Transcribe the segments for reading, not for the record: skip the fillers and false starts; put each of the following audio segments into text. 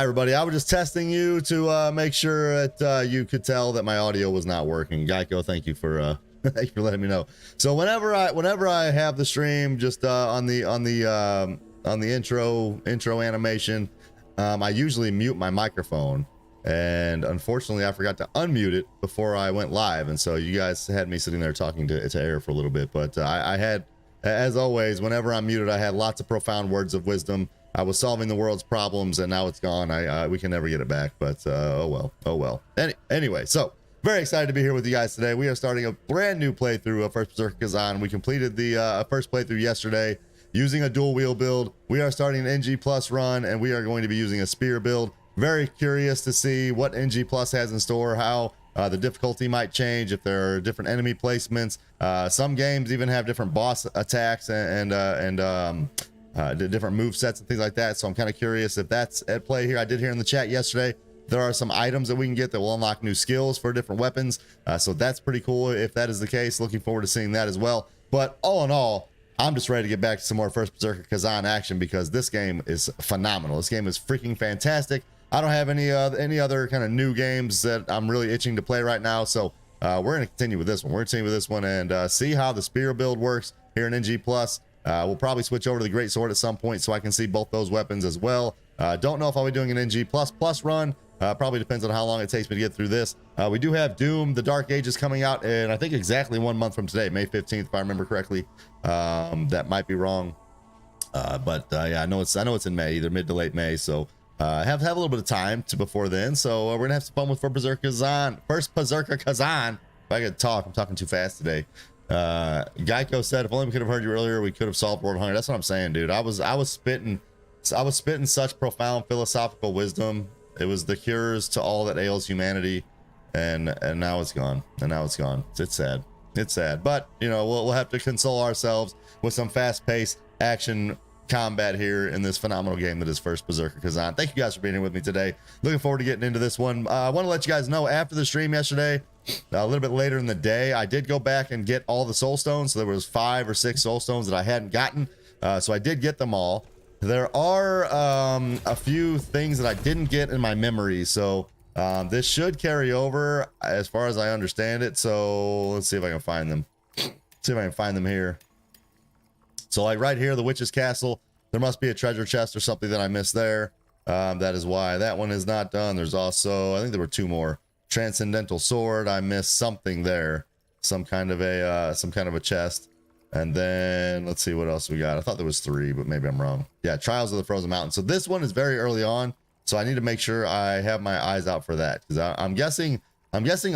Hi, everybody. I was just testing you to make sure that you could tell that my audio was not working. Geico, thank you for thank you for letting me know. So whenever I have the stream, just on the intro animation, I usually mute my microphone, and unfortunately, I forgot to unmute it before I went live, and so you guys had me sitting there talking to air for a little bit. But I had, as always, whenever I'm muted, I had lots of profound words of wisdom. I was solving the world's problems, and now it's gone. We can never get it back, but oh well. Anyway, so very excited to be here with you guys today. We are starting a brand new playthrough of First Berzerker Khazan. We completed the first playthrough yesterday using a dual wheel build. We are starting an NG Plus run, and we are going to be using a spear build. Very curious to see what NG Plus has in store, how the difficulty might change, if there are different enemy placements. Some games even have different boss attacks and different move sets and things like that. So I'm kind of curious if that's at play here. I did hear in the chat yesterday there are some items that we can get that will unlock new skills for different weapons. So that's pretty cool if that is the case. Looking forward to seeing that as well. But all in all, I'm just ready to get back to some more First Berzerker Khazan action because this game is phenomenal. This game is freaking fantastic. I don't have any other kind of new games that I'm really itching to play right now. So we're going to continue with this one. We're going to continue with this one and see how the spear build works here in NG Plus. We'll probably switch over to the great sword at some point so I can see both those weapons as well. Don't know if I'll be doing an NG plus run. Probably depends on how long it takes me to get through this. We do have Doom, the Dark Ages coming out, and I think exactly 1 month from today, May 15th, if I remember correctly. That might be wrong, but yeah, I know it's in May, either mid to late May. So have a little bit of time to before then. So we're gonna have some fun with First Berzerker Khazan. If I could talk, I'm talking too fast today. Geico said, if only we could have heard you earlier, we could have solved world hunger. That's what I'm saying, dude. I was spitting such profound philosophical wisdom. It was the cures to all that ails humanity, and now it's gone. It's sad, but you know, we'll have to console ourselves with some fast-paced action combat here in this phenomenal game that is First Berzerker Khazan. Thank you guys for being here with me today. Looking forward to getting into this one. I want to let you guys know, after the stream yesterday, a little bit later in the day, I did go back and get all the soul stones. So there was 5 or 6 soul stones that I hadn't gotten, so I did get them all. There are a few things that I didn't get in my memory, so this should carry over as far as I understand it. So let's see if I can find them. Here. So like right here, the witch's castle, there must be a treasure chest or something that I missed there. That is why that one is not done. There's also, I think there were 2 more. Transcendental sword, I missed something there, some kind of a chest. And then let's see what else we got. I thought there was 3, but maybe I'm wrong. Yeah, Trials of the Frozen Mountain. So this one is very early on, so I need to make sure I have my eyes out for that, because I'm guessing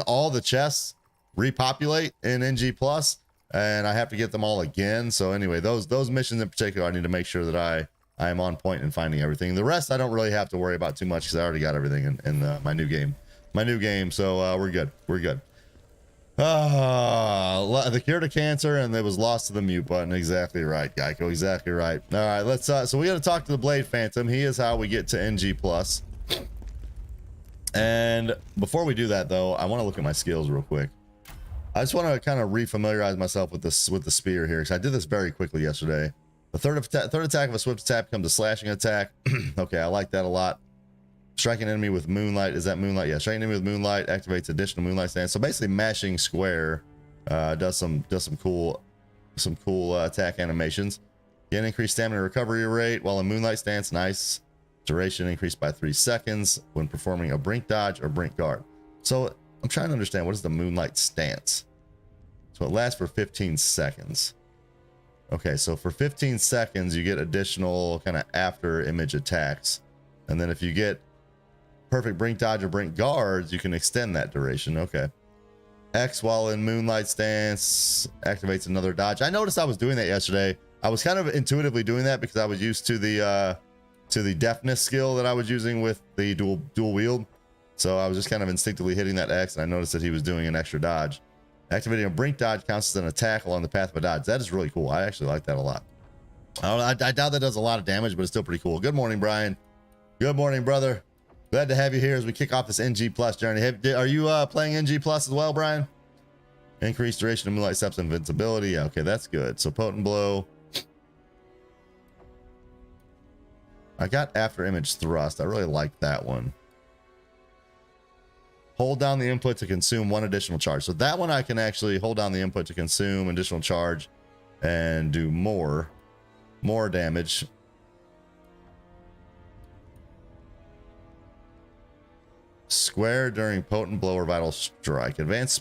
all the chests repopulate in NG Plus, and I have to get them all again. So anyway, those missions in particular, I need to make sure that I am on point in finding everything. The rest I don't really have to worry about too much because I already got everything in my new game. So we're good. The cure to cancer, and it was lost to the mute button. Exactly right, Geico. Exactly right. All right, let's so we got to talk to the Blade Phantom. He is how we get to NG Plus. And before we do that, though, I want to look at my skills real quick. I just want to kind of refamiliarize myself with the spear here, because I did this very quickly yesterday. The third attack of a swift attack becomes a slashing attack. Okay, I like that a lot. Striking enemy with moonlight. Is that moonlight? Yeah, striking enemy with moonlight activates additional moonlight stance. So basically, mashing square does some cool attack animations. Again, increased stamina recovery rate while in moonlight stance. Nice. Duration increased by 3 seconds when performing a brink dodge or brink guard. So I'm trying to understand, what is the moonlight stance? So it lasts for 15 seconds. Okay, so for 15 seconds, you get additional kind of after image attacks, and then if you get perfect brink dodge or brink guards, you can extend that duration. Okay. X while in moonlight stance activates another dodge. I noticed I was doing that yesterday. I was kind of intuitively doing that because I was used to the deafness skill that I was using with the dual wield. So I was just kind of instinctively hitting that X, and I noticed that he was doing an extra dodge. Activating a brink dodge counts as an attack along the path of a dodge. That is really cool. I actually like that a lot. I doubt that does a lot of damage, but it's still pretty cool. Good morning, Brian. Good morning, brother. Glad to have you here as we kick off this NG Plus journey. Are you playing NG Plus as well, Brian? Increased duration of moonlight steps invincibility. Yeah, okay, that's good. So potent blow. I got after image thrust. I really like that one. Hold down the input to consume 1 additional charge. So that one I can actually hold down the input to consume additional charge and do more damage. Square during potent blow or vital strike. Advance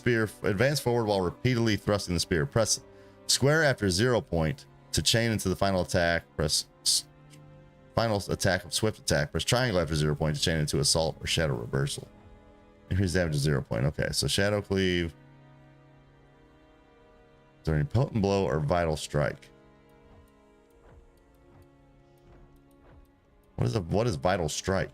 forward while repeatedly thrusting the spear. Press square after 0 point to chain into the final attack. Press final attack of swift attack. Press triangle after 0 point to chain into assault or shadow reversal. Increase damage to 0 point. Okay, so shadow cleave during potent blow or vital strike. What is vital strike?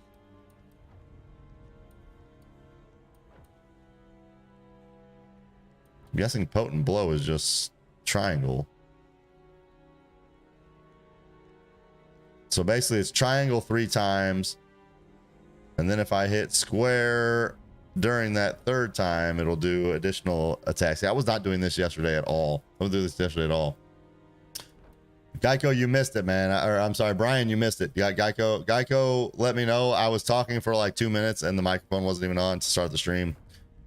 I'm guessing potent blow is just triangle. So basically it's triangle 3 times. And then if I hit square during that 3rd time, it'll do additional attacks. See, I was not doing this yesterday at all. I wasn't doing this yesterday at all. Geico, you missed it, man. Or I'm sorry, Brian, you missed it. Yeah, Geico let me know. I was talking for like 2 minutes and the microphone wasn't even on to start the stream.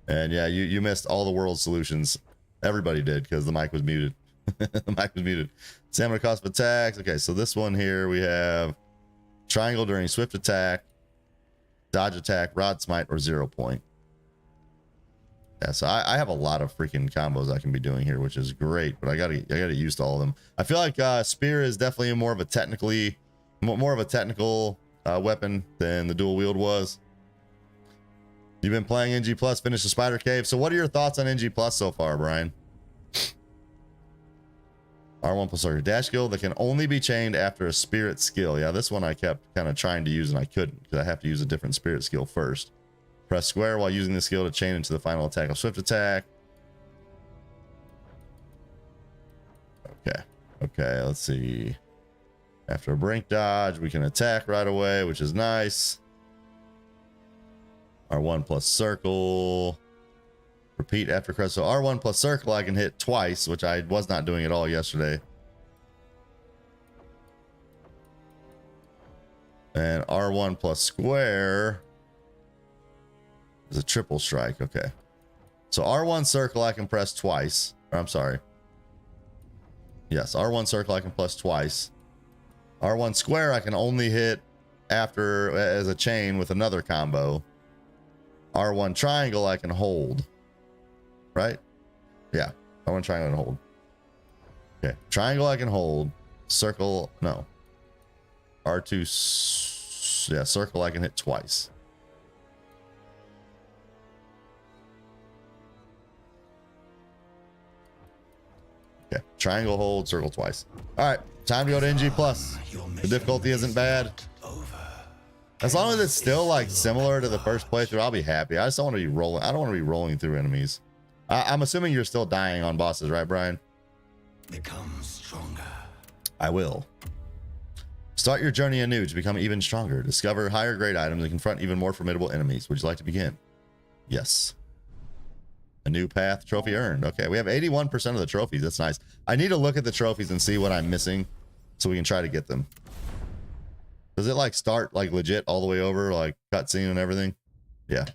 And yeah, you missed all the world solutions. Everybody did because the mic was muted. The mic was muted. Stamina cost of attacks. Okay, so this one here we have triangle during swift attack, dodge attack, rod smite, or 0 point. Yeah, so I have a lot of freaking combos I can be doing here, which is great. But I gotta get used to all of them. I feel like spear is definitely more of a technical weapon than the dual wield was. You've been playing NG Plus, finished the Spider Cave. So what are your thoughts on NG Plus so far, Brian? R1 plus Circuit dash skill that can only be chained after a spirit skill. Yeah, this one I kept kind of trying to use and I couldn't because I have to use a different spirit skill first. Press square while using the skill to chain into the final attack of swift attack. Okay, let's see. After a brink dodge, we can attack right away, which is nice. R1 plus circle. Repeat after crest. So R1 plus circle I can hit twice, which I was not doing at all yesterday. And R1 plus square is a triple strike. Okay. So R1 circle I can press twice. Or I'm sorry. Yes, R1 circle I can press twice. R1 square I can only hit after as a chain with another combo. R1 triangle I can hold. Right? Yeah. R1 triangle I can hold. Okay. Triangle I can hold. Circle, no. R2, yeah, circle I can hit twice. Okay. Triangle hold, circle twice. All right. Time to go to NG Plus. The difficulty isn't bad. As long as it's still like similar to the first playthrough, I'll be happy. I just don't want to be rolling. I don't want to be rolling through enemies. I'm assuming you're still dying on bosses, right, Brian? Become stronger. I will. Start your journey anew to become even stronger. Discover higher grade items and confront even more formidable enemies. Would you like to begin? Yes. A new path, trophy earned. Okay, we have 81% of the trophies. That's nice. I need to look at the trophies and see what I'm missing so we can try to get them. Does it like start like legit all the way over, like cutscene and everything? Yeah.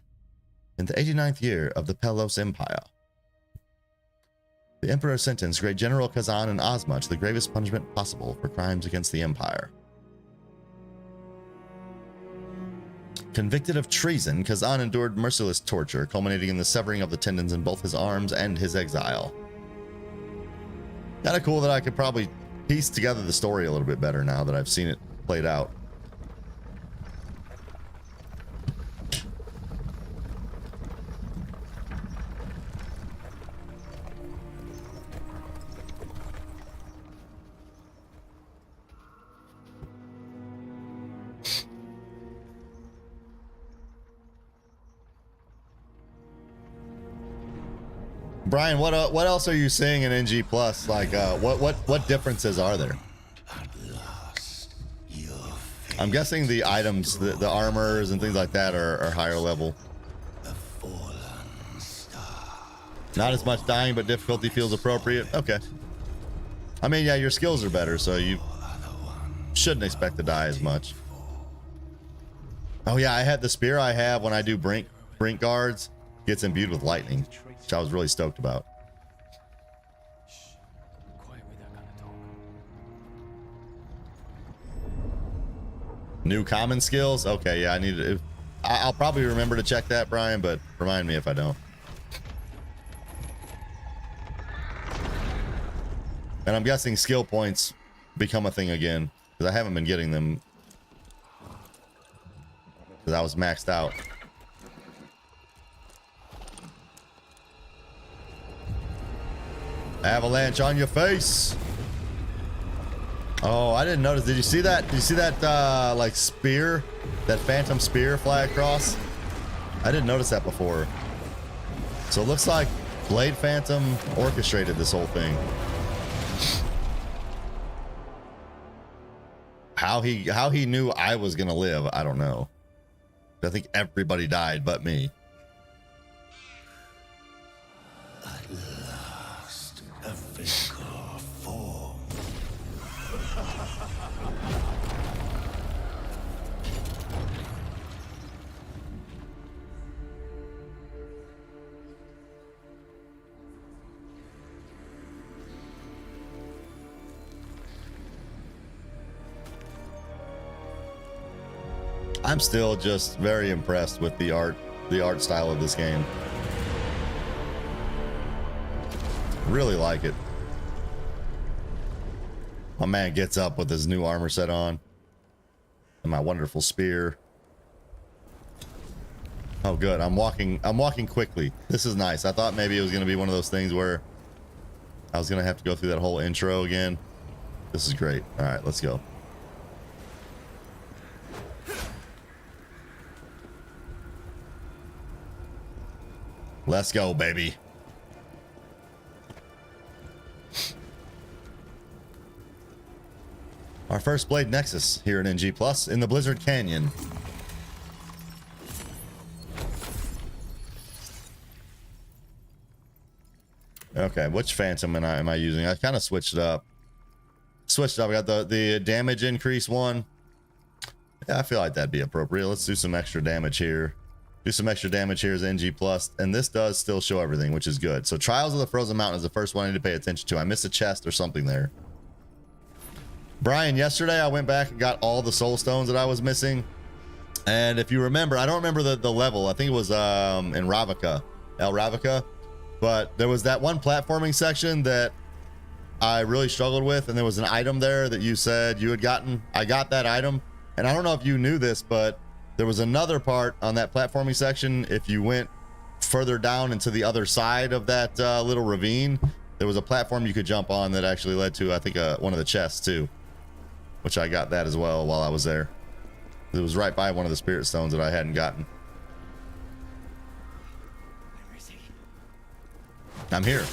In the 89th year of the Pelos Empire, the Emperor sentenced Great General Khazan and Ozma to the gravest punishment possible for crimes against the Empire. Convicted of treason, Khazan endured merciless torture, culminating in the severing of the tendons in both his arms and his exile. Kind of cool that I could probably piece together the story a little bit better now that I've seen it played out. Brian, what else are you seeing in NG Plus? Like, what differences are there? I'm guessing the items, the armors and things like that are higher level. Not as much dying, but difficulty feels appropriate. Okay. I mean, yeah, your skills are better, so you shouldn't expect to die as much. Oh yeah, I had the spear I have when I do brink guards gets imbued with lightning, which I was really stoked about. Quiet with that kind of talk. New common skills. Okay, yeah, I need to. I'll probably remember to check that, Brian, but remind me if I don't. And I'm guessing skill points become a thing again, because I haven't been getting them because I was maxed out. Avalanche on your face. Oh, I didn't notice. Did you see that? Did you see that like spear, that phantom spear fly across? I didn't notice that before. So it looks like Blade Phantom orchestrated this whole thing. How he knew I was gonna live, I don't know. I think everybody died but me. At last, a vigor form. I'm still just very impressed with the art style of this game. Really like it. My man gets up with his new armor set on and my wonderful spear. Oh good, I'm walking quickly. This is nice. I thought maybe it was going to be one of those things where I was going to have to go through that whole intro again. This is great. All right, let's go. Let's go, baby. Our first Blade Nexus here in NG Plus in the Blizzard Canyon. Okay, which Phantom am I using? I kind of switched it up. I got the damage increase one. Yeah, I feel like that'd be appropriate. Let's do some extra damage here. Do some extra damage here as NG Plus, and this does still show everything, which is good. So Trials of the Frozen Mountain is the first one I need to pay attention to. I missed a chest or something there. Brian, yesterday I went back and got all the soul stones that I was missing. And if you remember, I don't remember the level. I think it was in Ravnica, El Ravnica. But there was that one platforming section that I really struggled with, and there was an item there that you said you had gotten. I got that item, and I don't know if you knew this, but there was another part on that platforming section. If you went further down into the other side of that little ravine, there was a platform you could jump on that actually led to, I think, one of the chests too, which I got that as well while I was there. It was right by one of the spirit stones that I hadn't gotten. Where is he? I'm here.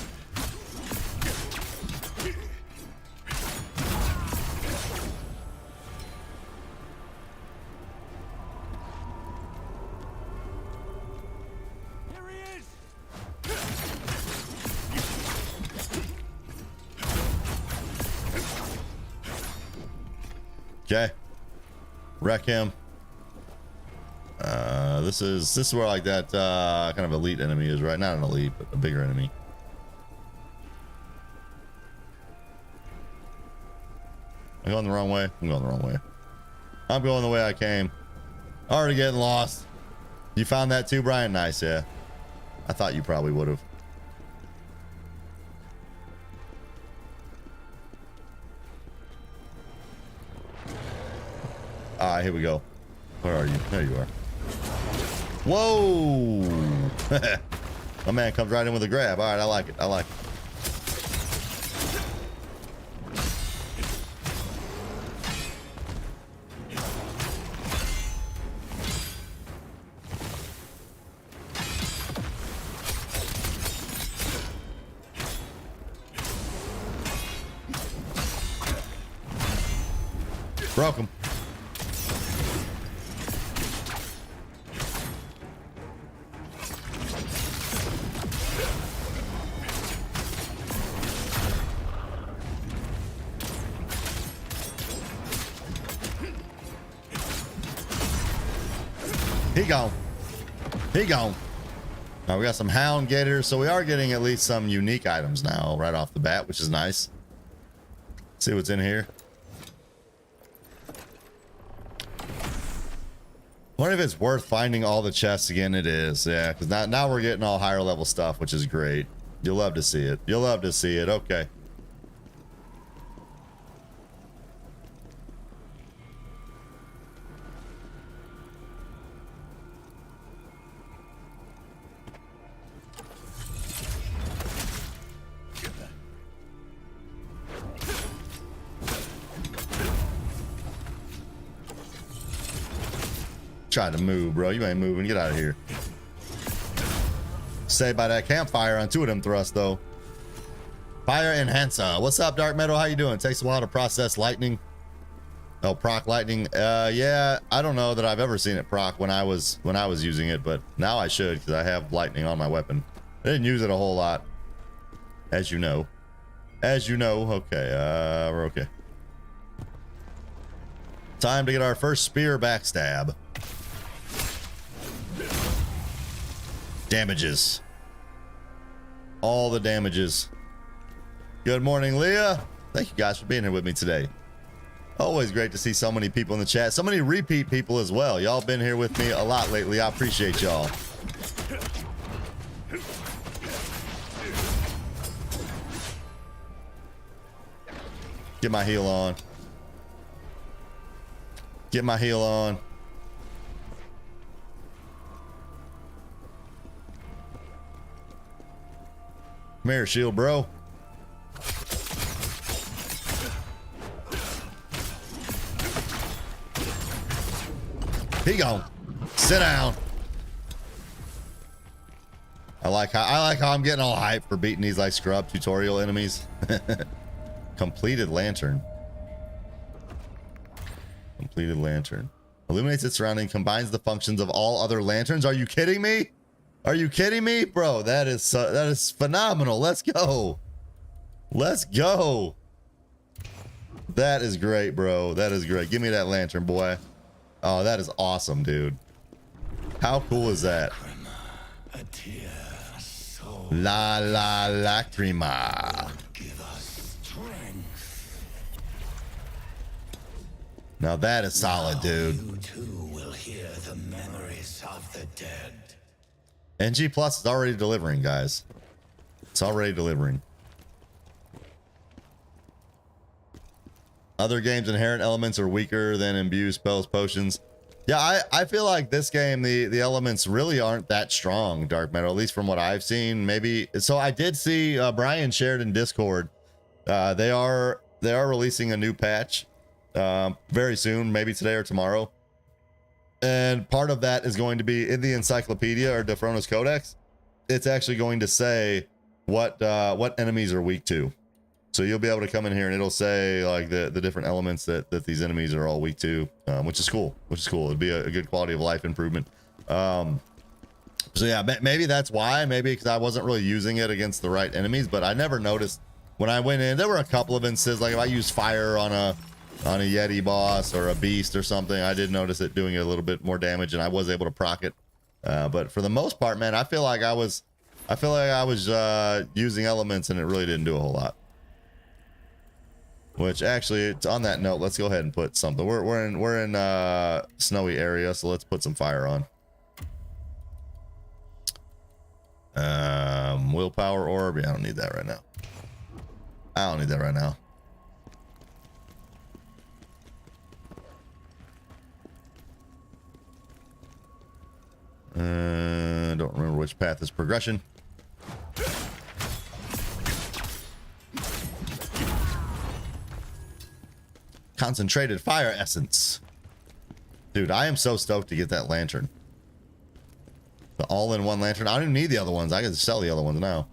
Okay, wreck him. This is where like that kind of elite enemy is, right? Not an elite, but a bigger enemy. I'm going the wrong way. I'm going the wrong way. I'm going the way I came. Already getting lost. You found that too, Brian? Nice, yeah. I thought you probably would have. Ah, here we go. Where are you? There you are. Whoa! My man comes right in with a grab. All right, I like it. I like it. Broke him. He gone. He gone. All right, we got some hound gators, so we are getting at least some unique items now right off the bat, which is nice. See what's in here. Wonder if it's worth finding all the chests again. It is, yeah, because now we're getting all higher level stuff, which is great. You'll love to see it. You'll love to see it. Okay. Try to move, bro. You ain't moving. Get out of here. Saved by that campfire on two of them thrusts, though. Fire enhancer. What's up, Dark Metal? How you doing? Takes a while to process lightning. Oh, proc lightning. Yeah, I don't know that I've ever seen it proc when I was using it, but now I should because I have lightning on my weapon. I didn't use it a whole lot, as you know. As you know. Okay, we're okay. Time to get our first spear backstab. Damages. All the damages. Good morning, Leah. Thank you guys for being here with me today. Always great to see so many people in the chat. So many repeat people as well. Y'all been here with me a lot lately. I appreciate y'all. Get my heal on. Get my heal on. Come here, shield, bro. He gone. Sit down. I like how I'm getting all hyped for beating these like scrub tutorial enemies. Completed lantern. Completed lantern. Illuminates its surrounding, combines the functions of all other lanterns. Are you kidding me? Are you kidding me? Bro, that is phenomenal. Let's go. Let's go. That is great, bro. That is great. Give me that lantern, boy. Oh, that is awesome, dude. How cool is that? La la lacrima. Give us strength. Now that is solid, dude. You too will hear the memories of the dead. NG Plus is already delivering, guys. It's already delivering. Other games' inherent elements are weaker than imbue spells, potions. Yeah, I feel like this game, the elements really aren't that strong, Dark Metal, at least from what I've seen. Maybe so. I did see Brian shared in Discord. They are releasing a new patch very soon, maybe today or tomorrow. And part of that is going to be in the encyclopedia or Defrona's Codex. It's actually going to say what enemies are weak to. So you'll be able to come in here and it'll say like the different elements that these enemies are all weak to, which is cool. It'd be a good quality of life improvement. So yeah, maybe that's why. Maybe because I wasn't really using it against the right enemies, but I never noticed when I went in. There were a couple of instances like if I used fire on a Yeti boss or a beast or something, I did notice it doing a little bit more damage, and I was able to proc it. But for the most part, man, I feel like I was using elements, and it really didn't do a whole lot. Which actually, it's on that note, let's go ahead and put something. We're in snowy area, so let's put some fire on. Willpower orb. Yeah, I don't need that right now. I don't need that right now. Don't remember which path is progression. Concentrated fire essence. Dude, I am so stoked to get that lantern. The all-in-one lantern. I don't even need the other ones. I can sell the other ones now.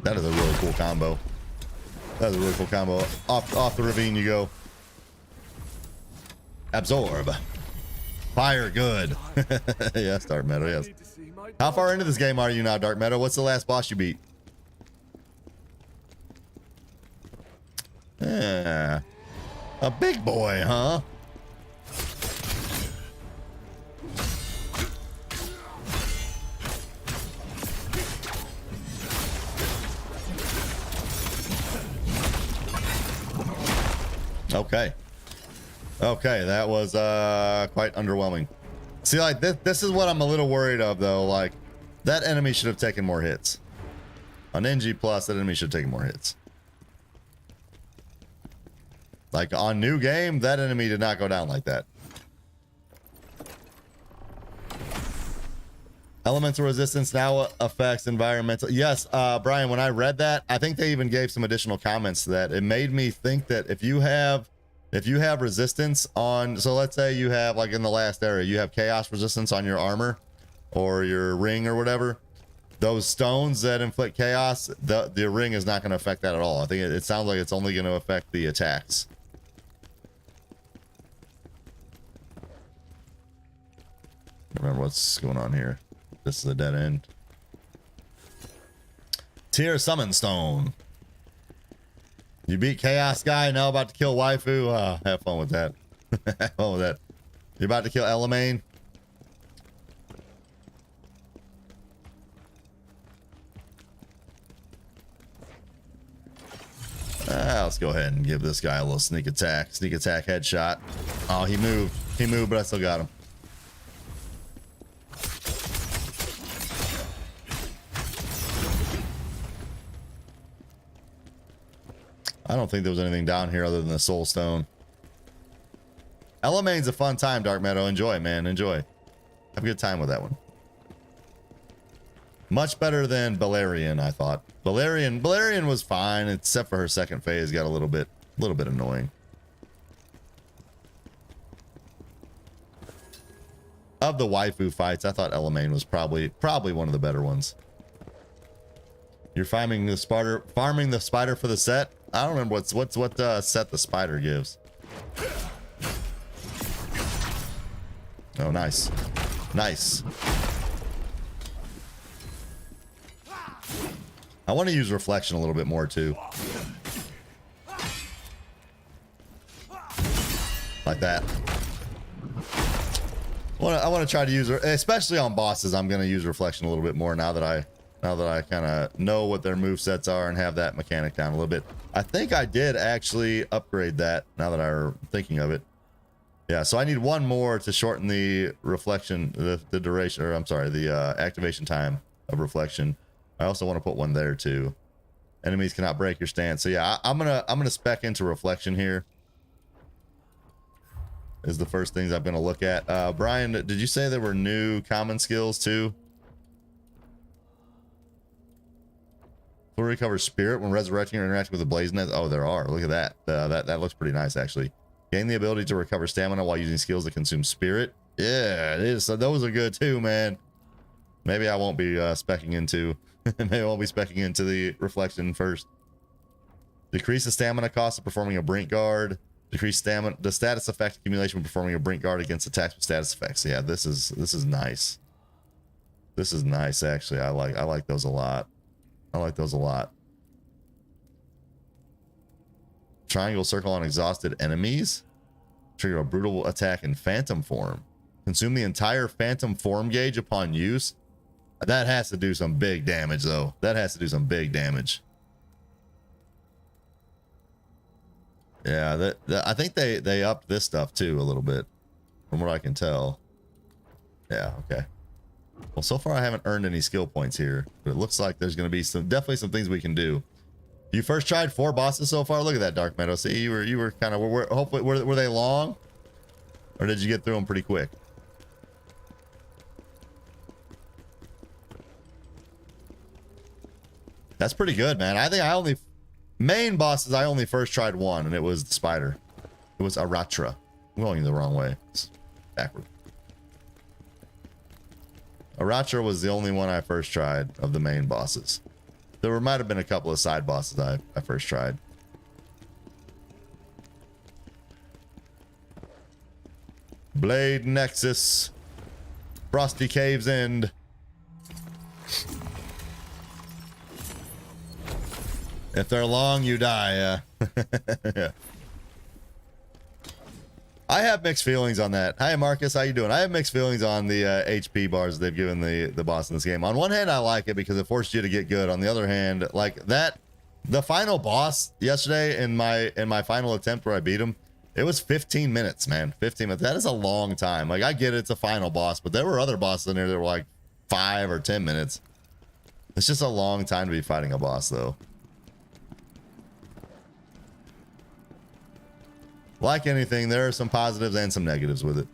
That is a really cool combo. That is a really cool combo. Off the ravine you go. Absorb. Fire good. Yes, Dark Meadow, yes. How far into this game are you now, Dark Meadow? What's the last boss you beat? A big boy, huh? Okay. Okay, that was quite underwhelming. See, like this is what I'm a little worried of though. Like that enemy should have taken more hits. On NG plus, that enemy should have taken more hits. Like on new game, that enemy did not go down like that. Elemental resistance now affects environmental. Yes, Brian, when I read that, I think they even gave some additional comments to that. It made me think that if you have resistance on, so let's say you have, like in the last area, you have chaos resistance on your armor or your ring or whatever, those stones that inflict chaos, the ring is not going to affect that at all. I think it sounds like it's only going to affect the attacks. Remember what's going on here. This is a dead end. Tier Summon Stone. You beat Chaos Guy, now about to kill Waifu. Have fun with that. Have fun with that. You're about to kill Elamane. Let's go ahead and give this guy a little sneak attack. Sneak attack headshot. Oh, he moved. He moved, but I still got him. I don't think there was anything down here other than the Soul Stone. Elamane's a fun time, Dark Meadow. Enjoy, man. Enjoy. Have a good time with that one. Much better than Balerion, I thought. Balerion was fine, except for her second phase got a little bit annoying. Of the waifu fights, I thought Elamane was probably one of the better ones. You're farming the spider for the set. I don't remember what set the spider gives. Oh, nice, nice. I want to use reflection a little bit more too. Like that. I want to try to use, especially on bosses, I'm going to use reflection a little bit more now that I kind of know what their movesets are and have that mechanic down a little bit. I think I did actually upgrade that now that I'm thinking of it. Yeah, so I need one more to shorten the reflection, the duration, or I'm sorry, the activation time of reflection. I also want to put one there too. Enemies cannot break your stance. So yeah, I'm gonna spec into reflection here. Is the first things I'm gonna look at. Brian, did you say there were new common skills too? Fully recover spirit when resurrecting or interacting with the blaze net. Oh, there are. Look at that. That looks pretty nice actually. Gain the ability to recover stamina while using skills that consume spirit. Yeah, it is. So those are good too, man. Maybe I won't be specking into. Maybe I won't be specking into the reflection first. Decrease the stamina cost of performing a brink guard. Decrease stamina, the status effect accumulation when performing a brink guard against attacks with status effects. Yeah, this is nice. This is nice actually. I like those a lot. I like those a lot. Triangle circle on exhausted enemies. Trigger a brutal attack in phantom form. Consume the entire phantom form gauge upon use. That has to do some big damage though. That has to do some big damage. Yeah, I think they upped this stuff too a little bit from what I can tell. Yeah, okay. Well, so far I haven't earned any skill points here, but it looks like there's going to be definitely some things we can do. You first tried 4 bosses so far. Look at that, Dark Meadow. See, you were kind of, hopefully were they long, or did you get through them pretty quick? That's pretty good, man. I think main bosses I only first tried one, and it was the spider. It was Aratra. I'm going the wrong way. It's backward. Aratra was the only one I first tried of the main bosses. There might have been a couple of side bosses I first tried. Blade Nexus. Frosty Caves End. If they're long, you die, yeah. Yeah. I have mixed feelings on that. Hi, Marcus. How you doing? I have mixed feelings on the HP bars they've given the boss in this game. On one hand, I like it because it forced you to get good. On the other hand, like that, the final boss yesterday in my final attempt where I beat him, it was 15 minutes, man. 15 minutes. That is a long time. Like, I get it's a final boss, but there were other bosses in there that were like 5 or 10 minutes. It's just a long time to be fighting a boss, though. Like anything, there are some positives and some negatives with it.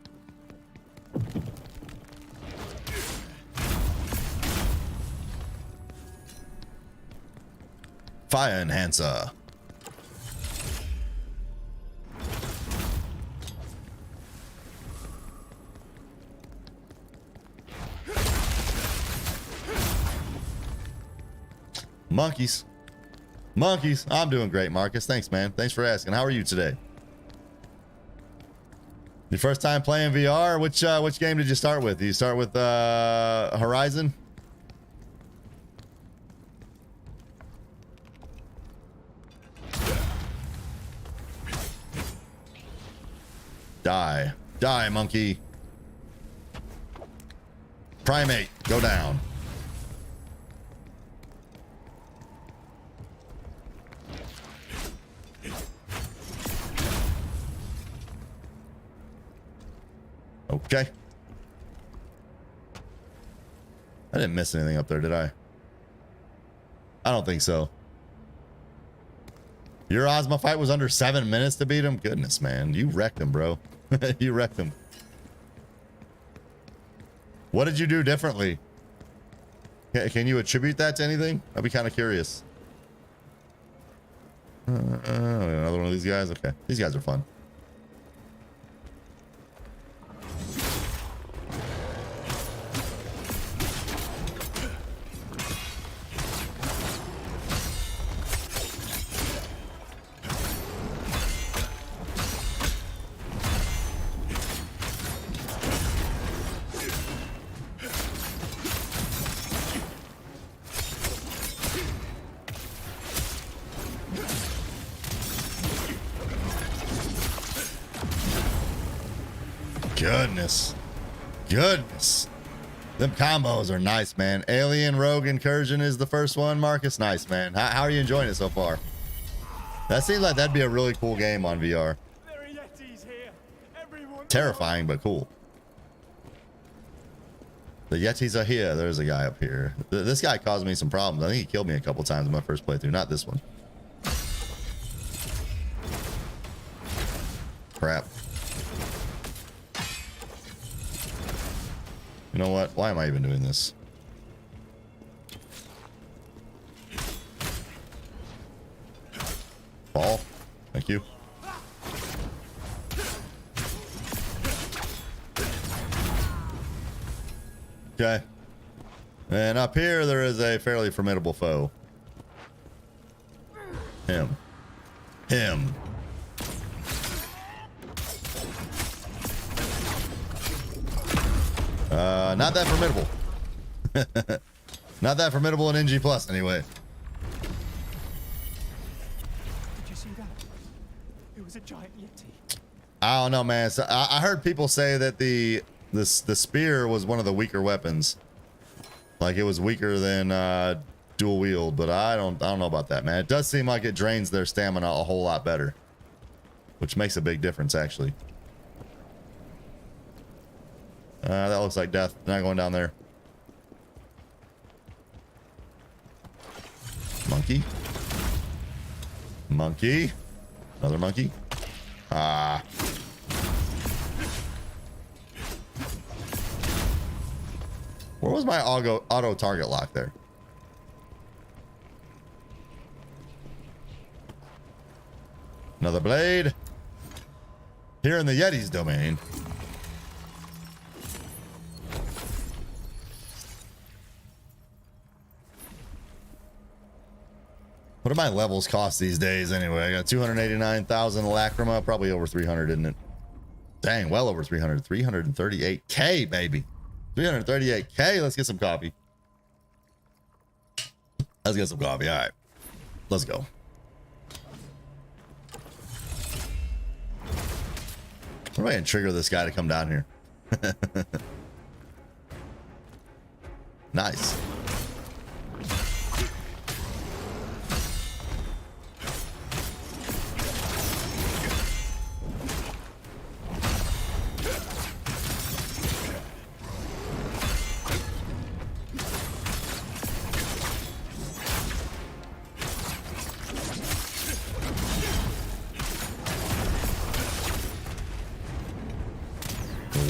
Fire enhancer. Monkeys. Monkeys. I'm doing great, Marcus. Thanks, man. Thanks for asking. How are you today? Your first time playing VR? Which game did you start with? Did you start with Horizon? Die. Die, monkey. Primate, go down. Okay. I didn't miss anything up there, did I? I don't think so. Your Ozma fight was under 7 minutes to beat him? Goodness, man. You wrecked him, bro. You wrecked him. What did you do differently? Can you attribute that to anything? I'd be kind of curious. Another one of these guys? Okay. These guys are fun. Goodness. Them combos are nice, man. Alien Rogue Incursion is the first one. Marcus, nice, man. How are you enjoying it so far? That seems like that'd be a really cool game on VR. Terrifying, but cool. The Yetis are here. There's a guy up here. This guy caused me some problems. I think he killed me a couple times in my first playthrough. Not this one. Crap. You know what? Why am I even doing this? Ball. Thank you. Okay. And up here, there is a fairly formidable foe. Him. Not that formidable. Not that formidable in NG Plus, anyway. Did you see that? It was a giant yeti. I don't know, man. So I heard people say that the spear was one of the weaker weapons. Like it was weaker than dual wield, but I don't know about that, man. It does seem like it drains their stamina a whole lot better, which makes a big difference, actually. That looks like death. Not going down there. Monkey. Monkey. Another monkey. Ah. Where was my auto target lock there? Another blade. Here in the Yeti's domain. What do my levels cost these days anyway? I got 289,000 Lacrima, probably over 300, isn't it? Dang, well over 300. 338K, baby. 338K. Let's get some coffee. Let's get some coffee. All right. Let's go. What if I can trigger this guy to come down here? Nice.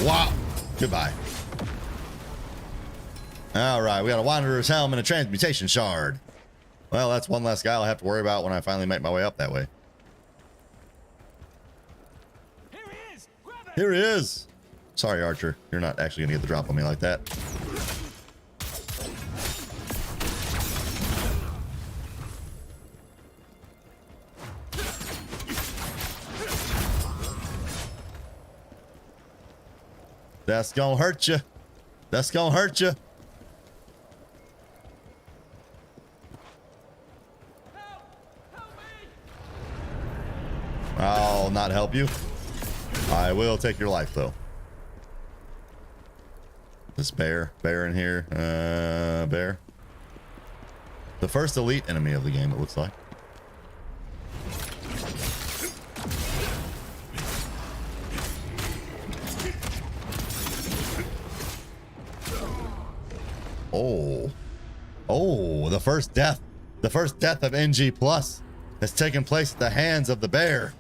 Wow. Goodbye. All right, we got a Wanderer's Helm and a Transmutation Shard. Well, that's one less guy I'll have to worry about when I finally make my way up that way. Here he is! Grab it! Here he is. Sorry, Archer. You're not actually gonna get the drop on me like that. That's gonna hurt you. That's gonna hurt you. I'll not help you. I will take your life though. This bear in here, bear. The first elite enemy of the game, it looks like. Oh, the first death of NG Plus has taken place at the hands of the bear.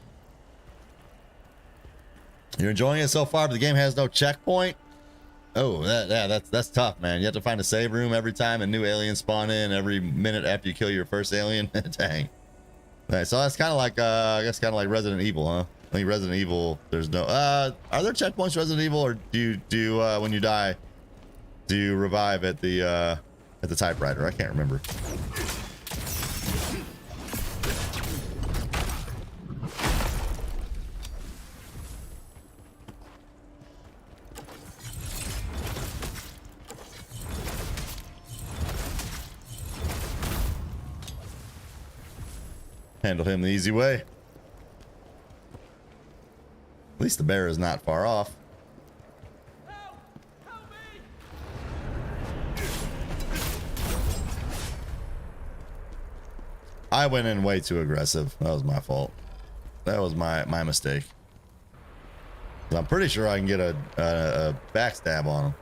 You're enjoying it so far, but the game has no checkpoint. Oh, that's tough, man. You have to find a save room every time a new alien spawn in every minute after you kill your first alien. Dang. Right, so that's kind of like, I guess kind of like Resident Evil, huh? I think Resident Evil, there's no, are there checkpoints Resident Evil, or do you when you die, do you revive at the typewriter? I can't remember. Handle him the easy way. At least the bear is not far off. Help me! I went in way too aggressive. That was my fault. That was my mistake. I'm pretty sure I can get a backstab on him.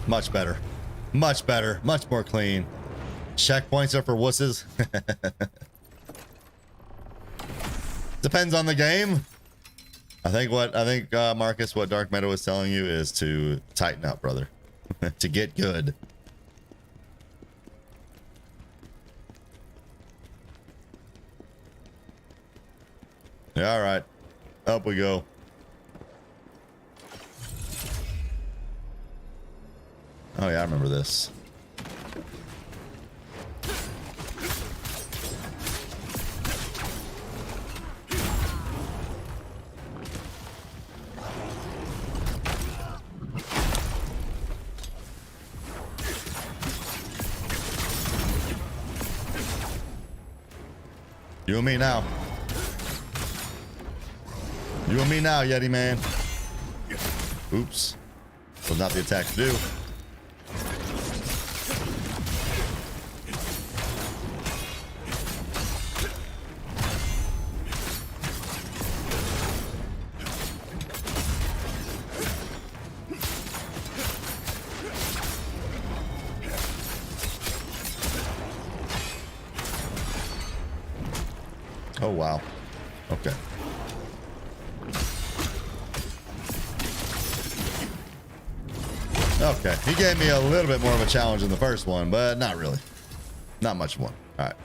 Much better. Much better. Much more clean. Checkpoints are for wusses. Depends on the game. I think Marcus, what Dark Meadow is telling you is to tighten up, brother. To get good. Yeah, all right. Up we go. Oh yeah, I remember this. You and me now. You and me now, Yeti man. Oops. Was not the attack to do. Oh, wow. Okay. Okay. He gave me a little bit more of a challenge than the first one, but not really. Not much one. All right.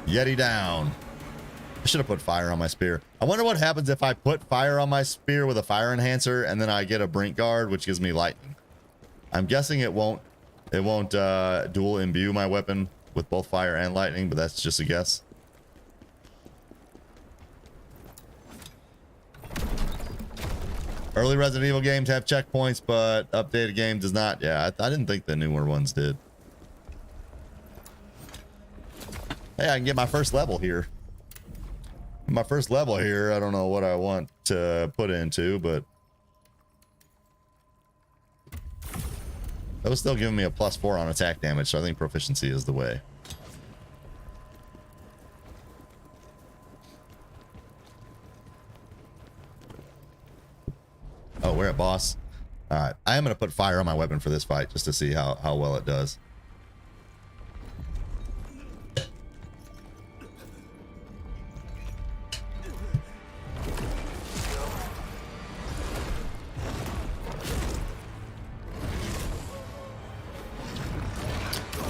Yeti down. I should have put fire on my spear. I wonder what happens if I put fire on my spear with a fire enhancer and then I get a brink guard, which gives me lightning. I'm guessing it won't dual imbue my weapon with both fire and lightning, but that's just a guess. Early Resident Evil games have checkpoints, but updated game does not. Yeah, I didn't think the newer ones did. Hey, I can get my first level here. My first level here, I don't know what I want to put into, but that was still giving me a +4 on attack damage, so I think proficiency is the way. Oh, we're at boss. All right, I am going to put fire on my weapon for this fight just to see how well it does.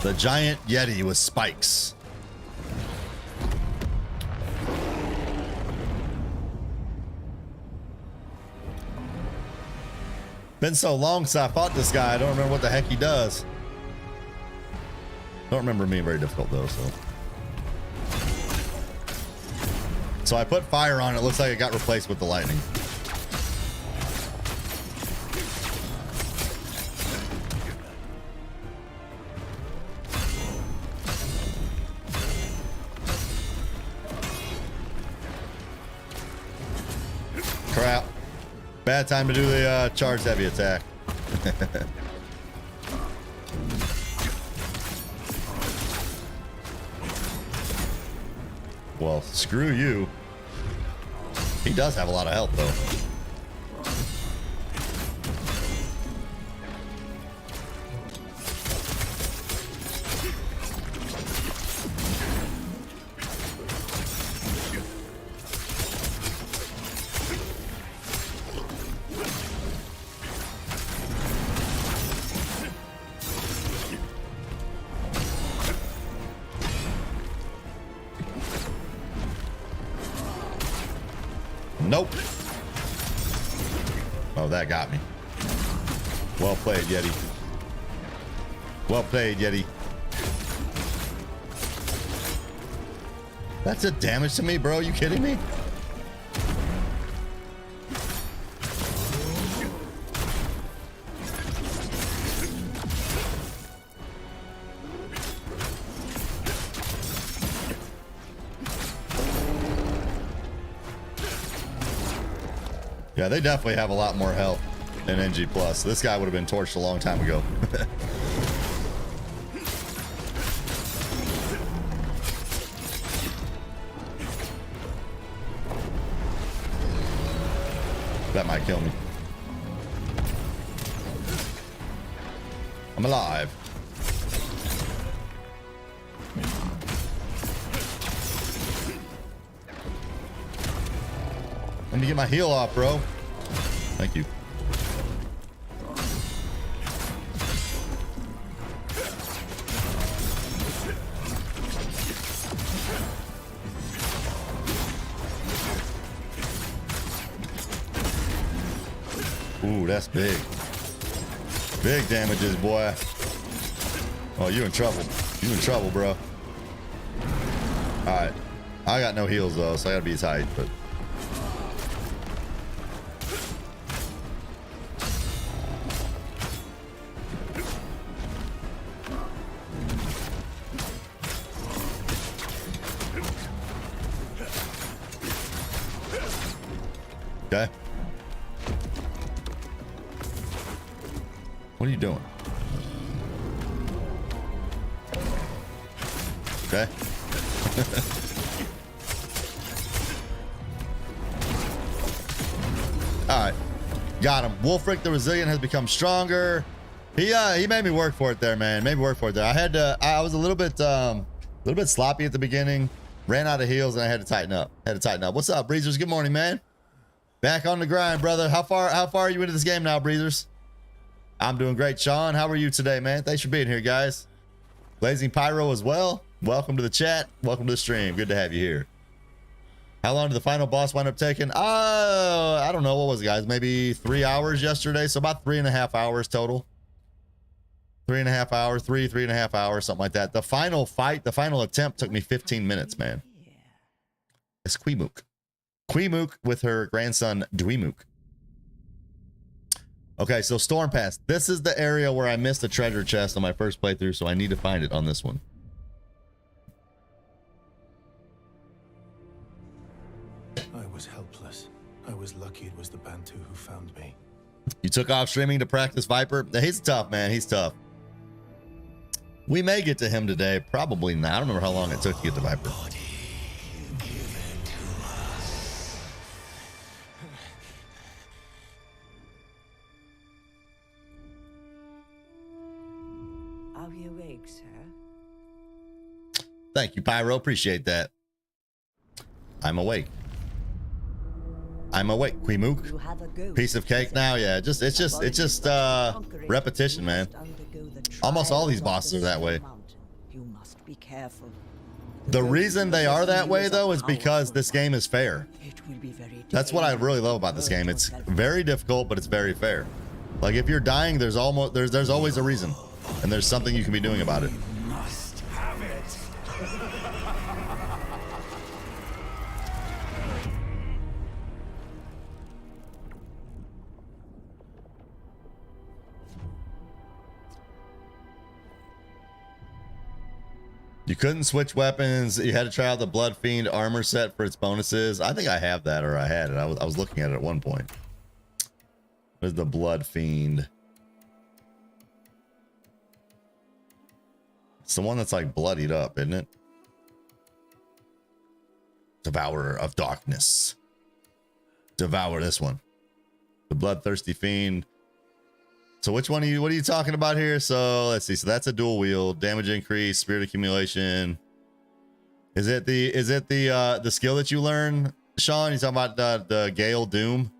The giant Yeti with spikes. Been so long since I fought this guy, I don't remember what the heck he does. Don't remember being very difficult though, so I put fire on it. Looks like it got replaced with the lightning. Crap. Bad time to do the charged heavy attack. Well, screw you. He does have a lot of health, though. Nope. Oh, that got me. Well played, Yeti. Well played, Yeti. That's a damage to me, bro. You kidding me? Yeah, they definitely have a lot more health than NG+. This guy would have been torched a long time ago. That might kill me. I'm alive. Let me get my heal off, bro. Thank you. Ooh, that's big. Big damages, boy. Oh, you in trouble. You in trouble, bro. All right. I got no heals, though, so I gotta be tight, but... Okay. What are you doing? Okay. All right. Got him. Wolfric the Resilient has become stronger. He made me work for it there, man. Made me work for it there. I was a little bit sloppy at the beginning. Ran out of heals and I had to tighten up. What's up, Breezers? Good morning, man. Back on the grind, brother. How far are you into this game now, Breezers? I'm doing great, Sean. How are you today, man? Thanks for being here, guys. Blazing Pyro as well. Welcome to the chat. Welcome to the stream. Good to have you here. How long did the final boss wind up taking? I don't know. What was it, guys? Maybe 3 hours yesterday. So about 3.5 hours total. 3.5 hours, three and a half hours, something like that. The final fight, the final attempt took me 15 minutes, man. It's Queemook. Queemook with her grandson, Dweemook. Okay, so Storm Pass. This is the area where I missed a treasure chest on my first playthrough, so I need to find it on this one. I was helpless. I was lucky it was the Bantu who found me. You took off streaming to practice Viper? He's tough, man. He's tough. We may get to him today. Probably not. I don't remember how long it took to get to Viper. Are we awake, sir? Thank you, Pyro. Appreciate that. I'm awake. I'm awake, Queemook. You have a ghost. Piece of cake now? Yeah, it's just repetition, man. Almost all these bosses are that way. You must be careful. The reason they are that way, though, is because this game is fair. It will be very That's what I really love about this game. It's very difficult, but it's very fair. Like, if you're dying, there's always a reason, and there's something you can be doing about it. Must have it. You couldn't switch weapons. You had to try out the Blood Fiend armor set for its bonuses. I think I have that, or I had it. I was looking at it at one point. What is the Blood Fiend? It's the one that's like bloodied up, isn't it? Devourer of Darkness. Devour this one. The Bloodthirsty Fiend. So which one are you, what are you talking about here? So let's see. So that's a dual wield, damage increase, spirit accumulation. Is it the skill that you learn, Sean? You talking about the Gale Doom?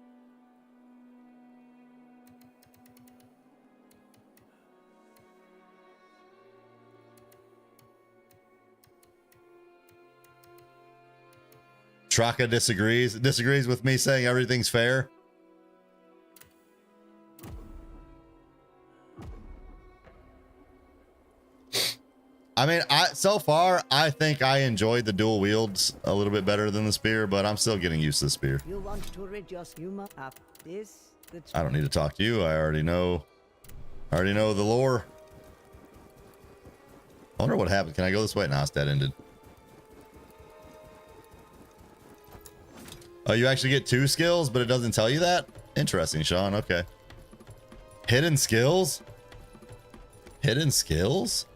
Traka disagrees with me saying everything's fair. I mean, so far I think I enjoyed the dual wields a little bit better than the spear, but I'm still getting used to the spear. You want to rid your human of this? I don't need to talk to you. I already know the lore. I wonder what happened. Can I go this way? Nah, it's dead ended. Oh, you actually get 2 skills, but it doesn't tell you that? Interesting, Sean. Okay. Hidden skills? Hidden skills?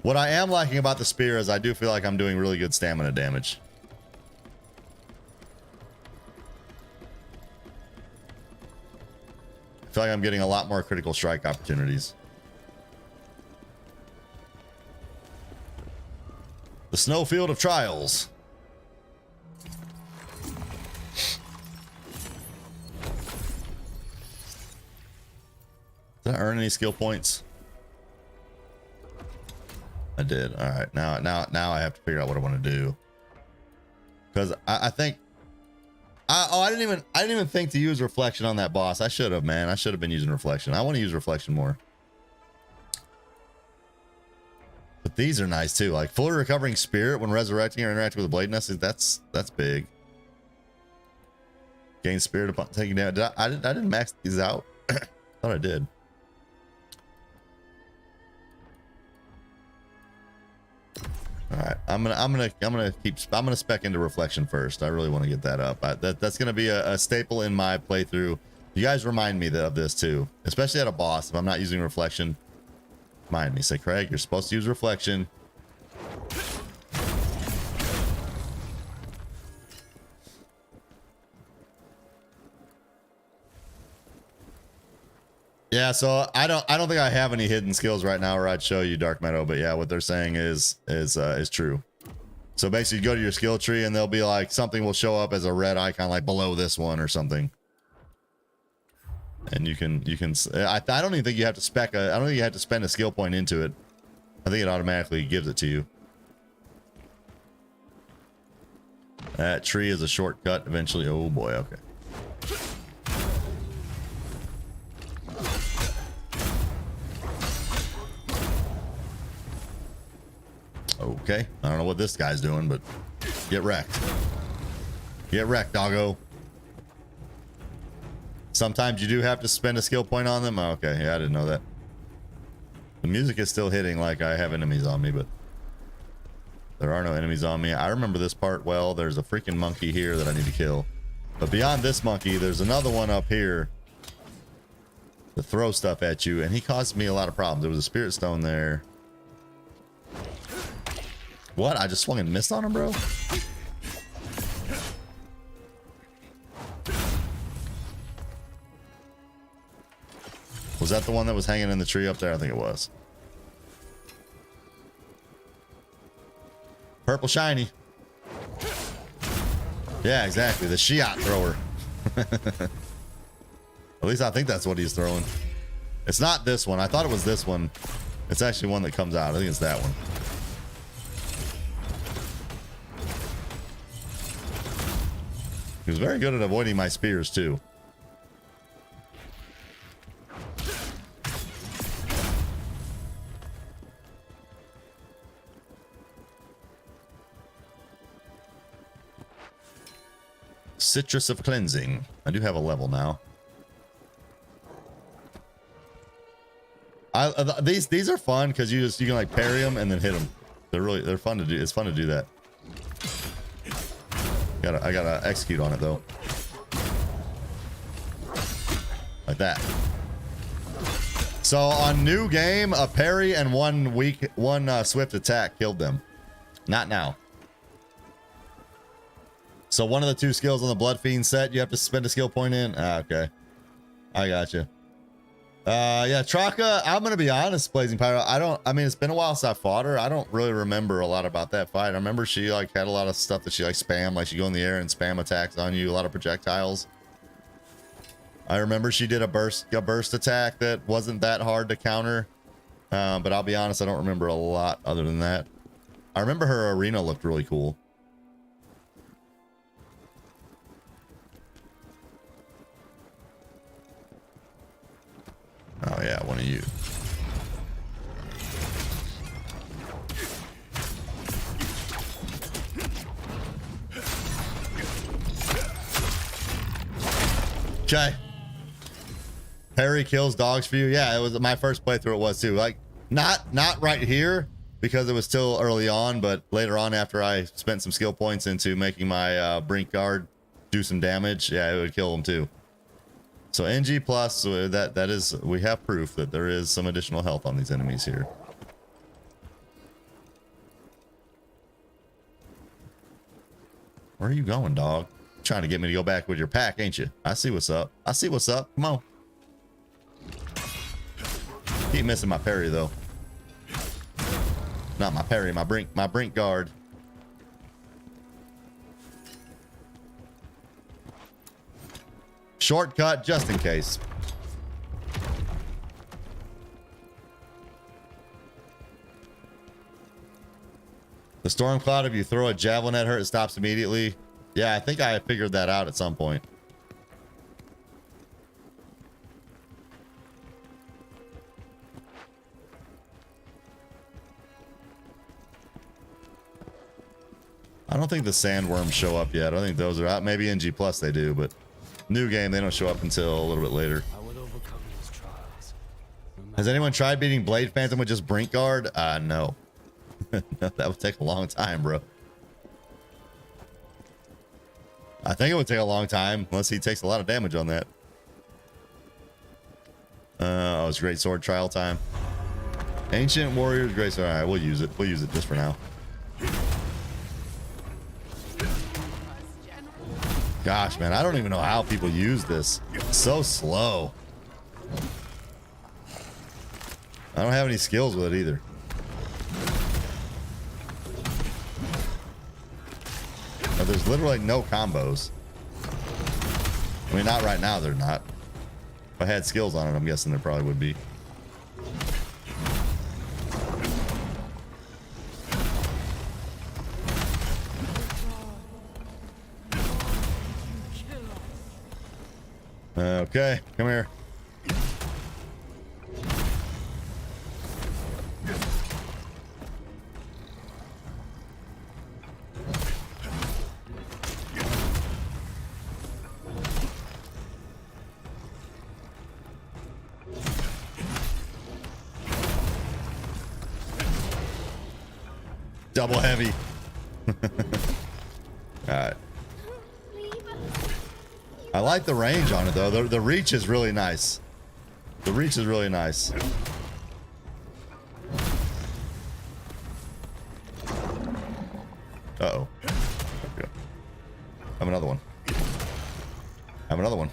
What I am liking about the spear is I do feel like I'm doing really good stamina damage. I feel like I'm getting a lot more critical strike opportunities. The Snowfield of Trials. Did I earn any skill points? I did. All right. Now I have to figure out what I want to do. Because I think I didn't even think to use reflection on that boss. I should have, man. I should have been using reflection. I want to use reflection more. But these are nice too. Like fully recovering spirit when resurrecting or interacting with a blade nest. That's big. Gain spirit upon taking down. I didn't max these out. Thought I did. All right, I'm gonna spec into reflection first. I really want to get that up. That's gonna be a staple in my playthrough. You guys remind me of this too, especially at a boss. If I'm not using reflection, remind me. Say, Craig, you're supposed to use reflection. Yeah, so I don't think I have any hidden skills right now, or I'd show you, Dark Meadow. But yeah, what they're saying is true. So basically, you go to your skill tree, and they'll be like something will show up as a red icon, like below this one or something. And you can. I don't even think you have to spec. I don't think you have to spend a skill point into it. I I think it automatically gives it to you. That tree is a shortcut eventually. Oh boy, okay. Okay, I don't know what this guy's doing, but get wrecked. Get wrecked, doggo. Sometimes you do have to spend a skill point on them. Okay, yeah, I didn't know that. The music is still hitting like I have enemies on me, but there are no enemies on me. I remember this part well. There's a freaking monkey here that I need to kill. But beyond this monkey, there's another one up here to throw stuff at you, and he caused me a lot of problems. There was a spirit stone there. What? I just swung and missed on him, bro? Was that the one that was hanging in the tree up there? I think it was. Purple shiny. Yeah, exactly. The Shiat thrower. At least I think that's what he's throwing. It's not this one. I thought it was this one. It's actually one that comes out. I think it's that one. He was very good at avoiding my spears too. Citrus of cleansing. I do have a level now. These are fun because you can like parry them and then hit them. They're fun to do. It's fun to do that. I gotta execute on it though. Like that. So on new game, a parry and one swift attack killed them. Not now. So one of the two skills on the Blood Fiend set, you have to spend a skill point in. Okay. I gotcha. Yeah, Traka, I'm gonna be honest, Blazing Pyro. I mean, it's been a while since I fought her. I don't really remember a lot about that fight. I remember she like had a lot of stuff that she like spam, like she go in the air and spam attacks on you, a lot of projectiles. I remember she did a burst attack that wasn't that hard to counter. But I'll be honest, I don't remember a lot other than that. I remember her arena looked really cool. Oh yeah, one of you. Okay. Harry kills dogs for you. Yeah, it was my first playthrough. It was too. Like not right here because it was still early on, but later on after I spent some skill points into making my brink guard do some damage, yeah, it would kill him too. So NG plus, that is, we have proof that there is some additional health on these enemies here. Where are you going, dog? Trying to get me to go back with your pack, ain't you? I see what's up. I see what's up. Come on. Keep missing my parry though. Not my parry, my brink guard. Shortcut just in case. The storm cloud, if you throw a javelin at her, it stops immediately. Yeah, I think I figured that out at some point. I don't think the sandworms show up yet. I don't think those are out. Maybe in G Plus they do, but new game, they don't show up until a little bit later. I will overcome these trials. Has anyone tried beating Blade Phantom with just Brink Guard? No. No, that would take a long time, bro. I think it would take a long time, unless he takes a lot of damage on that. Oh, it's Great Sword trial time. Ancient Warriors, Great Sword. All right, we'll use it. We'll use it just for now. Gosh, man, I don't even know how people use this. It's so slow. I don't have any skills with it either. But there's literally no combos. I mean, not right now, they're not. If I had skills on it, I'm guessing there probably would be. Okay, come here. Double heavy. Alright. I like the range on it though. The reach is really nice. The reach is really nice. Uh-oh. Okay. Have another one. Have another one.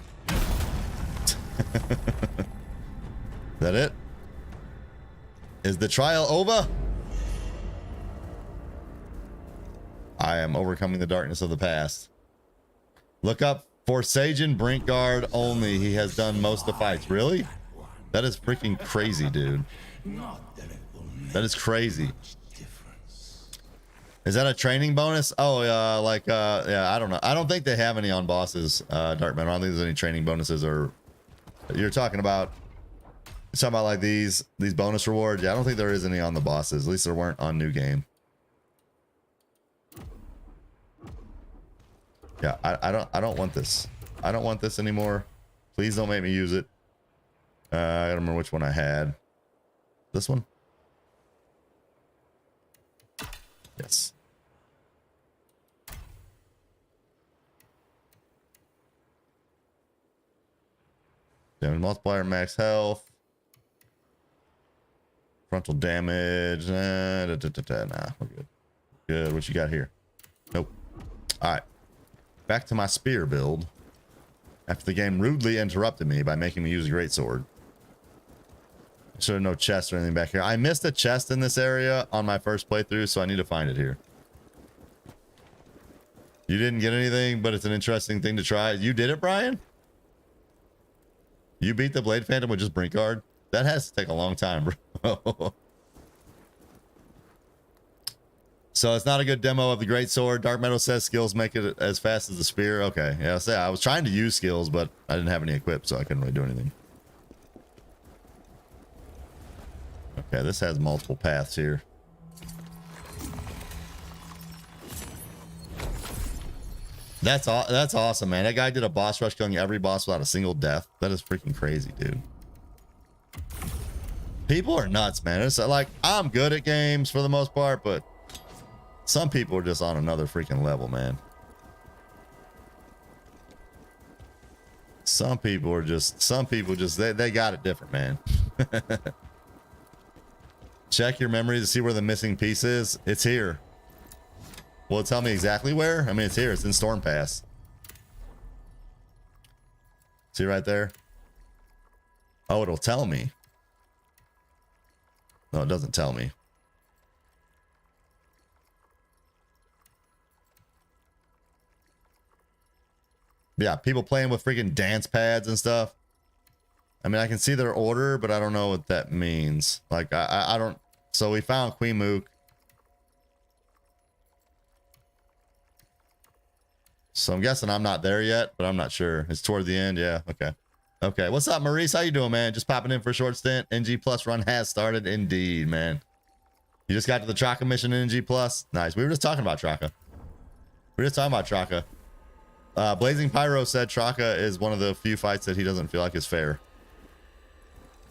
Is that it? Is the trial over? I am overcoming the darkness of the past. Look up Forsaken Brinkguard only. He has done most of the fights. Really? That is freaking crazy, dude. That is crazy. Is that a training bonus? Oh, yeah, I don't know. I don't think they have any on bosses, Darkman. I don't think there's any training bonuses, or you're talking about like these bonus rewards. Yeah, I don't think there is any on the bosses. At least there weren't on New Game. Yeah, I don't want this. I don't want this anymore. Please don't make me use it. I don't remember which one I had. This one? Yes. Damage multiplier, max health. Frontal damage. Nah, we're good. Good. What you got here? Nope. All right. Back to my spear build. After the game rudely interrupted me by making me use a greatsword. Should have no chest or anything back here. I missed a chest in this area on my first playthrough, so I need to find it here. You didn't get anything, but it's an interesting thing to try. You did it, Brian? You beat the Blade Phantom with just Brinkguard? That has to take a long time, bro. So it's not a good demo of the great sword. Dark Meadow says skills make it as fast as the spear. Okay, yeah, so I was trying to use skills, but I didn't have any equipped, so I couldn't really do anything. Okay, this has multiple paths here. That's awesome, man. That guy did a boss rush, killing every boss without a single death. That is freaking crazy, dude. People are nuts, man. It's like, I'm good at games for the most part, but some people are just on another freaking level, man. Some people just, they got it different, man. Check your memory to see where the missing piece is. It's here. Will it tell me exactly where? I mean, it's here. It's in Storm Pass. See right there? Oh, it'll tell me. No, it doesn't tell me. Yeah, people playing with freaking dance pads and stuff. I mean, I can see their order, but I don't know what that means. Like, I don't... So we found Queen Mook. So I'm guessing I'm not there yet, but I'm not sure. It's toward the end. Yeah, okay. Okay, what's up, Maurice? How you doing, man? Just popping in for a short stint. NG Plus run has started. Indeed, man. You just got to the Traka mission in NG Plus? Nice. We were just talking about Traka. Blazing Pyro said Traka is one of the few fights that he doesn't feel like is fair.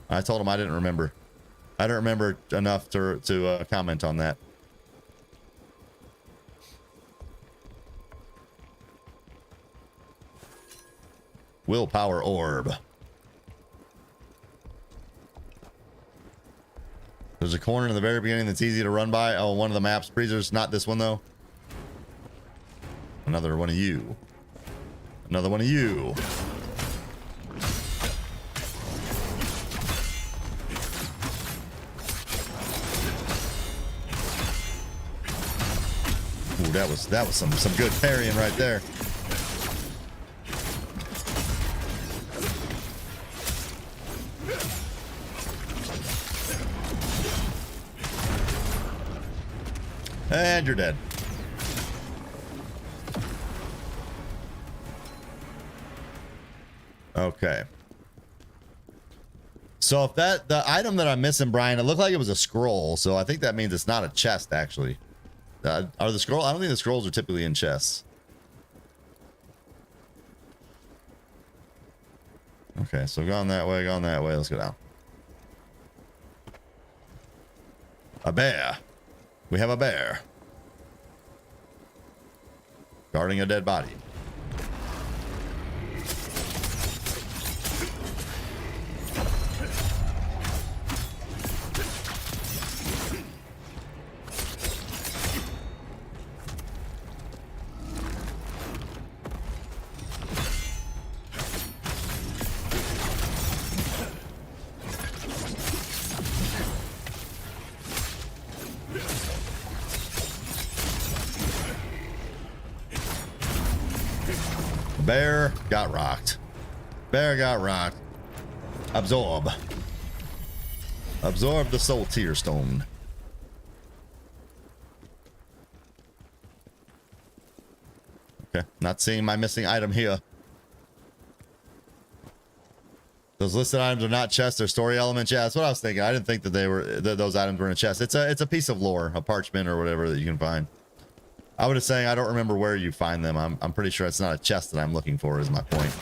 I told him I didn't remember. I don't remember enough to comment on that. Willpower orb. There's a corner in the very beginning that's easy to run by. Oh, one of the maps. Breezer's not this one, though. Another one of you. Another one of you. Ooh, that was some good parrying right there. And you're dead. Okay. So if the item that I'm missing, Brian, it looked like it was a scroll. So I think that means it's not a chest, actually. Are the scroll? I don't think the scrolls are typically in chests. Okay, so going that way, going that way. Let's go down. A bear. We have a bear. Guarding a dead body. Bear got rocked. Bear got rocked. Absorb. Absorb the soul tear stone. Okay, not seeing my missing item here. Those listed items are not chests, they're story elements. Yeah, that's what I was thinking. I didn't think that they were those items were in a chest. It's a piece of lore, a parchment or whatever that you can find. I was saying I don't remember where you find them. I'm pretty sure it's not a chest that I'm looking for, is my point.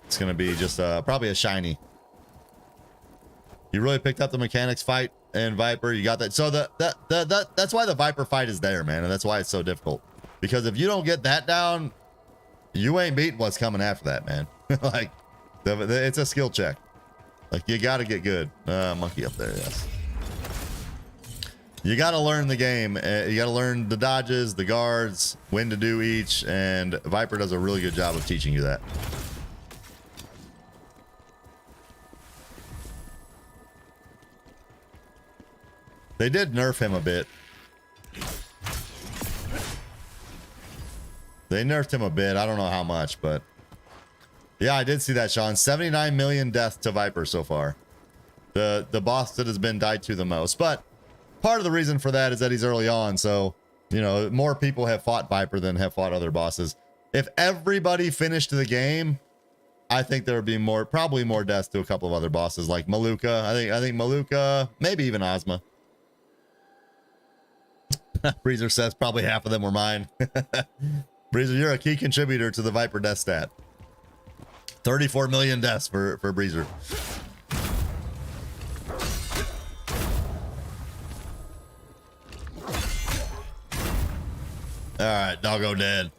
It's gonna be just probably a shiny. You really picked up the mechanics fight and Viper. You got that. So that's why the Viper fight is there, man, and that's why it's so difficult. Because if you don't get that down, you ain't beating what's coming after that, man. Like, it's a skill check. Like, you got to get good. Monkey up there, yes. You got to learn the game. You got to learn the dodges, the guards, when to do each, and Viper does a really good job of teaching you that. They did nerf him a bit. They nerfed him a bit. I don't know how much, but yeah, I did see that, Sean. 79 million deaths to Viper so far. The boss that has been died to the most. But part of the reason for that is that he's early on. So, you know, more people have fought Viper than have fought other bosses. If everybody finished the game, I think there would be more, probably more deaths to a couple of other bosses like Maluka. I think Maluka, maybe even Ozma. Breezer says probably half of them were mine. Breezer, you're a key contributor to the Viper death stat. 34 million deaths for Breezer. All right, doggo dead.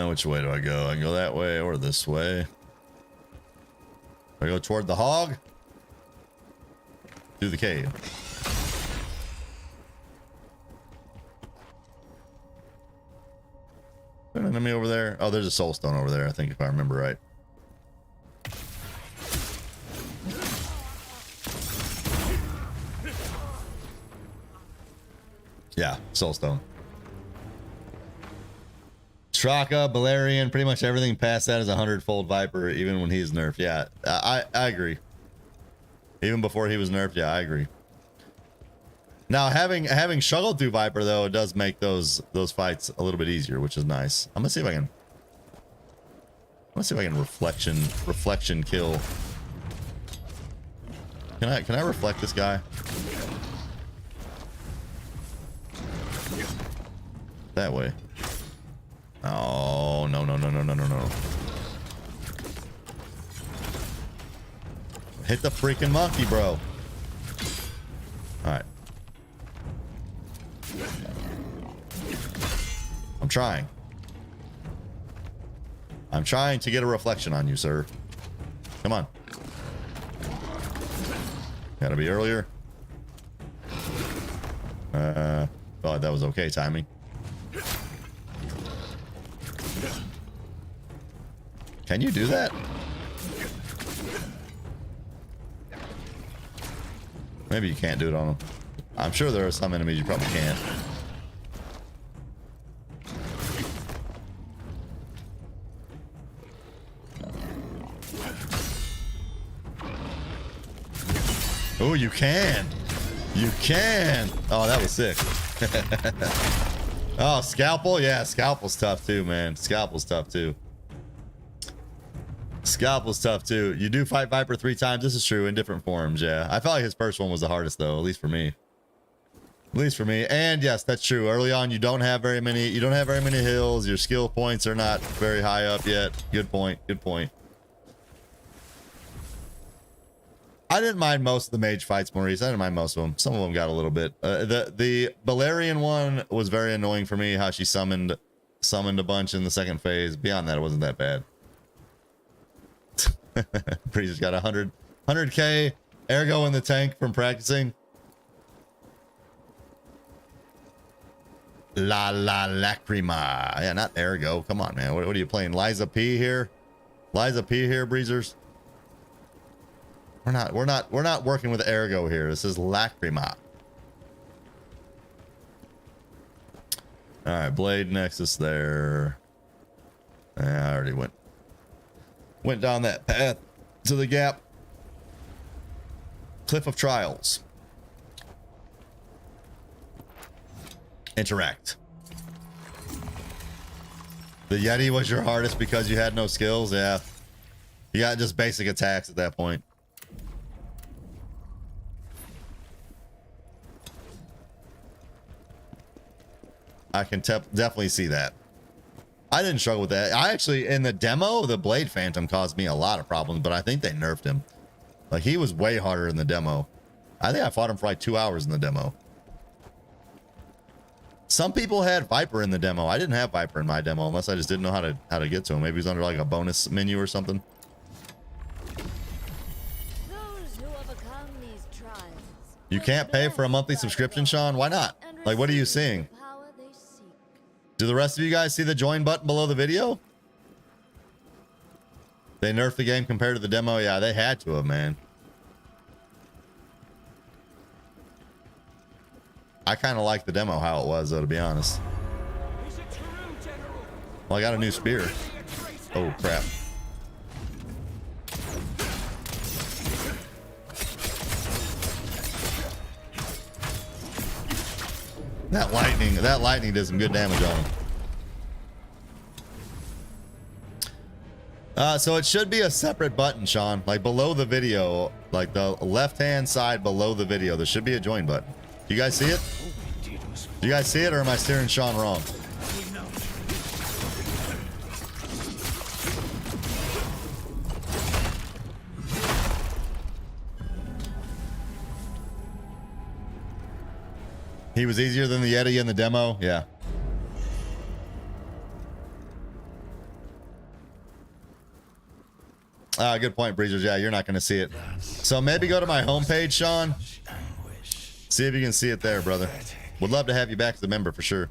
Which way do I go? I can go that way or this way. I go toward the hog. Through the cave. An enemy over there. Oh, there's a soul stone over there, I think, if I remember right. Yeah, soul stone. Straka, Balerion, pretty much everything past that is 100-fold Viper, even when he's nerfed. Yeah, I agree. Even before he was nerfed, yeah, I agree. Now, having struggled through Viper, though, it does make those fights a little bit easier, which is nice. I'm gonna see if I can. Reflection kill. Can I reflect this guy? That way. Oh, no. Hit the freaking monkey, bro. All right. I'm trying. I'm trying to get a reflection on you, sir. Come on. Gotta be earlier. Thought that was okay timing. Can you do that? Maybe you can't do it on them. I'm sure there are some enemies you probably can't. Oh, you can. You can. Oh, that was sick. Oh, scalpel. Yeah, scalpel's tough too, man. Scalpel's tough too. Scalpel's tough too. You do fight Viper 3 times. This is true in different forms. Yeah, I felt like his first one was the hardest though, at least for me. At least for me. And yes, that's true. Early on, you don't have very many. You don't have very many hills. Your skill points are not very high up yet. Good point. Good point. I didn't mind most of the mage fights, Maurice. I didn't mind most of them. Some of them got a little bit. The Balerian one was very annoying for me. How she summoned a bunch in the second phase. Beyond that, it wasn't that bad. Breezer's got 100k ergo in the tank from practicing. La lacrima. Yeah, not ergo. Come on, man. What are you playing? Liza P here? Liza P here, Breezers? We're not working with ergo here. This is lacrima. All right, blade nexus there. I already went down that path to the gap. Cliff of Trials. Interact. The Yeti was your hardest because you had no skills. Yeah, you got just basic attacks at that point. I can definitely see that. I didn't struggle with that. I actually, in the demo, the Blade Phantom caused me a lot of problems, but I think they nerfed him. Like, he was way harder in the demo. I think I fought him for like 2 hours in the demo. Some people had Viper in the demo. I didn't have Viper in my demo, unless I just didn't know how to get to him. Maybe he's under like a bonus menu or something. Those who overcome these trials You can't pay for a monthly subscription, Sean? Why not? Like, what are you seeing? Do the rest of you guys see the join button below the video? They nerfed the game compared to the demo. Yeah, they had to have, man. I kind of like the demo how it was, though, to be honest. Well, I got a new spear. Oh, crap. That lightning did some good damage on him. So it should be a separate button, Sean, like below the video, like the left-hand side below the video. There should be a join button. Do you guys see it? Do you guys see it, or am I steering Sean wrong? He was easier than the Yeti in the demo. Yeah. Good point, Breezers. Yeah, you're not going to see it. So maybe go to my homepage, Sean. See if you can see it there, brother. Would love to have you back as a member for sure.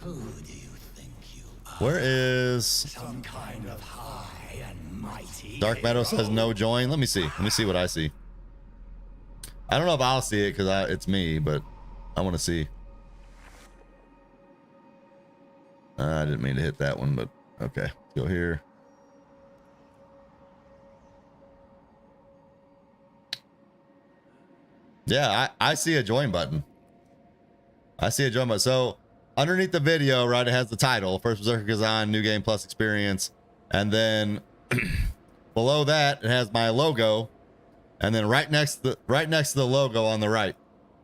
Who do you think you are? Where is... Some kind of high and mighty Dark Meadow says no join. Let me see. Let me see what I see. I don't know if I'll see it because it's me, but I want to see. I didn't mean to hit that one, but okay. Let's go here. Yeah, I see a join button. I see a join button. So underneath the video, right, it has the title, First Berzerker Khazan, New Game Plus Experience. And then below that, it has my logo. And then right next to the logo on the right,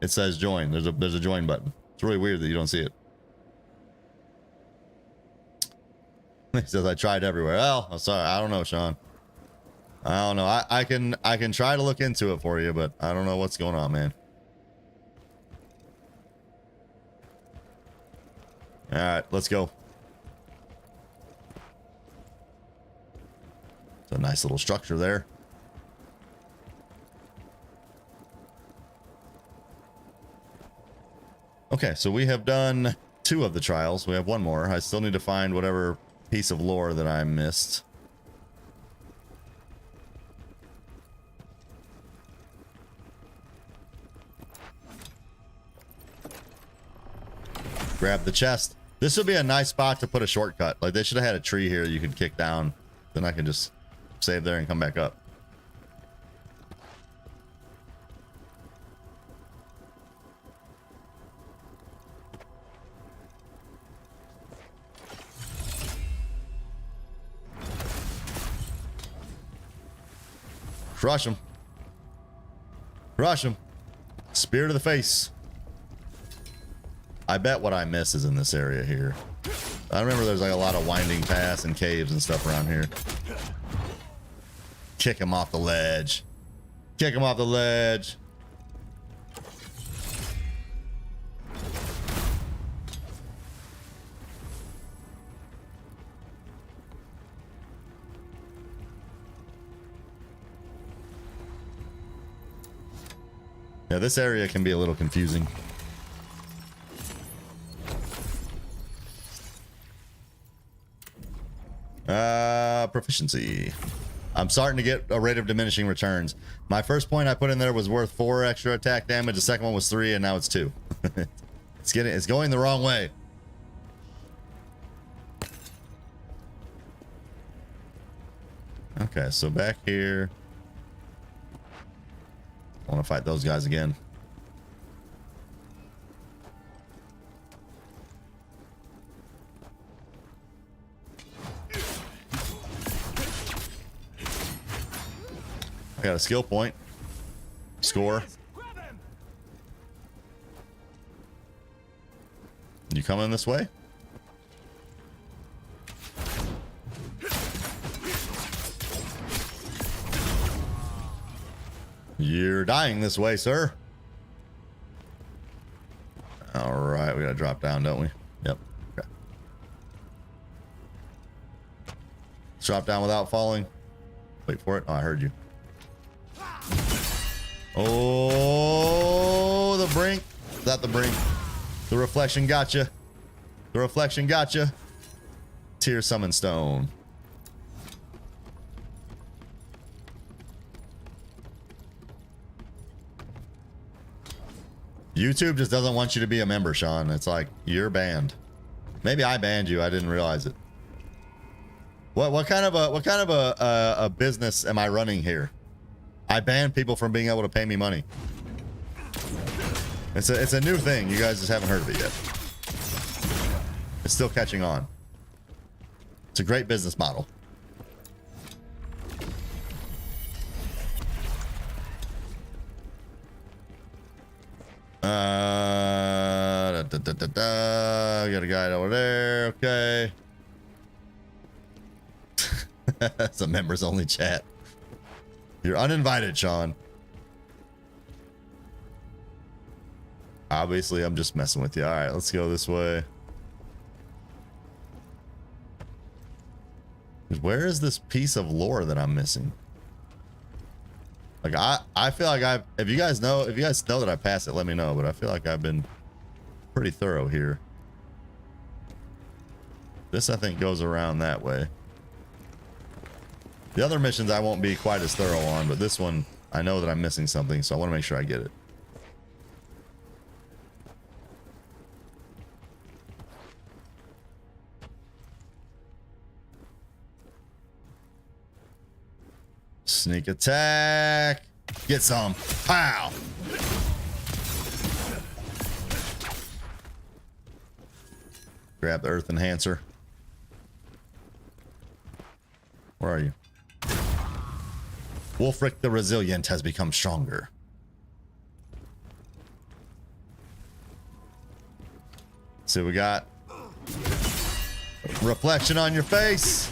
it says join. There's a join button. It's really weird that you don't see it. He says I tried everywhere. Well, I'm sorry. I don't know, Sean. I don't know. I can try to look into it for you, but I don't know what's going on, man. All right, let's go. It's a nice little structure there. Okay, so we have done 2 of the trials. We have 1 more. I still need to find whatever piece of lore that I missed. Grab the chest. This would be a nice spot to put a shortcut. Like, they should have had a tree here you could kick down. Then I can just save there and come back up. Crush him. Crush him. Spear to the face. I bet what I miss is in this area here. I remember there's like a lot of winding paths and caves and stuff around here. Kick him off the ledge. Kick him off the ledge. Yeah, this area can be a little confusing. Proficiency. I'm starting to get a rate of diminishing returns. My first point I put in there was worth 4 extra attack damage. The second one was 3, and now it's 2. It's going the wrong way. Okay, so back here. I want to fight those guys again. I got a skill point. Score. You coming this way? You're dying this way, sir. All right, we gotta drop down, don't we? Yep. Okay. Let's drop down without falling. Wait for it. Oh, I heard you. Oh, the brink. Is that the brink? The reflection gotcha. The reflection gotcha. Tear summon stone. YouTube just doesn't want you to be a member, Sean. It's like you're banned. Maybe I banned you. I didn't realize it. What kind of a business am I running here? I ban people from being able to pay me money. It's a new thing. You guys just haven't heard of it yet. It's still catching on. It's a great business model. Got a guy over there. Okay. That's a members only chat. You're uninvited, Sean. Obviously, I'm just messing with you. All right, let's go this way. Where is this piece of lore that I'm missing? Like I feel like if you guys know that I passed it, let me know, but I feel like I've been pretty thorough here. This I think goes around that way. The other missions I won't be quite as thorough on, but this one I know that I'm missing something, so I want to make sure I get it. Sneak attack. Get some. Pow. Grab the earth enhancer. Where are you? Wolfric the Resilient has become stronger. So we got reflection on your face.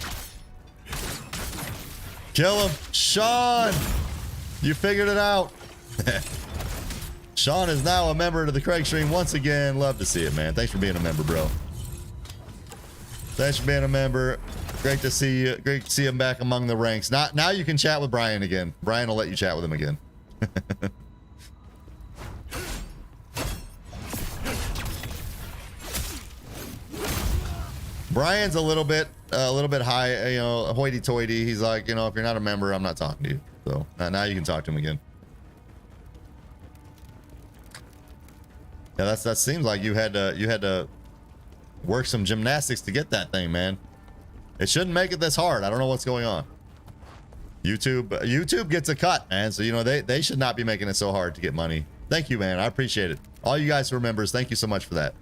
Kill him. Sean, you figured it out. Sean is now a member of the Craig stream once again. Love to see it, man. Thanks for being a member, bro. Thanks for being a member. Great to see you. Great to see him back among the ranks. Now you can chat with Brian again. Brian will let you chat with him again. Brian's a little bit high, you know, hoity-toity. He's like, you know, if you're not a member, I'm not talking to you. So now you can talk to him again. Yeah, that seems like you had to work some gymnastics to get that thing, man. It shouldn't make it this hard. I don't know what's going on. YouTube gets a cut, man. So you know they should not be making it so hard to get money. Thank you, man. I appreciate it. All you guys who are members, thank you so much for that.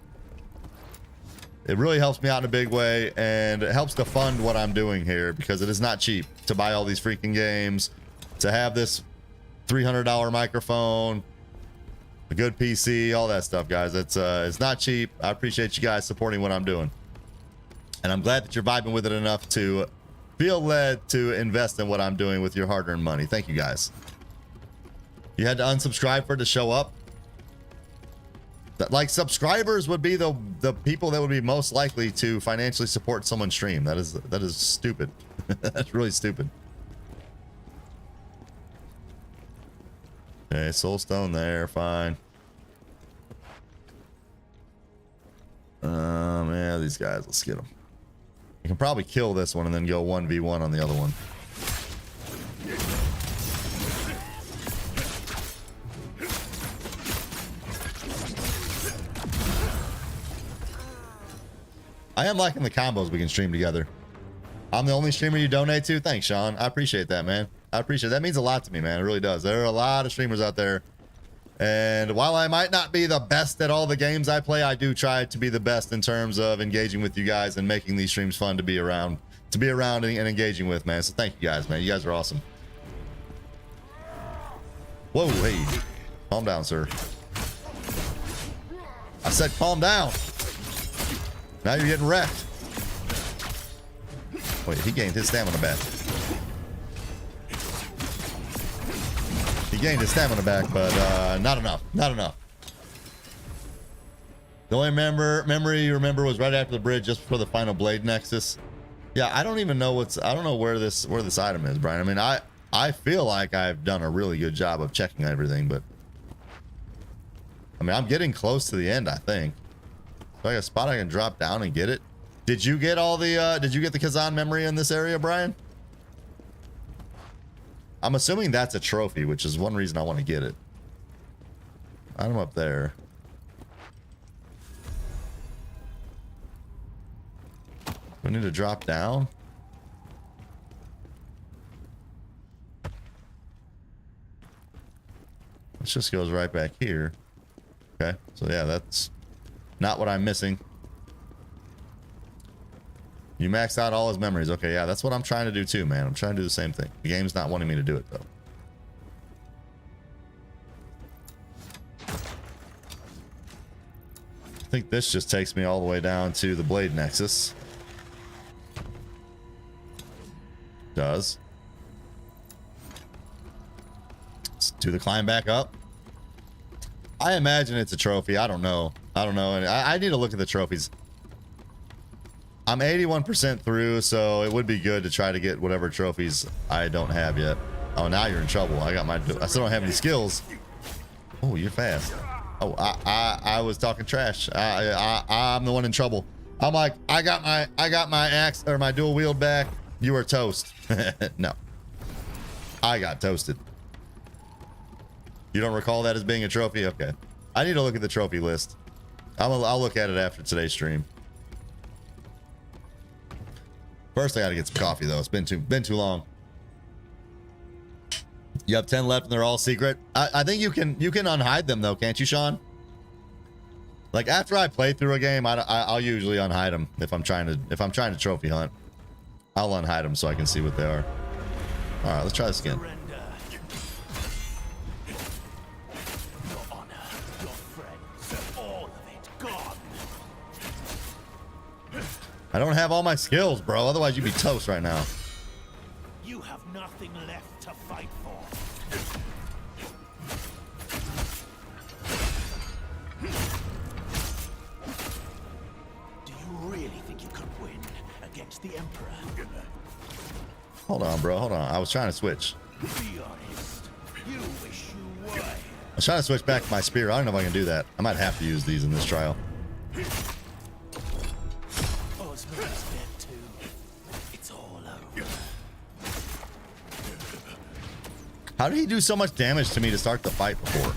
It really helps me out in a big way, and it helps to fund what I'm doing here, because it is not cheap to buy all these freaking games, to have this $300 microphone, a good PC, all that stuff, guys. It's not cheap. I appreciate you guys supporting what I'm doing, and I'm glad that you're vibing with it enough to feel led to invest in what I'm doing with your hard-earned money. Thank you, guys. You had to unsubscribe for it to show up. Like, subscribers would be the people that would be most likely to financially support someone's stream. That is stupid. That's really stupid. Okay, soulstone there, fine. Yeah, these guys, let's get them. You can probably kill this one and then go 1v1 on the other one. I am liking the combos we can stream together. I'm the only streamer you donate to. Thanks, Sean. I appreciate that, man. I appreciate it. That means a lot to me, man. It really does. There are a lot of streamers out there. And while I might not be the best at all the games I play, I do try to be the best in terms of engaging with you guys and making these streams fun to be around and engaging with, man. So thank you guys, man. You guys are awesome. Whoa, hey. Calm down, sir. I said calm down. Now you're getting wrecked. Wait, he gained his stamina back. He gained his stamina back, but not enough. Not enough. The only memory you remember was right after the bridge, just before the final blade nexus. Yeah, I don't even know I don't know where this item is, Brian. I mean, I feel like I've done a really good job of checking everything, but I mean, I'm getting close to the end, I think. So I got a spot I can drop down and get it. Did you get all the did you get the Khazan memory in this area, Brian? I'm assuming that's a trophy, which is one reason I want to get it. Item up there. We need to drop down. This just goes right back here. Okay, so yeah, that's not what I'm missing. You maxed out all his memories. Okay, yeah, that's what I'm trying to do too, man. I'm trying to do the same thing. The game's not wanting me to do it, though. I think this just takes me all the way down to the Blade Nexus. Does. Let's do the climb back up. I imagine it's a trophy. I don't know. And I need to look at the trophies. I'm 81% through, so it would be good to try to get whatever trophies I don't have yet. Oh, now you're in trouble. I still don't have any skills. Oh, you're fast. Oh, I was talking trash. I'm the one in trouble. I'm like, I got my axe or my dual wield back. You are toast. No, I got toasted. You don't recall that as being a trophy? Okay, I need to look at the trophy list. I'll look at it after today's stream. First, I gotta get some coffee though. It's been too long. You have 10 left and they're all secret. I think you can unhide them though, can't you, Sean? Like after I play through a game, I'll usually unhide them if I'm trying to trophy hunt. I'll unhide them so I can see what they are. All right, let's try this again. Your honor, your friends, all of it gone. I don't have all my skills, bro. Otherwise, you'd be toast right now. You have nothing left to fight for. Do you really think you could win against the Emperor? Hold on, bro. Hold on. I was trying to switch. Be honest. You wish you were. I was trying to switch back to my spear. I don't know if I can do that. I might have to use these in this trial. Osmond's dead too. It's all over. How did he do so much damage to me to start the fight before?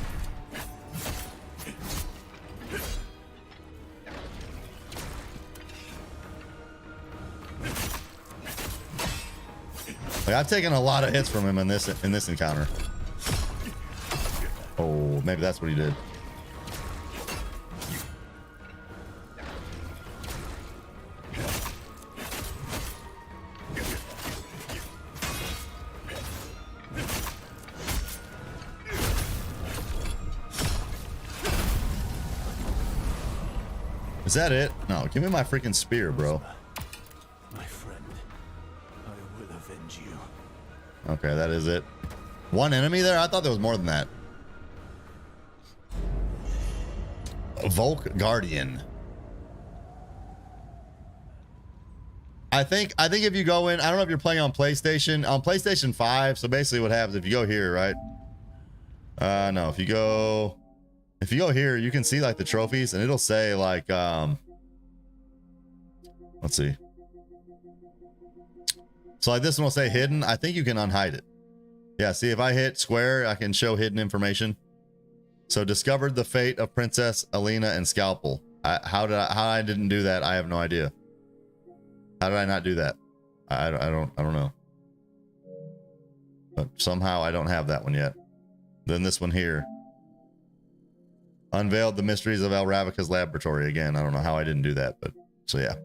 Like, I've taken a lot of hits from him in this encounter. Oh, maybe that's what he did. Is that it? No, give me my freaking spear, bro. My friend, I will avenge you. Okay, that is it. One enemy there? I thought there was more than that. Volk Guardian. I think if you go in, I don't know if you're playing on PlayStation 5. So basically what happens if you go here, right? No, if you go here, you can see like the trophies and it'll say like, let's see. So like this one will say hidden. I think you can unhide it. Yeah. See, if I hit square, I can show hidden information. So discovered the fate of Princess Alina and Scalpel. How I didn't do that? I have no idea. How did I not do that? I don't know. But somehow I don't have that one yet. Then this one here. Unveiled the mysteries of El Ravika's laboratory. Again, I don't know how I didn't do that, but so yeah.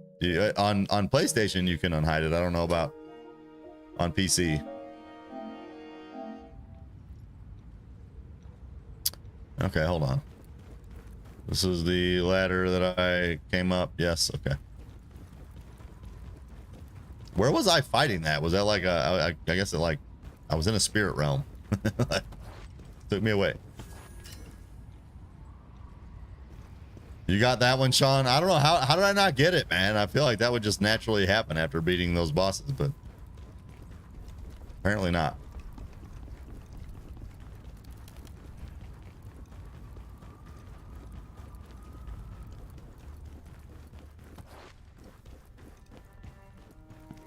On PlayStation you can unhide it. I don't know about on PC. Okay, hold on. This is the ladder that I came up. Yes, okay. Where was I fighting that? Was that like I guess it like I was in a spirit realm. Took me away. You got that one, Sean? I don't know how did I not get it, man? I feel like that would just naturally happen after beating those bosses, but apparently not.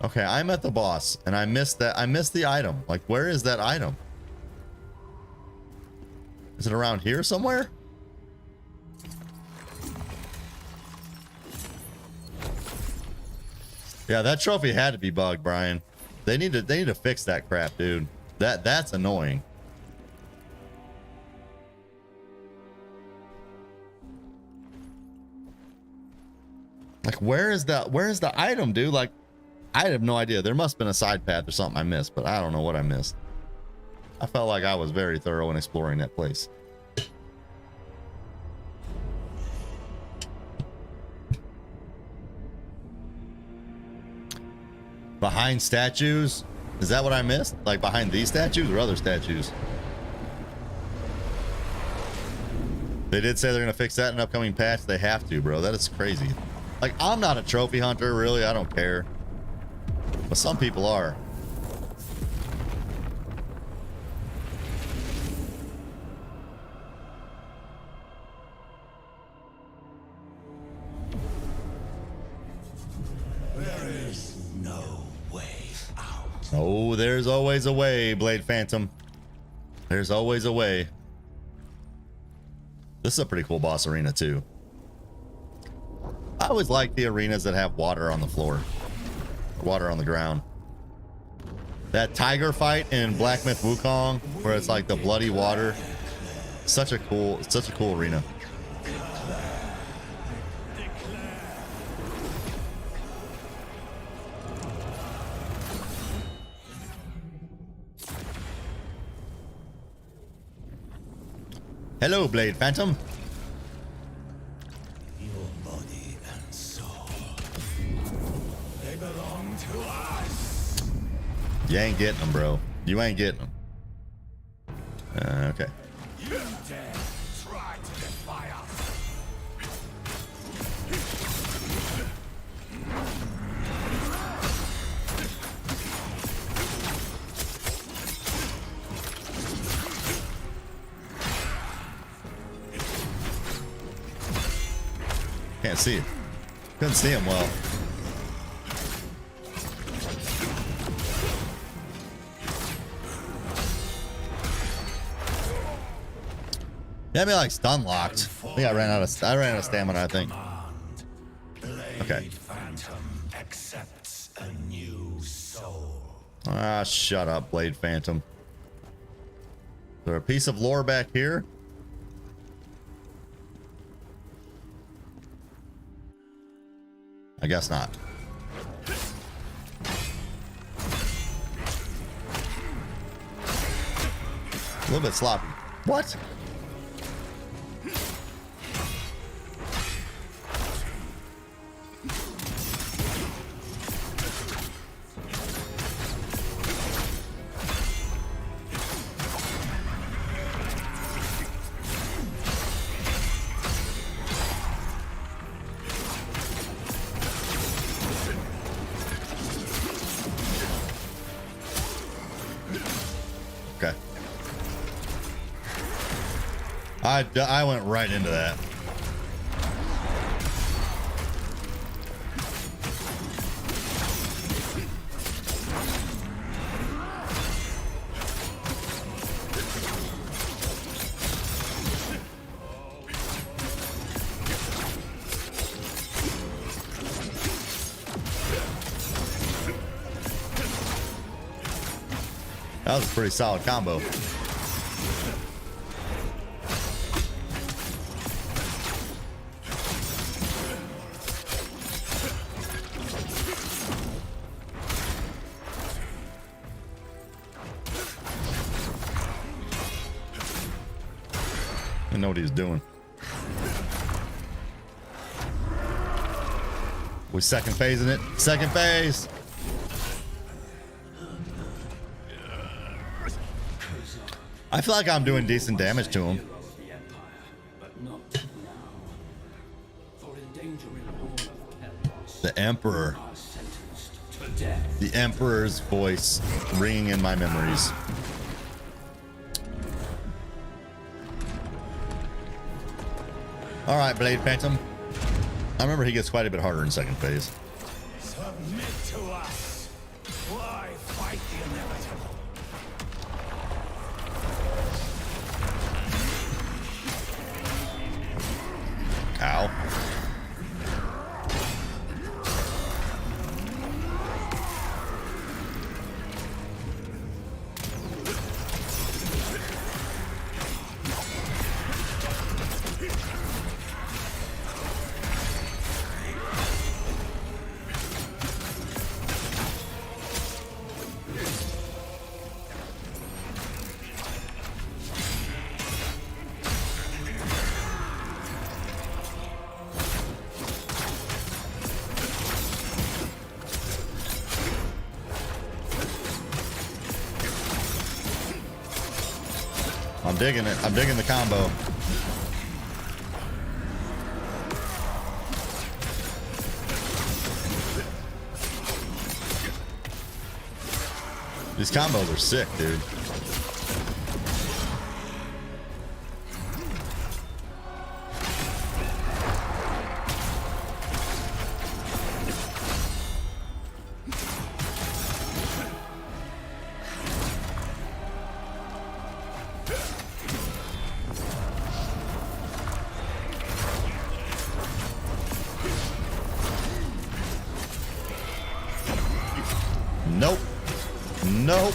Okay, I'm at the boss and I missed that. I missed the item. Like, where is that item? Is it around here somewhere? Yeah, that trophy had to be bugged, Brian. They need to fix that crap, dude. That's annoying. Like, where's the item, dude? Like, I have no idea. There must have been a side path or something I missed, but I don't know what I missed. I felt like I was very thorough in exploring that place. Behind statues? Is that what I missed? Like behind these statues or other statues? They did say they're gonna fix that in an upcoming patch. They have to, bro. That is crazy. Like, I'm not a trophy hunter, really. I don't care. But some people are. There is no way out. Oh, there's always a way, Blade Phantom. There's always a way. This is a pretty cool boss arena, too. I always like the arenas that have water on the floor. Water on the ground. That tiger fight in Black Myth Wukong, where it's like the bloody water. Such a cool arena. Hello, Blade Phantom. Your body and soul, they belong to us. You ain't getting them, bro. You ain't getting them. Okay. You dare try to defy us. Can't see it. Couldn't see him well. Yeah, I mean, like stun locked. I think I ran out of stamina, I think. Okay. Phantom accepts a new soul. Ah, shut up, Blade Phantom. Is there a piece of lore back here? I guess not. A little bit sloppy. What? I went right into that. That was a pretty solid combo. I know what he's doing. We second phasing it. Second phase. I feel like I'm doing decent damage to him. The Emperor. The Emperor's voice ringing in my memories. All right, Blade Phantom. I remember he gets quite a bit harder in second phase. Submit to us. Why fight the inevitable? Ow. I'm digging it. I'm digging the combo. These combos are sick, dude. Nope. Nope.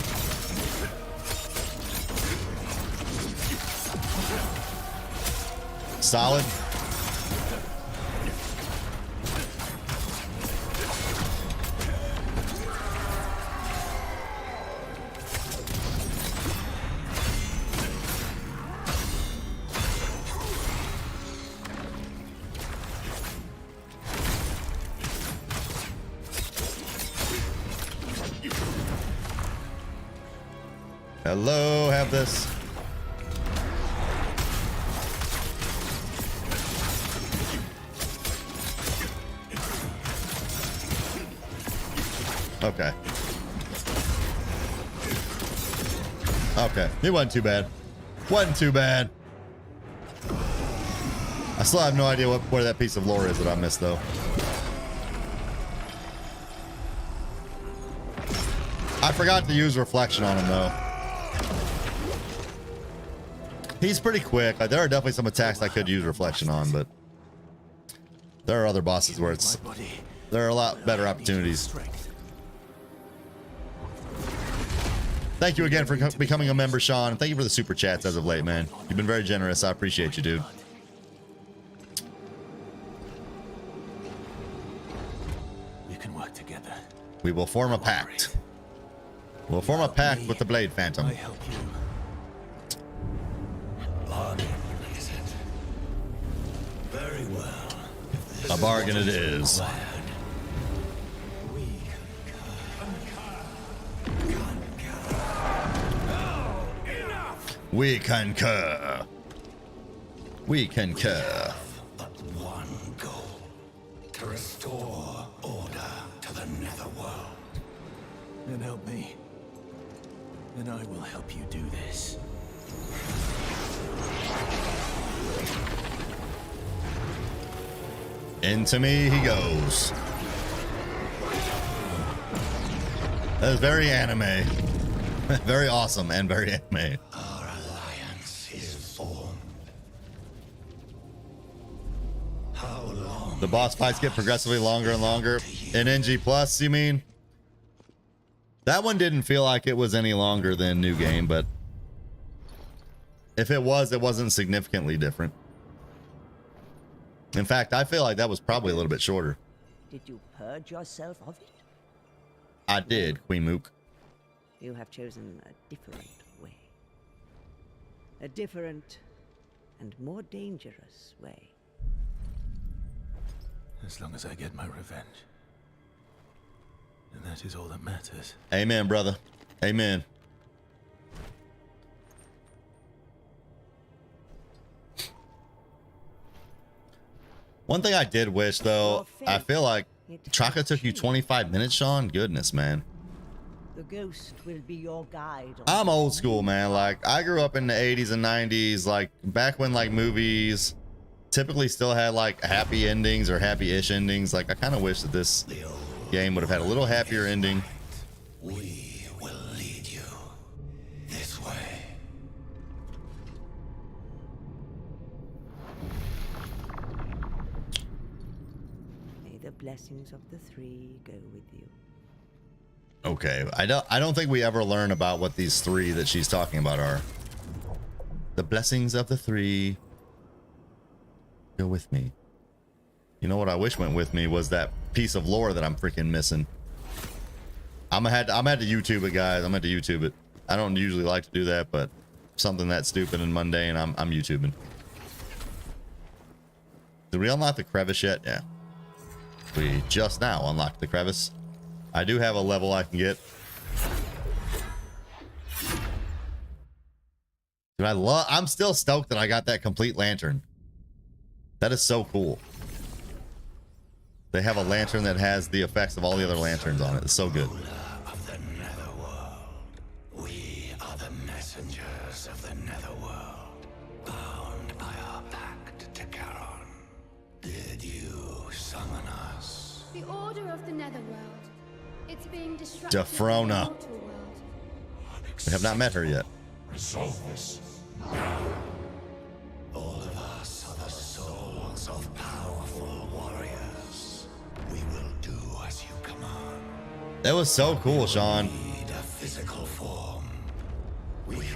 Solid. Hello, have this. Okay. Okay. It wasn't too bad. Wasn't too bad. I still have no idea where that piece of lore is that I missed, though. I forgot to use reflection on him, though. He's pretty quick. Like, there are definitely some attacks I could use reflection on, but there are other bosses where it's there are a lot better opportunities. Thank you again for becoming a member, Sean. And thank you for the super chats as of late, man. You've been very generous. I appreciate you, dude. We can work together. We will form a pact. We'll form a pact with the Blade Phantom. I help you. Very well. A bargain it is. We concur. We concur. But one goal. To restore order to the netherworld. Then help me. And I will help you do this. Into me he goes. That is very anime. Very awesome and very anime. Our alliance is formed. How long? The boss fights get progressively longer and longer. In NG Plus, you mean? That one didn't feel like it was any longer than New Game, but if it was, it wasn't significantly different. In fact, I feel like that was probably a little bit shorter. Did you purge yourself of it? I did, Queen Mook. You have chosen a different way. A different and more dangerous way. As long as I get my revenge. And that is all that matters. Amen, brother. Amen. One thing I did wish, though, I feel like Chaka took you 25 minutes, Sean. Goodness, man. The ghost will be your guide. I'm old school, man. Like, I grew up in the 80s and 90s, like back when like movies typically still had like happy endings or happy-ish endings. Like, I kind of wish that this game would have had a little happier ending. We will lead you this way. May the blessings of the three go with you. Okay, I don't think we ever learn about what these three that she's talking about are. The blessings of the three go with me. You know what I wish went with me was that piece of lore that I'm freaking missing. I'm gonna have to YouTube it, guys. I'm gonna have to YouTube it. I don't usually like to do that, but something that stupid and mundane, I'm YouTubing. Did we unlock the crevice yet? Yeah. We just now unlocked the crevice. I do have a level I can get. Dude, I'm still stoked that I got that complete lantern. That is so cool. They have a lantern that has the effects of all the other lanterns on it. It's so good. Of the Netherworld. We are the messengers of the Netherworld, bound by our pact to Khazan. Did you summon us? The Order of the Netherworld. It's being destructed. Defrona. We have not met her yet. Resolve this. All of us are the souls of powerful warriors. We will do as you command. That was so cool, Sean. Need a physical form.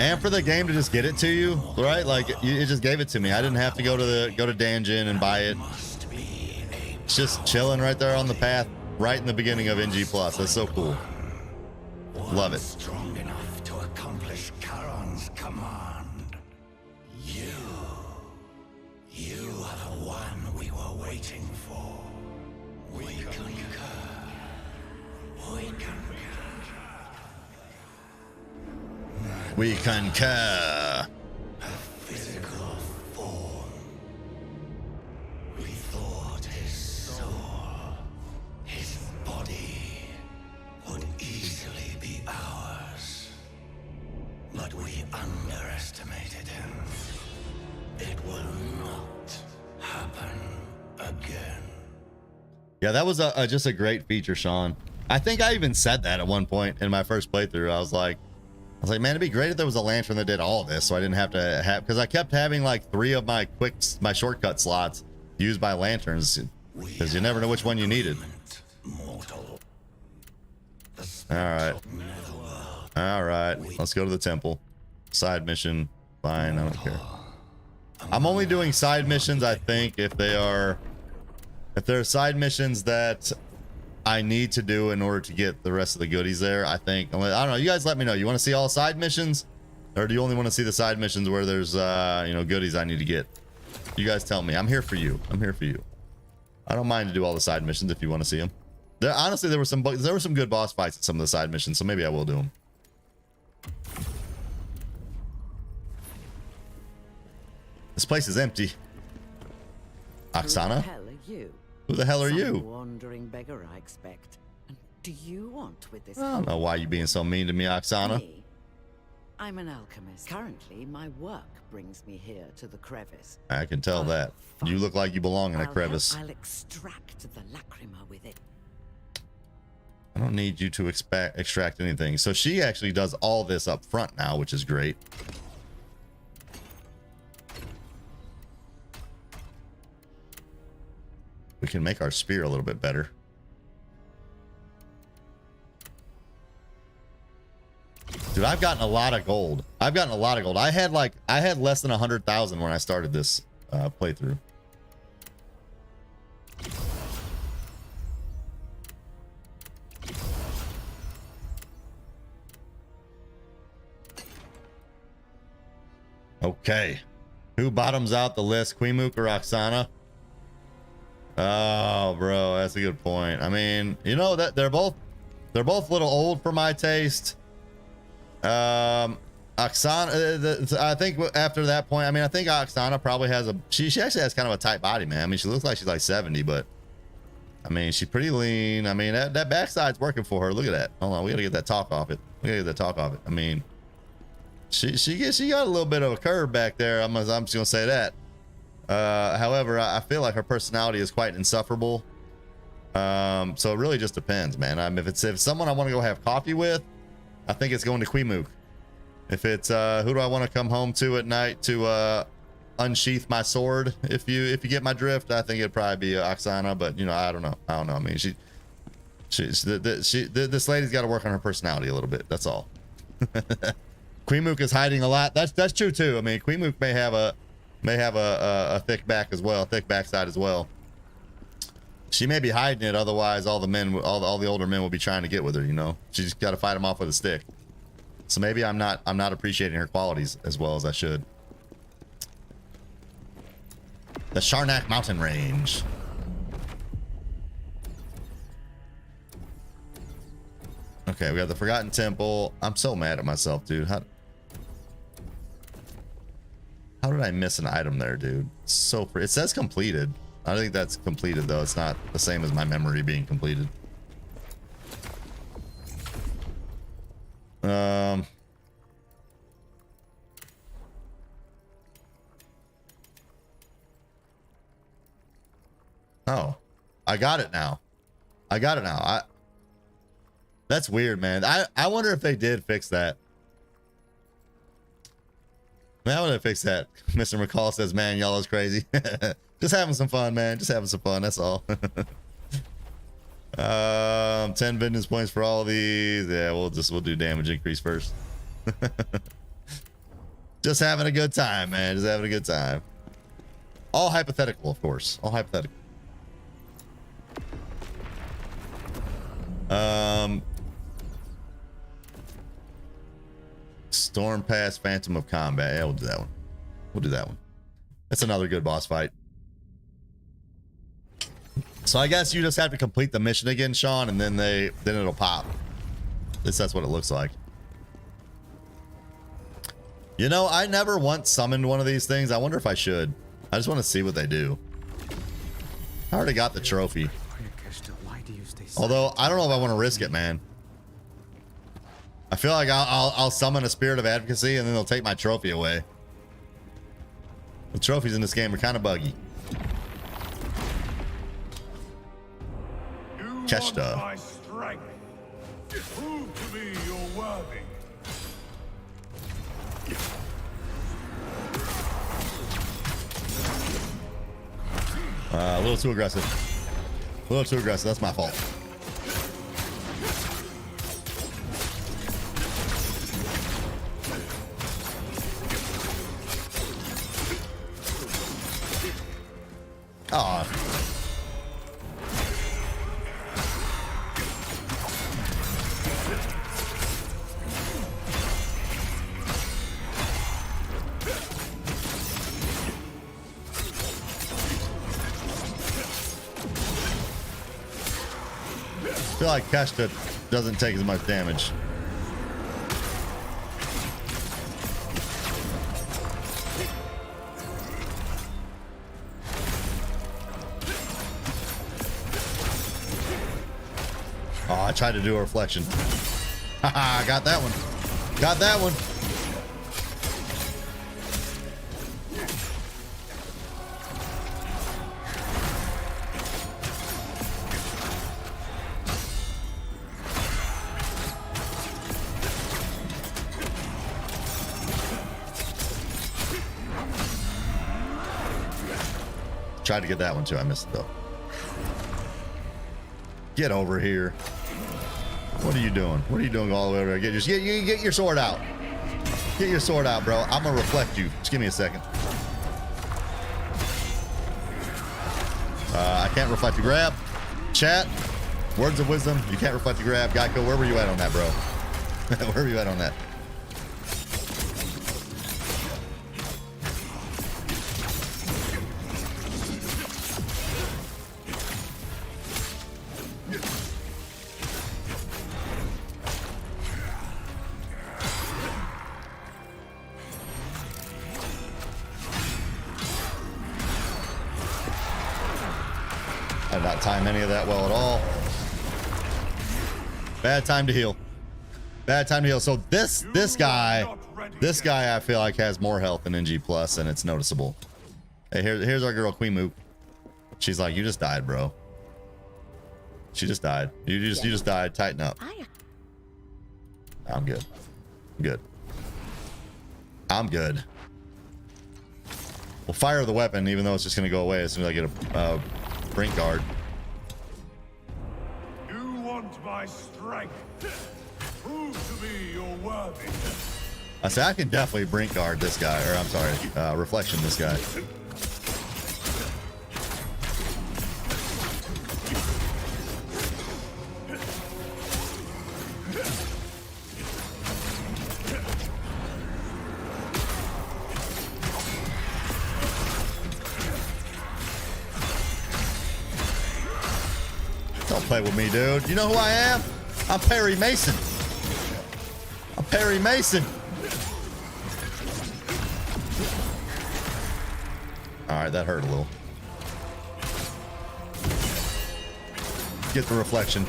And for the game to just get it to you, right? Like it just gave it to me. I didn't have to go to Danjin and buy it. Must be a It's just chilling right there on the path, right in the beginning of NG Plus. That's so cool. Love it. strong enough to accomplish Charon's command. You are the one we were waiting for. We concur. We concur. We concur. Physical form. We thought his soul, his body, would easily be ours. But we underestimated him. It will not happen again. Yeah, that was just a great feature, Sean. I think I even said that at one point in my first playthrough. I was like, man, it'd be great if there was a lantern that did all this, so I didn't have to have, because I kept having like 3 of my shortcut slots used by lanterns, because you never know which one you needed. Mortal. All right, let's go to the temple. Side mission, fine, I don't care. I'm only doing side missions, I think, if there are side missions that I need to do in order to get the rest of the goodies there. I think, I don't know, you guys let me know. You want to see all side missions, or do you only want to see the side missions where there's goodies I need to get? You guys tell me. I'm here for you. I'm here for you. I don't mind to do all the side missions if you want to see them. Honestly, there were some good boss fights in some of the side missions, so maybe I will do them. This place is empty. Oksana? Who the hell are you? Who the hell are Some you? wandering beggar, I expect. And do you want with this? I don't know why you being so mean to me, Oksana. Me? I'm an alchemist. Currently, my work brings me here to the crevice. I can tell that. You look like you belong in a crevice. I'll extract the lacrima with it. I don't need you to extract anything. So she actually does all this up front now, which is great. We can make our spear a little bit better. Dude, I've gotten a lot of gold. I had less than 100,000 when I started this playthrough. Okay. Who bottoms out the list? Queemook or Oksana? Oh, bro, that's a good point. I mean, you know that they're both a little old for my taste. Oksana, I think after that point, I mean, I think Oksana probably has she actually has kind of a tight body, man. I mean, she looks like she's like 70, but I mean, she's pretty lean. I mean, that backside's working for her. Look at that. Hold on, we gotta get that talk off it. I mean, she got a little bit of a curve back there. I'm just gonna say that. However, I feel like her personality is quite insufferable. So it really just depends, man. If it's someone I want to go have coffee with, I think it's going to Queemook. If it's who do I want to come home to at night to unsheath my sword, if you get my drift, I think it'd probably be Oksana. But you know, I don't know. I mean, this lady's got to work on her personality a little bit. That's all. Queemook is hiding a lot. That's true too. I mean, Queemook may have a thick back as well, thick backside as well. She may be hiding it, otherwise all the older men will be trying to get with her, you know. She's got to fight them off with a stick. So maybe I'm not appreciating her qualities as well as I should. The Sharnak mountain range. Okay, we got the Forgotten Temple. I'm so mad at myself, dude. How did I miss an item there, dude? So it says completed. I think that's completed though. It's not the same as my memory being completed. Oh, I got it now. That's weird, man. I wonder if they did fix that. Man, I want to fix that. Mr. McCall says, man, y'all is crazy. Just having some fun, man. Just having some fun. That's all. 10 vengeance points for all these. Yeah, we'll do damage increase first. Just having a good time, man. Just having a good time. All hypothetical, of course. All hypothetical. Storm Pass, Phantom of Combat. Yeah, we'll do that one. That's another good boss fight. So I guess you just have to complete the mission again, Sean, and then it'll pop. At least that's what it looks like. You know, I never once summoned one of these things. I wonder if I should. I just want to see what they do. I already got the trophy. Although I don't know if I want to risk it, man. I feel like I'll summon a Spirit of Advocacy and then they'll take my trophy away. The trophies in this game are kind of buggy. Keshta. My strength. Prove to me you're worthy. A little too aggressive. That's my fault. Aw. I feel like Keshta doesn't take as much damage. Oh, I tried to do a reflection. Haha, got that one. Tried to get that one too. I missed it though. Get over here. What are you doing? What are you doing all the way over there? Get your sword out. Get your sword out, bro. I'm gonna reflect you. Just give me a second. I can't reflect you. Grab. Chat. Words of wisdom. You can't reflect you. Grab. Geico, where were you at on that, bro? Where were you at on that? I did not time any of that well at all. Bad time to heal. Bad time to heal. So this guy I feel like has more health than NG plus, and it's noticeable. Hey, here's our girl Queen Moot. She's like, you just died, bro. She just died. You just died. Tighten up. I'm good. I'm good. I'm good. We'll fire the weapon, even though it's just gonna go away as soon as I get a brink guard. You want my strength? Prove to me you're worthy. I say I can definitely brink guard this guy, or I'm sorry, reflection this guy. Don't play with me, dude. You know who I am? I'm Perry Mason. I'm Perry Mason. All right, that hurt a little. Get the reflection.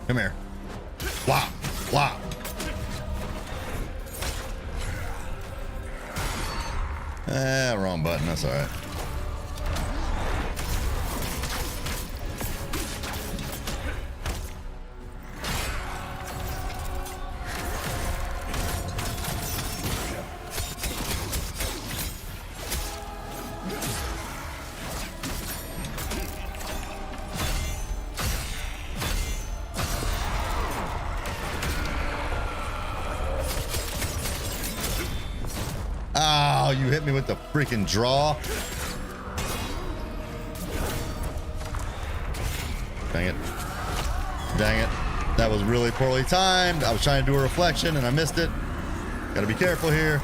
Come here. Wow. Wow. Wrong button. That's all right. Oh, you hit me with the freaking draw. Dang it. Dang it. That was really poorly timed. I was trying to do a reflection and I missed it. Gotta be careful here.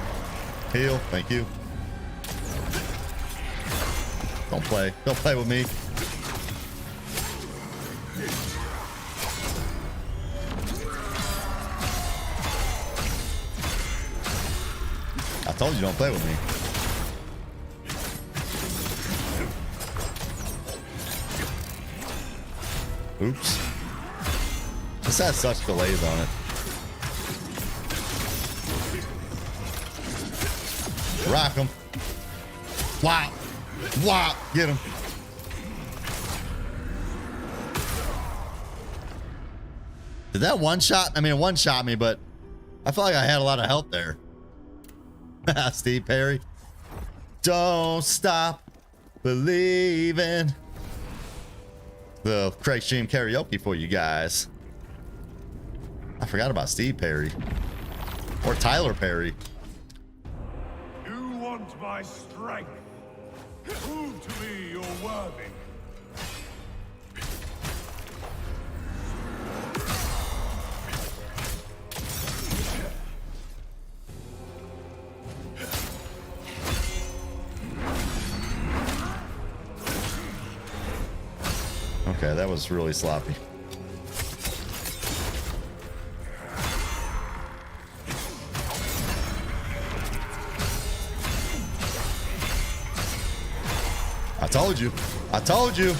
Heal. Thank you. Don't play. Don't play with me. I told you don't play with me. Oops. This has such delays on it. Rock him. Wow. Wow. Get him. Did that one shot? I mean, it one shot me, but I felt like I had a lot of health there. Steve Perry. Don't stop believing. The Craig Stream karaoke for you guys. I forgot about Steve Perry. Or Tyler Perry. You want my strength? Prove to me you're worthy. Okay, that was really sloppy. I told you. I told you.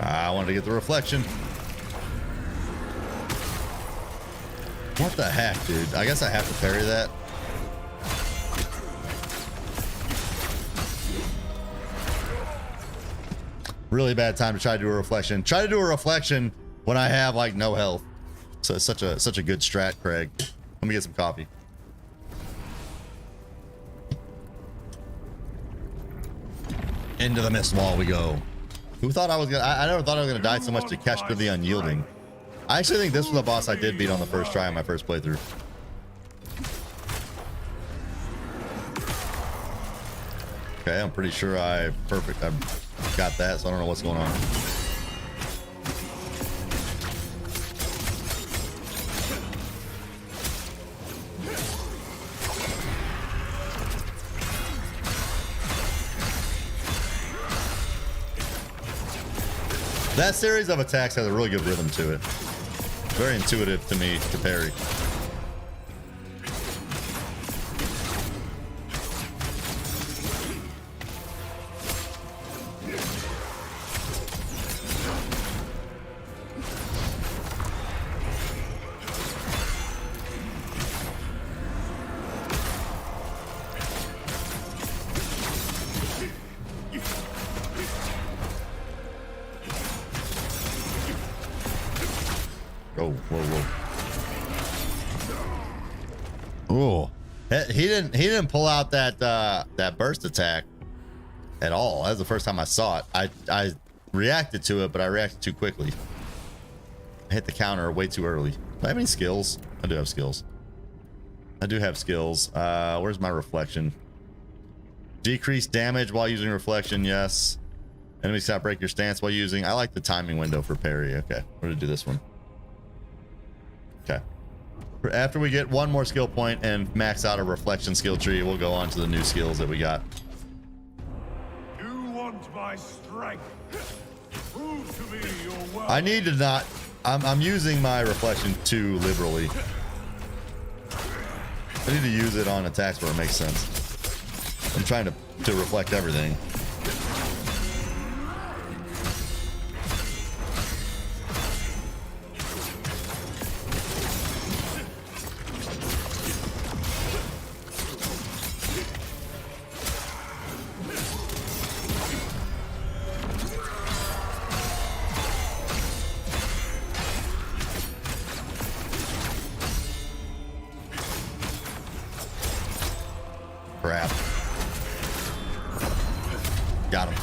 I wanted to get the reflection. What the heck, dude? I guess I have to parry that. Really bad time to try to do a reflection. Try to do a reflection when I have like no health. So it's such a good strat, Craig. Let me get some coffee. Into the mist wall we go. Who thought I was gonna? I never thought I was gonna die so much to Keshta the Unyielding. I actually think this was a boss I did beat on the first try on my first playthrough. Okay, I'm pretty sure I've got that, so I don't know what's going on. That series of attacks has a really good rhythm to it. Very intuitive to me to parry. He didn't pull out that burst attack at all. That was the first time I saw it. I reacted to it, but I reacted too quickly. I hit the counter way too early. Do I have any skills? I do have skills. I do have skills. Where's my reflection? Decrease damage while using reflection, yes. Enemies cannot break your stance while using. I like the timing window for parry. Okay, we're gonna do this one. Okay. After we get one more skill point and max out a reflection skill tree, we'll go on to the new skills that we got. You want my strength? Prove to me your worth. I need to not. I'm using my reflection too liberally. I need to use it on attacks where it makes sense. I'm trying to reflect everything. Crap. Got him.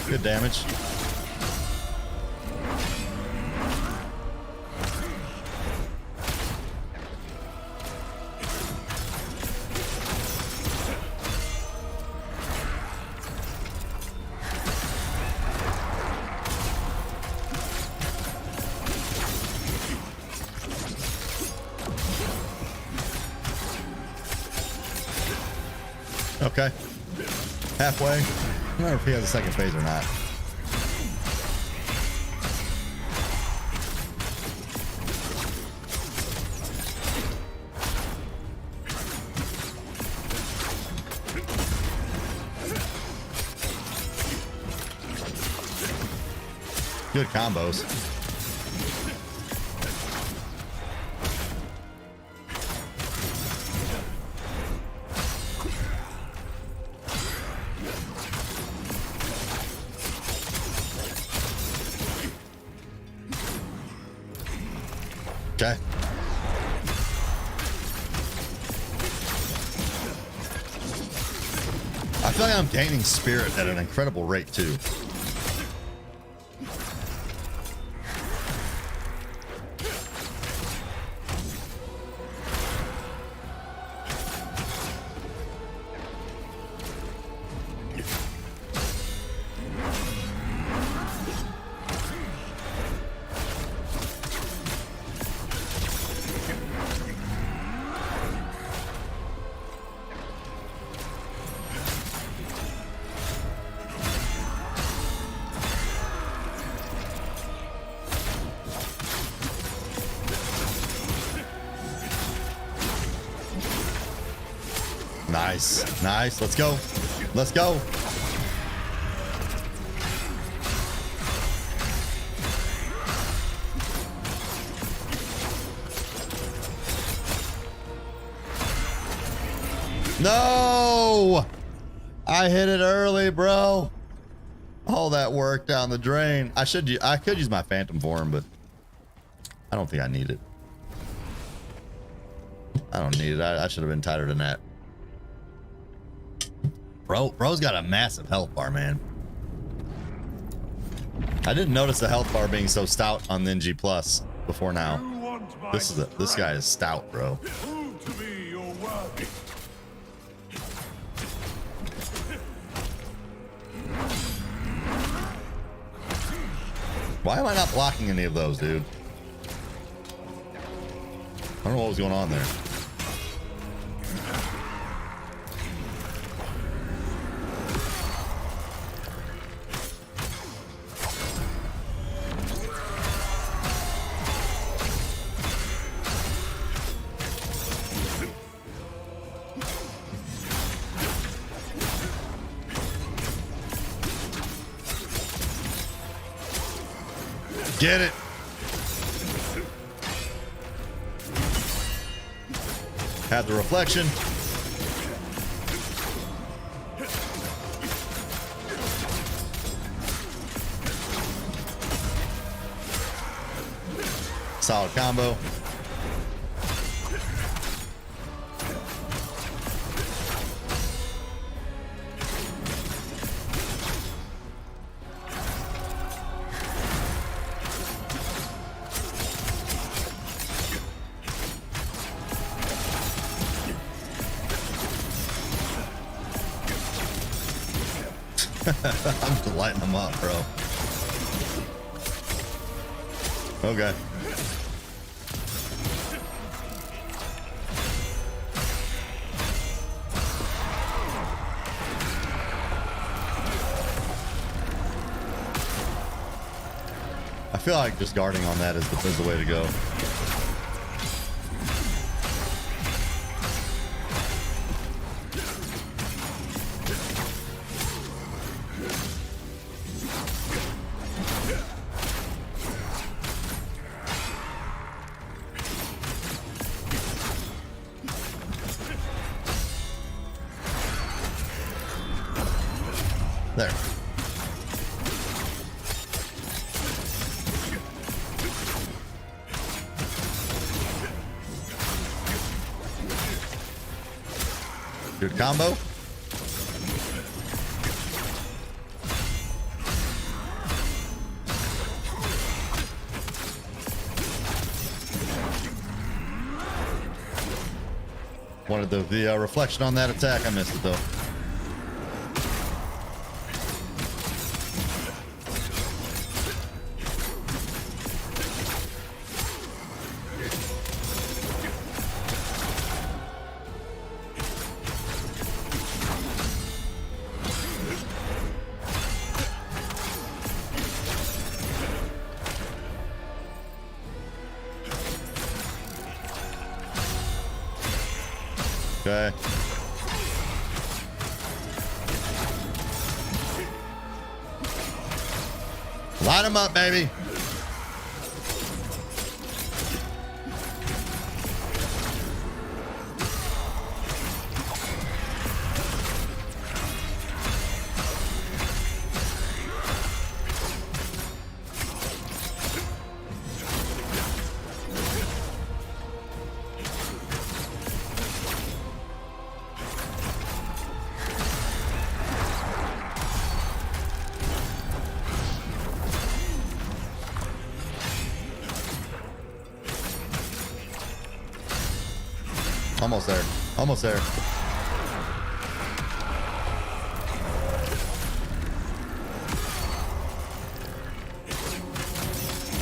Good damage. Okay. Halfway. I don't know if he has a second phase or not. Good combos. Okay. I feel like I'm gaining spirit at an incredible rate too. Nice. Nice. Let's go. Let's go. No! I hit it early, bro. All that work down the drain. I could use my phantom form, but I don't think I need it. I don't need it. I should have been tighter than that. Bro's got a massive health bar, man. I didn't notice the health bar being so stout on the NG Plus before now. This guy is stout, bro. Prove to me you're worthy. Why am I not blocking any of those, dude? I don't know what was going on there. Get it. Have the reflection. Solid combo. I'm just lighting them up, bro. Okay. I feel like just guarding on that is the way to go. There. Good combo. Wanted the reflection on that attack. I missed it though. Okay. Light him up, baby. Almost there. Almost there.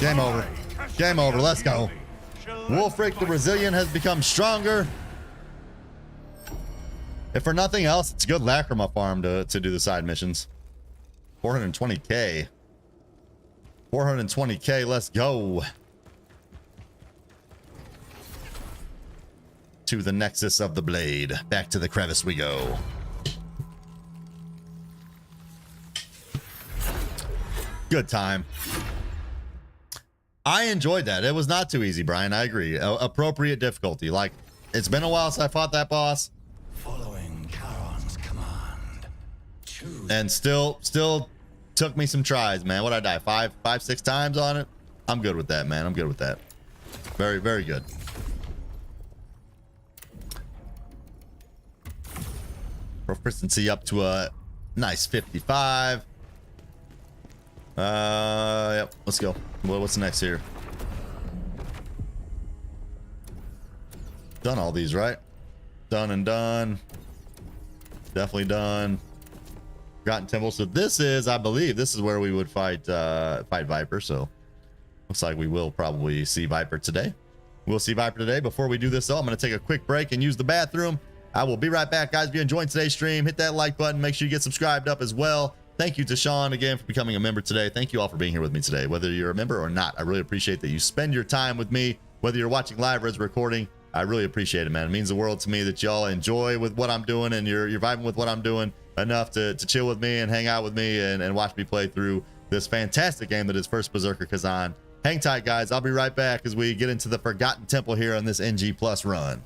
Game over. Game over. Let's go. Wolfric the Brazilian has become stronger. If for nothing else, it's a good Lacrima farm to do the side missions. 420k. 420k. Let's go. to the nexus of the blade. Back to the crevice we go. Good time. I enjoyed that. It was not too easy, Brian. I agree. Appropriate difficulty. Like, it's been a while since I fought that boss. Following Charon's command. Choose. And still took me some tries, man. What'd I die? Five, 6 times on it? I'm good with that, man. I'm good with that. Very, very good. Proficiency up to a nice 55. Yep, let's go. What's next here? Done all these, right? Done and done. Definitely done. Forgotten Temple. So this is, I believe, this is where we would fight Viper. So looks like we will probably see Viper today. We'll see Viper today. Before we do this, though, I'm going to take a quick break and use the bathroom. I will be right back, guys. If you enjoyed today's stream, hit that like button. Make sure you get subscribed up as well. Thank you to Sean again for becoming a member today. Thank you all for being here with me today, whether you're a member or not. I really appreciate that you spend your time with me, whether you're watching live or as recording. I really appreciate it, man. It means the world to me that y'all enjoy with what I'm doing and you're vibing with what I'm doing enough to chill with me and hang out with me and watch me play through this fantastic game that is First Berzerker Khazan. Hang tight, guys. I'll be right back as we get into the Forgotten Temple here on this NG Plus run.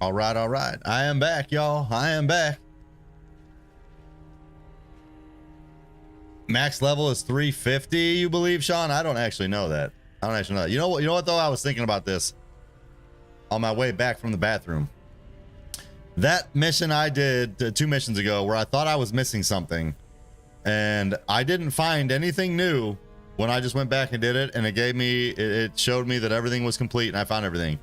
All right, all right. I am back, y'all. I am back. Max level is 350, you believe, Sean? I don't actually know that. I don't actually know that. You know what? You know what though? I was thinking about this on my way back from the bathroom. That mission I did 2 missions ago where I thought I was missing something, and I didn't find anything new when I just went back and did it, and it gave me, it showed me that everything was complete and I found everything.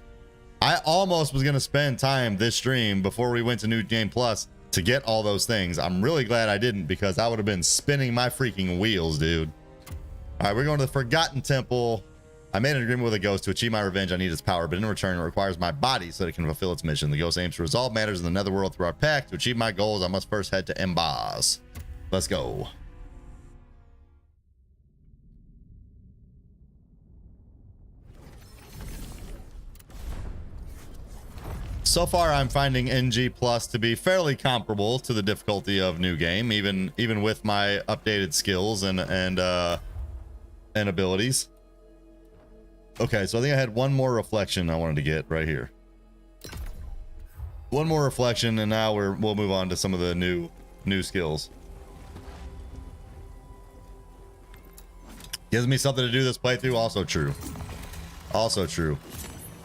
I almost was going to spend time this stream before we went to New Game Plus to get all those things. I'm really glad I didn't, because I would have been spinning my freaking wheels, dude. All right, we're going to the Forgotten Temple. I made an agreement with a ghost to achieve my revenge. I need its power, but in return, it requires my body so that it can fulfill its mission. The ghost aims to resolve matters in the netherworld through our pact. To achieve my goals, I must first head to Embaz. Let's go. So far, I'm finding NG Plus to be fairly comparable to the difficulty of New Game, even with my updated skills and abilities. Okay, so I think I had one more reflection I wanted to get right here. One more reflection, and now we'll move on to some of the new skills. Gives me something to do this playthrough. Also true. Also true.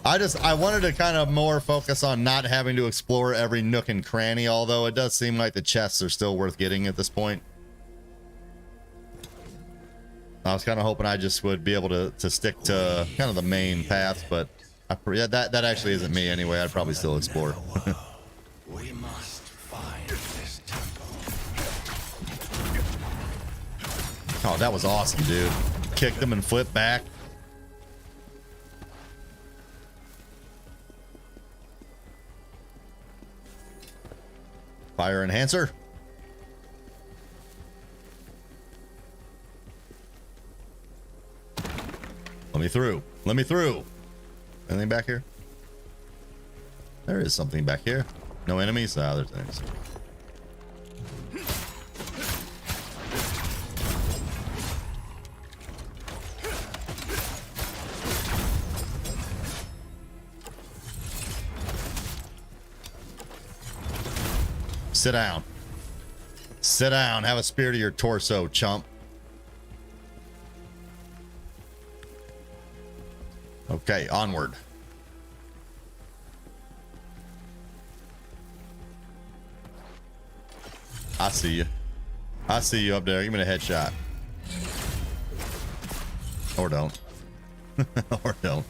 I wanted to kind of more focus on not having to explore every nook and cranny, although it does seem like the chests are still worth getting at this point. I was kind of hoping I just would be able to stick to kind of the main path, but that actually isn't me anyway. I'd probably still explore. We must find this temple. Oh, that was awesome, dude. Kicked them and flipped back. Fire enhancer. Let me through. Let me through. Anything back here? There is something back here. No enemies? Ah, there's enemies. Sit down. Sit down. Have a spear to your torso, chump. Okay, onward. I see you. I see you up there. Give me a headshot. Or don't. Or don't.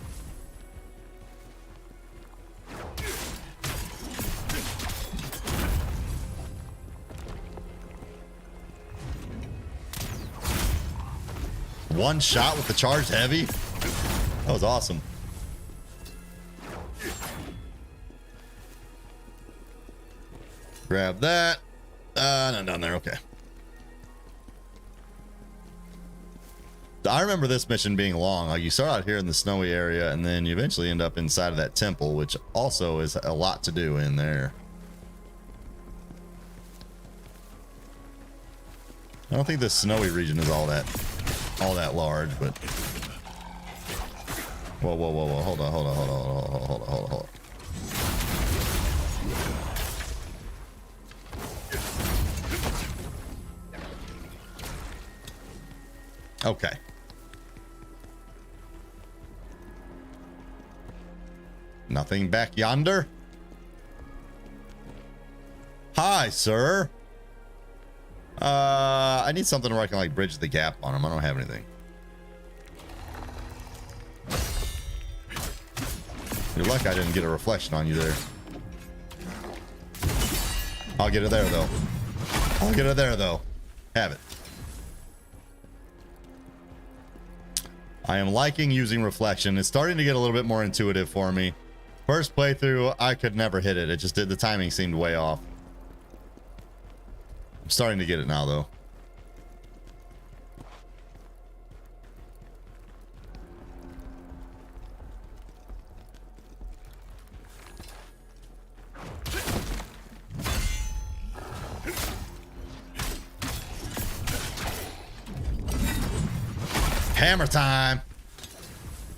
One shot with the charged heavy. That was awesome. Grab that. No, down there. Okay. I remember this mission being long. Like, you start out here in the snowy area, and then you eventually end up inside of that temple, which also is a lot to do in there. I don't think the snowy region is all that large, but whoa, hold on. Okay. Nothing back yonder. Hi, sir. I need something where I can like bridge the gap on him. I don't have anything. You're lucky I didn't get a reflection on you there. I'll get it there though. I'll get it there though. Have it. I am liking using reflection. It's starting to get a little bit more intuitive for me. First playthrough, I could never hit it. It just did. The timing seemed way off. I'm starting to get it now, though. Hammer time.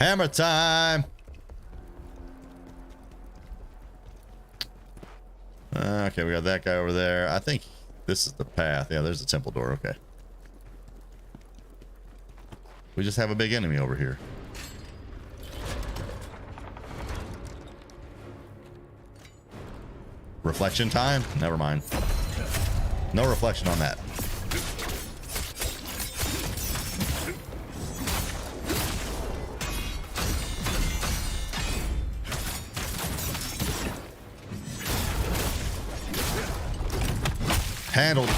Hammer time. Okay, we got that guy over there. I think this is the path. Yeah, there's the temple door. Okay. We just have a big enemy over here. Reflection time? Never mind. No reflection on that. Handled.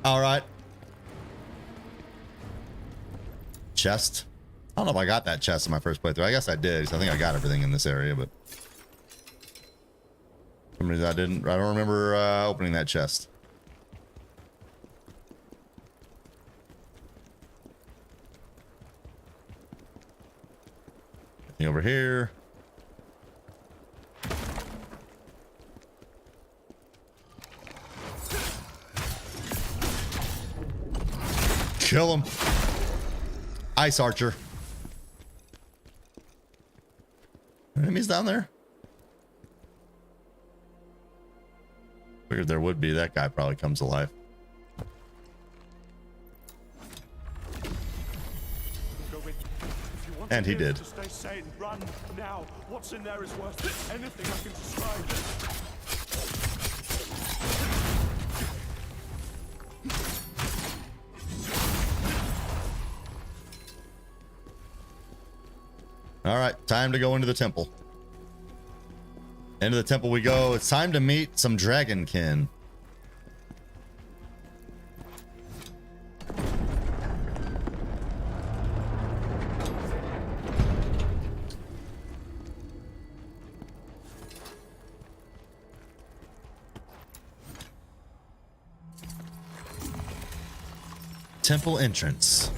All right. Chest. I don't know if I got that chest in my first playthrough. I guess I did, because I think I got everything in this area, but for some reason I didn't. I don't remember opening that chest. Anything over here? Kill him. Ice archer. Enemies down there? Figured there would be. That guy probably comes alive. And he did. Stay sane, run now. What's in there is worth anything I can describe. All right, time to go into the temple. Into the temple we go. It's time to meet some dragonkin. Temple entrance.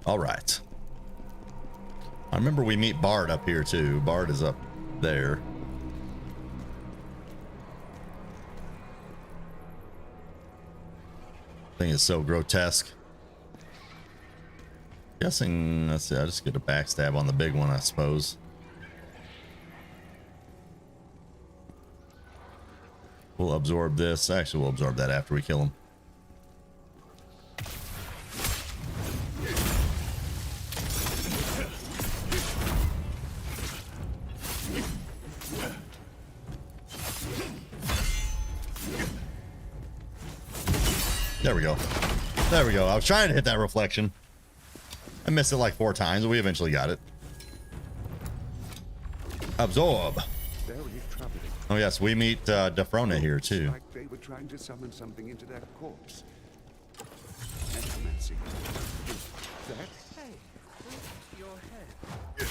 All right. I remember we meet Bard up here too. Bard is up there. Thing is so grotesque. Guessing, let's see, I'll just get a backstab on the big one, I suppose. We'll absorb this. Actually, we'll absorb that after we kill him. There we go. There we go. I was trying to hit that reflection. I missed it like 4 times, but we eventually got it. Absorb. Very troubling. Oh yes, we meet Defrona here too. Like they were trying to summon something into their corpse. Necromancy. That? Hey, your head.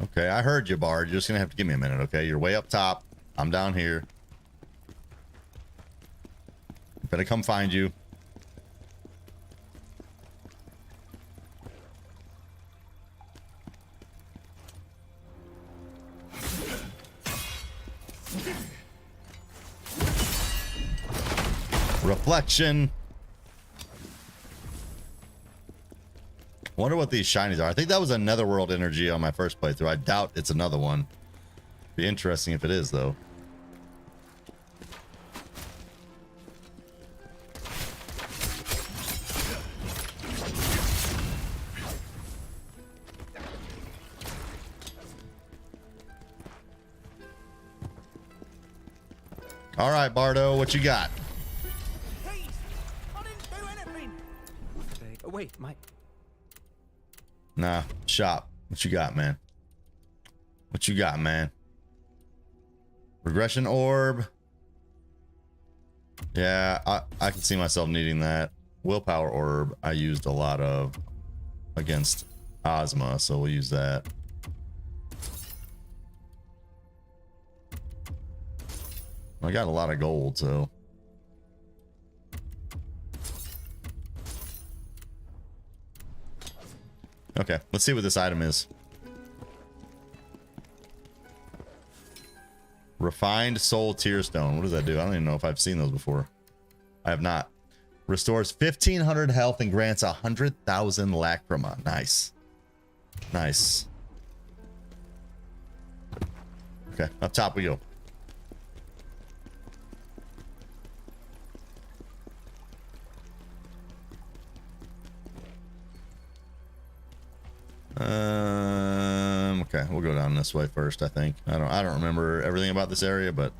Okay, I heard you, Bard. You're just gonna have to give me a minute, okay? You're way up top. I'm down here. I'm gonna come find you. Reflection. Wonder what these shinies are. I think that was a netherworld energy on my first playthrough. I doubt it's another one. Be interesting if it is, though. All right, Bardo, what you got? Please! I didn't do anything! Oh, wait, my... Nah, shop. What you got, man? What you got, man? Regression orb. Yeah, I can see myself needing that. Willpower orb I used a lot of against Ozma, so we'll use that. I got a lot of gold, so Okay, let's see what this item is. Refined Soul Tear Stone. What does that do? I don't even know if I've seen those before. I have not. Restores 1,500 health and grants 100,000 lacrima. Nice. Nice. Okay, up top we go. Okay, we'll go down this way first, I think. I don't remember everything about this area, but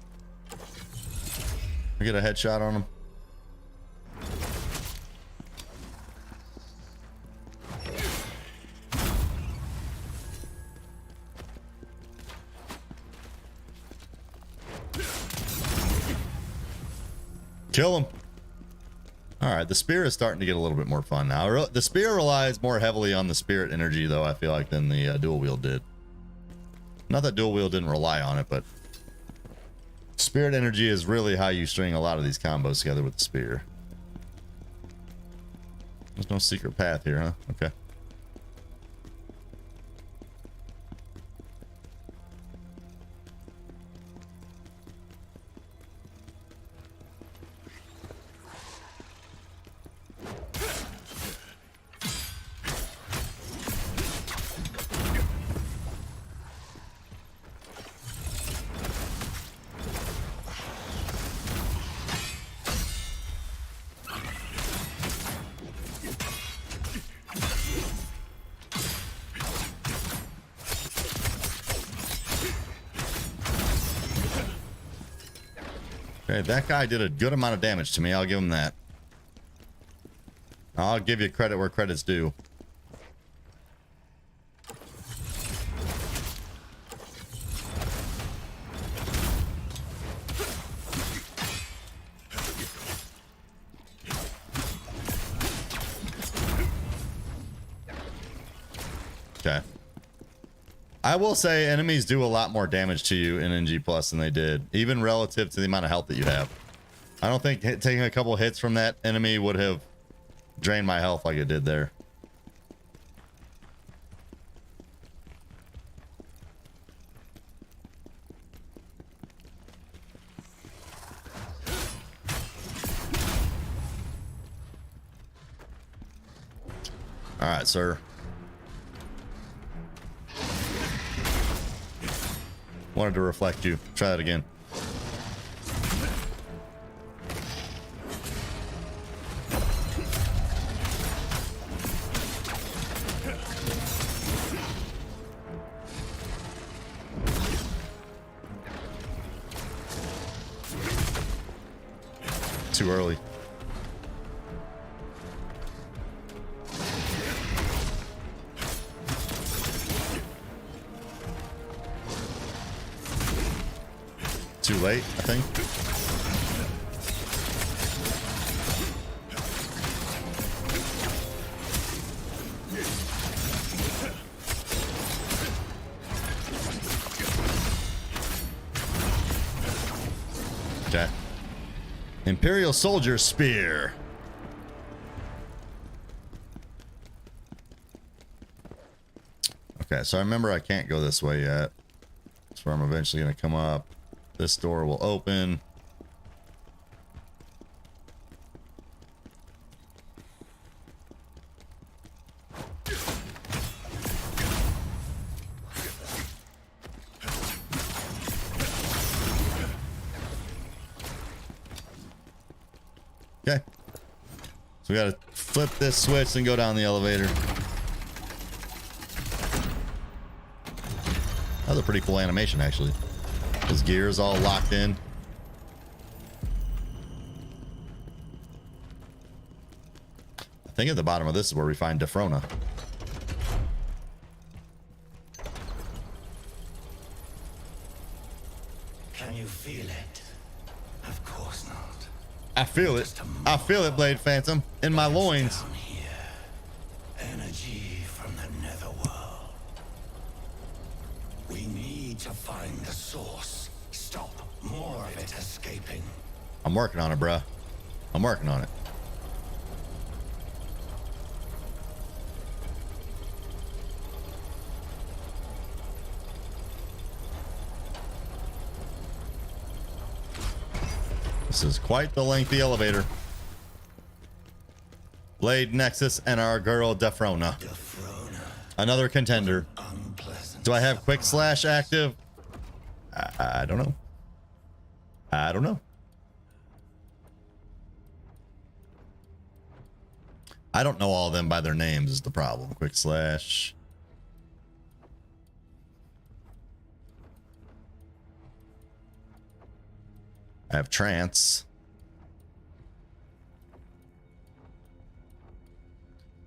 I get a headshot on him. Kill him. All right, the spear is starting to get a little bit more fun now. The spear relies more heavily on the spirit energy, though, I feel like, than the dual wield did. Not that dual wield didn't rely on it, but spirit energy is really how you string a lot of these combos together with the spear. There's no secret path here, huh? Okay. Okay, that guy did a good amount of damage to me. I'll give him that. I'll give you credit where credit's due. Okay. I will say enemies do a lot more damage to you in NG Plus than they did, even relative to the amount of health that you have. I don't think taking a couple hits from that enemy would have drained my health like it did there. All right, sir. Wanted to reflect you. Try that again. Too early. Too late, I think. Okay. Imperial Soldier Spear. Okay, so I remember I can't go this way yet. That's where I'm eventually going to come up. This door will open. Okay. So we gotta flip this switch and go down the elevator. That was a pretty cool animation, actually. His gear is all locked in. I think at the bottom of this is where we find Defrona. Can you feel it? Of course not. I feel it. I feel it, Blade Phantom, in my loins. Down here. Energy from the netherworld. We need to find the source. Stop more of it escaping. I'm working on it, bruh. I'm working on it. This is quite the lengthy elevator. Blade Nexus and our girl Defrona. Another contender. Do I have Quick Slash active? I don't know. I don't know. I don't know all of them by their names is the problem. Quick Slash. I have Trance.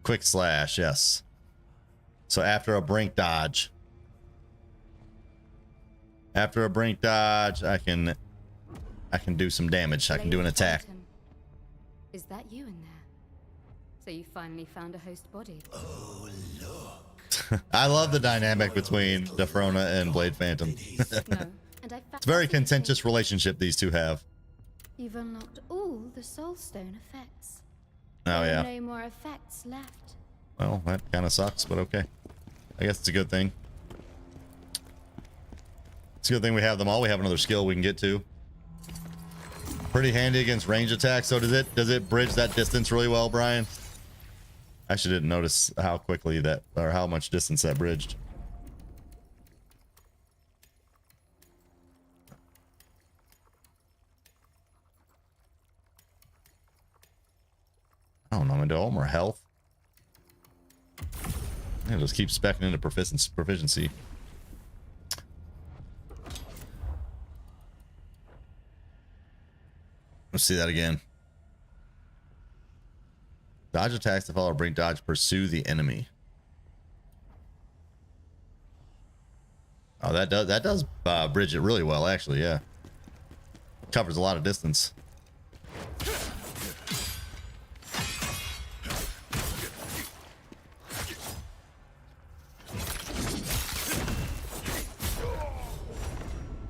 Quick Slash, yes. So after a brink dodge. After a brink dodge, I can do some damage. I can do an attack. Phantom, is that you in there? So you finally found a host body. Oh, look. I love the dynamic between Defrona and Blade Phantom. No, and I It's a very contentious relationship these two have. You've unlocked all the Soulstone effects. Oh There yeah. are no more effects left. Well, that kind of sucks, but okay. I guess it's a good thing. It's a good thing we have them all. We have another skill we can get to. Pretty handy against range attacks. So does it bridge that distance really well, Brian? I actually didn't notice how quickly that, or how much distance that bridged. I don't know. I'm gonna do all more health. Yeah, just keep specking into proficiency. Let's see that again. Dodge attacks to follow or brink dodge. Pursue the enemy. Oh, that does bridge it really well, actually. Yeah, covers a lot of distance.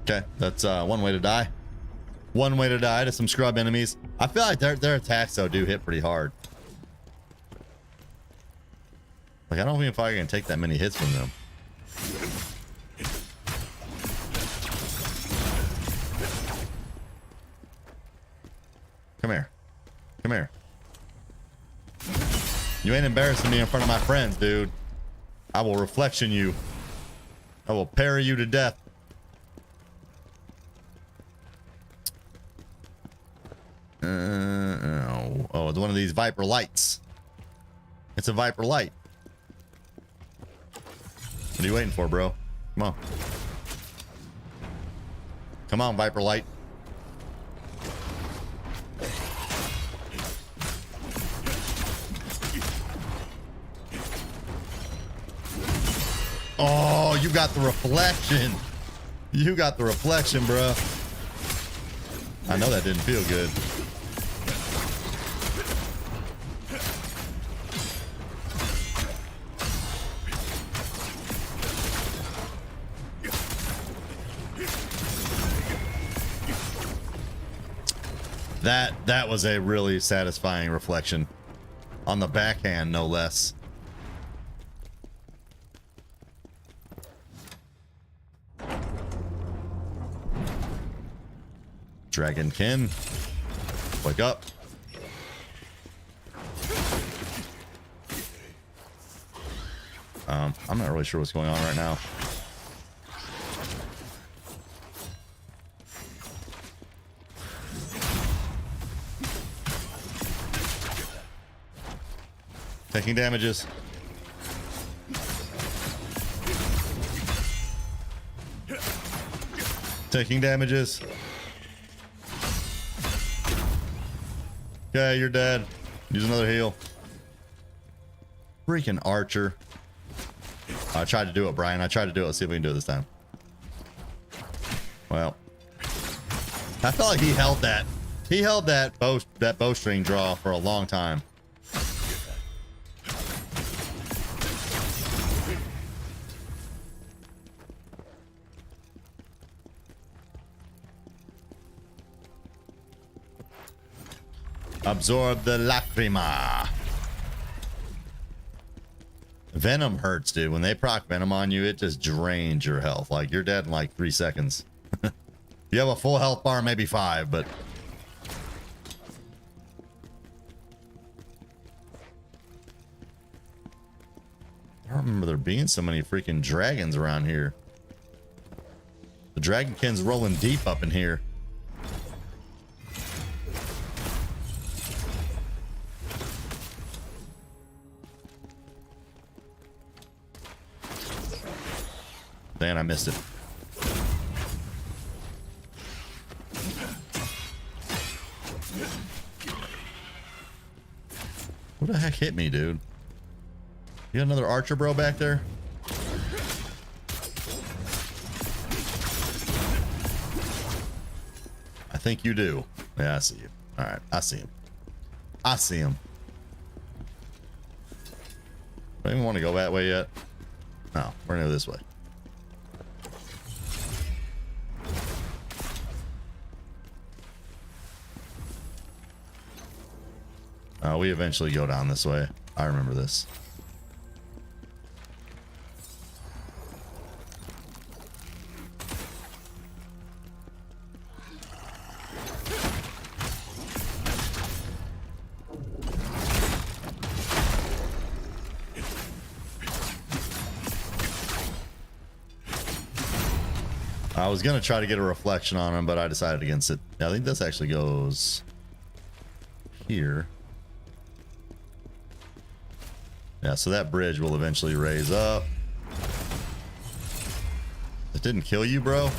Okay, that's one way to die. One way to die to some scrub enemies. I feel like their attacks though do hit pretty hard. Like I don't even feel like I can take that many hits from them. Come here. Come here. You ain't embarrassing me in front of my friends, dude. I will reflection you. I will parry you to death. Oh, it's one of these Viper lights. It's a Viper light. What are you waiting for, bro? Come on. Come on, Viper light. Oh, you got the reflection. You got the reflection, bro. I know that didn't feel good. That was a really satisfying reflection. On the backhand, no less. Dragonkin. Wake up. I'm not really sure what's going on right now. Taking damages. Taking damages. Okay, you're dead. Use another heal. Freaking Archer. I tried to do it, Brian. I tried to do it. Let's see if we can do it this time. Well, I felt like he held that. He held that bowstring draw for a long time. Absorb the lacrima. Venom hurts, dude. When they proc Venom on you, it just drains your health. Like, you're dead in like 3 seconds. You have a full health bar, maybe 5, but don't remember there being so many freaking dragons around here. The dragonkin's rolling deep up in here. Man, I missed it. Who the heck hit me, dude? You got another archer bro back there? I think you do. Yeah, I see you. All right, I see him. I see him. I don't even want to go that way yet. No, we're gonna go this way. We eventually go down this way. I remember this. I was gonna try to get a reflection on him, but I decided against it. I think this actually goes here. Yeah, so that bridge will eventually raise up. It didn't kill you, bro?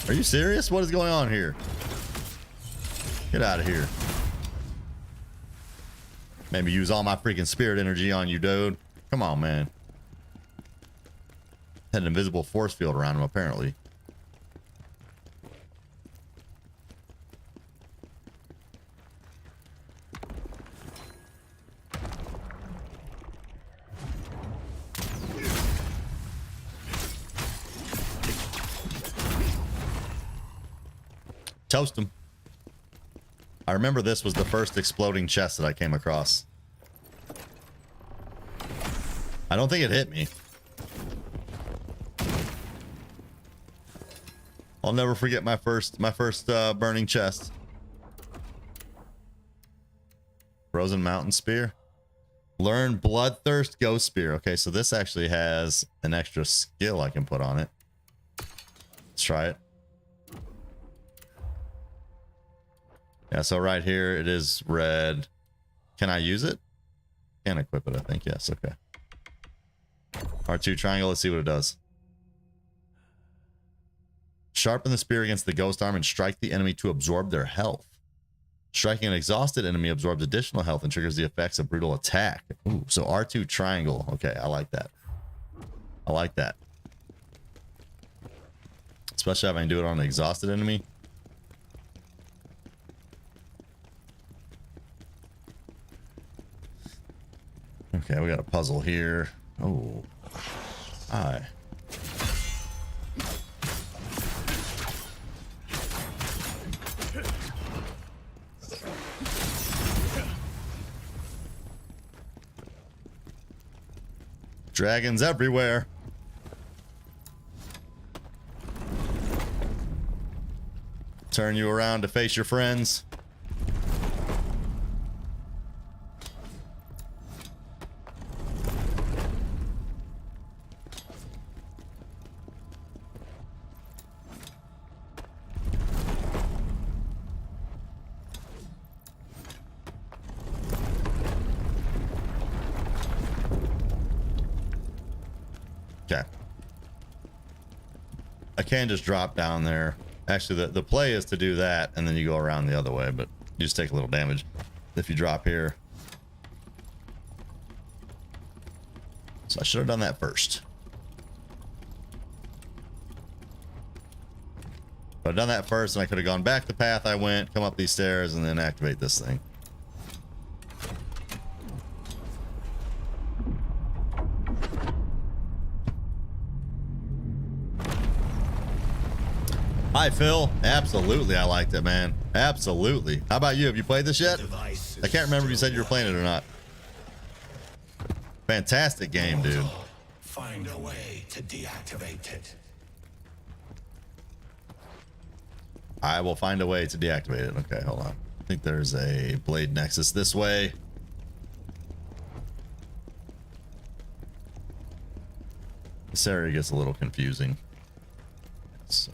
Are you serious? What is going on here? Get out of here. Maybe use all my freaking spirit energy on you, dude. Come on, man. Had an invisible force field around him, apparently. Toast him. I remember this was the first exploding chest that I came across. I don't think it hit me. I'll never forget my first burning chest. Frozen Mountain Spear. Learn Bloodthirst Ghost Spear. Okay, so this actually has an extra skill I can put on it. Let's try it. Yeah, so right here it is red. Can I use it? Can't equip it, I think. Yes, okay. R2 triangle, let's see what it does. Sharpen the spear against the ghost arm and strike the enemy to absorb their health. Striking an exhausted enemy absorbs additional health and triggers the effects of brutal attack. Ooh, so R2 triangle. Okay, I like that. I like that. Especially if I can do it on an exhausted enemy. Okay, we got a puzzle here. Oh. Hi. Dragons everywhere. Turn you around to face your friends. Okay. I can just drop down there. Actually, the play is to do that, and then you go around the other way, but you just take a little damage if you drop here. So I should have done that first. If I'd done that first, and I could have gone back the path I went, come up these stairs, and then activate this thing. Hi, Phil. Absolutely, I liked it, man. Absolutely. How about you? Have you played this yet? I can't remember if you said you were playing it or not. Fantastic game, dude. Find a way to deactivate it. I will find a way to deactivate it. Okay, hold on. I think there's a blade nexus this way. This area gets a little confusing. Yes.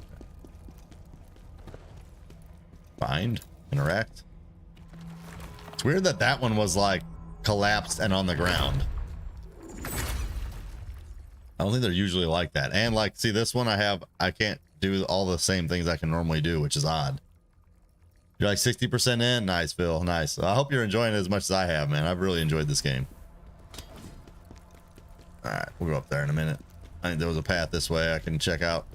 Bind, interact. It's weird that that one was like collapsed and on the ground. I don't think they're usually like that. And like, see this one I can't do all the same things I can normally do, which is odd. You're like 60% in. Nice, Phil. Nice. I hope you're enjoying it as much as I have, man. I've really enjoyed this game. All right, we'll go up there in a minute. I think there was a path this way I can check out.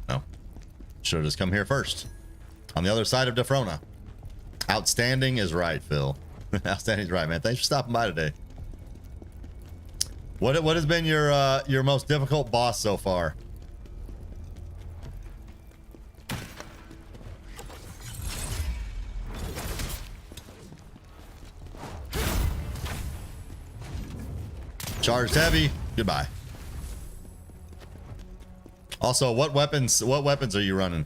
No. Should have just come here first. On the other side of Defrona. Outstanding is right, Phil. Outstanding is right, man. Thanks for stopping by today. What has been your most difficult boss so far? Charged heavy. Goodbye. Also, what weapons are you running?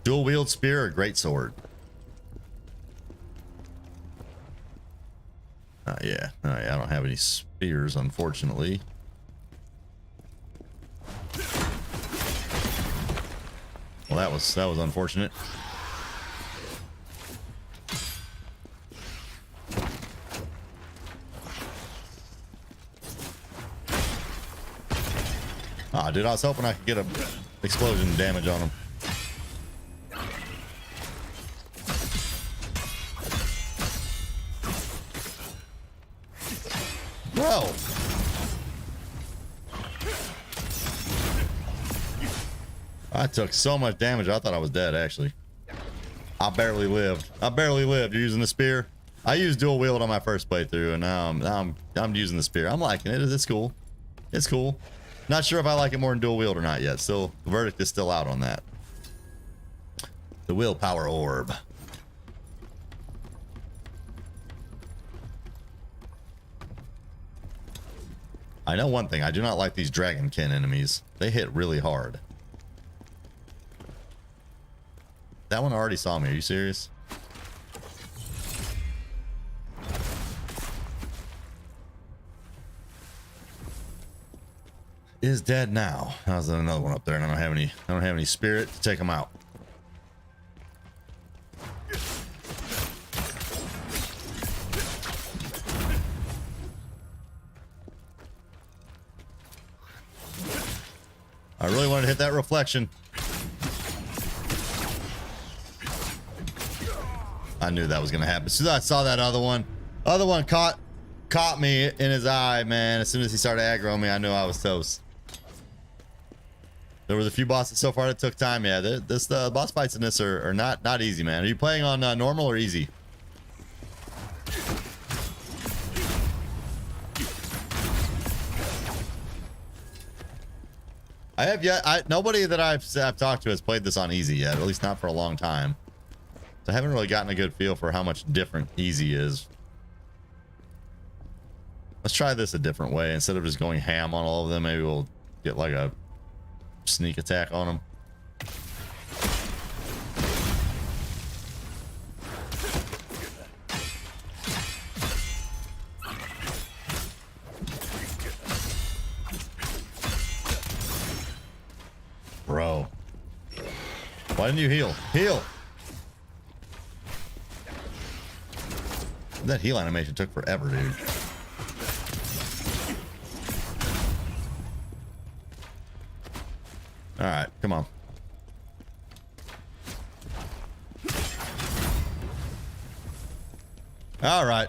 Dual wield spear or greatsword? Yeah. I don't have any spears, unfortunately. Well, that was unfortunate. Ah, dude, I was hoping I could get a explosion damage on him. Bro. I took so much damage. I thought I was dead, actually. I barely lived. You're using the spear. I used dual wield on my first playthrough, and now I'm using the spear. I'm liking it. It's cool. It's cool. Not sure if I like it more than dual wield or not yet. Still, the verdict is still out on that. The willpower orb. I know one thing. I do not like these dragonkin enemies. They hit really hard. That one already saw me. Are you serious? Is dead now. How's another one up there? And I don't have any spirit to take him out. I really wanted to hit that reflection. I knew that was gonna happen. As soon as I saw that other one caught me in his eye, man. As soon as he started aggroing me, I knew I was toast. There was a few bosses so far that took time. Yeah, the boss fights in this are not easy, man. Are you playing on normal or easy? I have yet. Nobody that I've talked to has played this on easy yet, at least not for a long time. So I haven't really gotten a good feel for how much different easy is. Let's try this a different way. Instead of just going ham on all of them, maybe we'll get like a sneak attack on them. Bro, why didn't you heal? Heal! That heal animation took forever, dude. All right, come on. All right.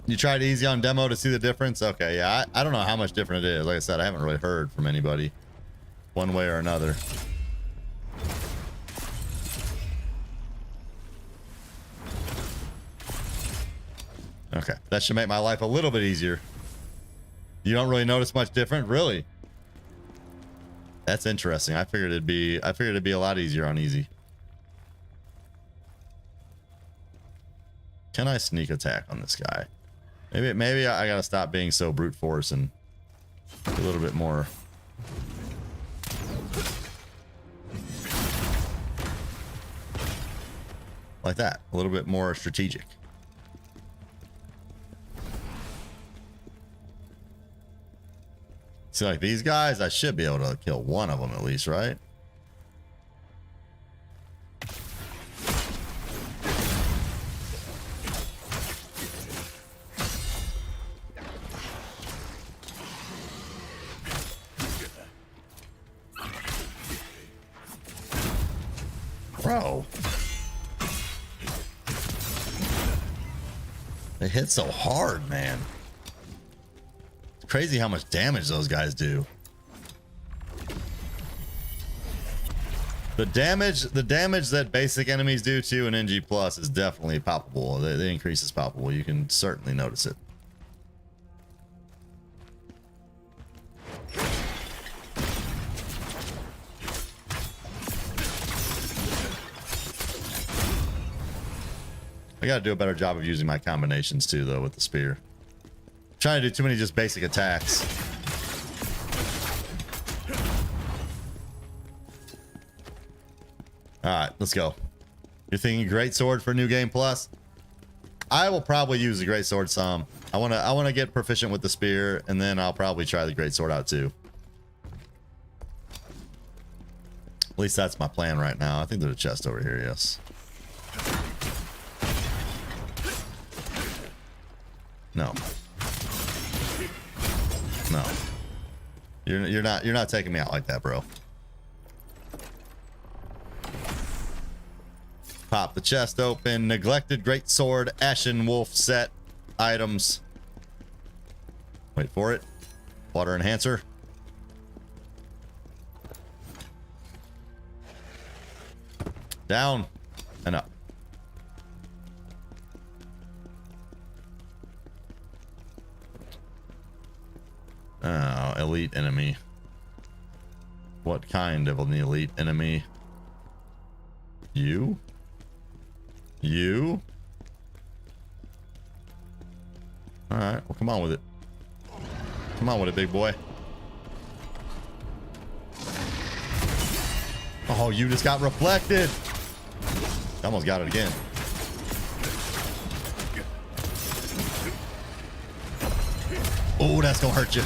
You tried easy on demo to see the difference? Okay, yeah, I don't know how much different it is. Like I said, I haven't really heard from anybody one way or another. Okay, that should make my life a little bit easier. You don't really notice much different, really? That's interesting. I figured it'd be a lot easier on easy. Can I sneak attack on this guy? Maybe I gotta stop being so brute force and a little bit more. like that, a little bit more strategic. See, like these guys, I should be able to kill one of them at least, right? Bro. They hit so hard, man. It's crazy how much damage those guys do. The damage that basic enemies do to an NG plus is definitely palpable. The increase is palpable. You can certainly notice it. I gotta do a better job of using my combinations too, though, with the spear. I'm trying to do too many just basic attacks. All right, let's go. You're thinking great sword for new game plus? I will probably use the great sword some. I wanna get proficient with the spear, and then I'll probably try the great sword out too. At least that's my plan right now. I think there's a chest over here. Yes. No. No. You're not taking me out like that, bro. Pop the chest open. Neglected great sword, Ashen Wolf set items. Wait for it. Water enhancer. Down and up. Oh, elite enemy. What kind of an elite enemy? You? You? Alright, well, come on with it. Come on with it, big boy. Oh, you just got reflected. Almost got it again. Oh, that's gonna hurt you.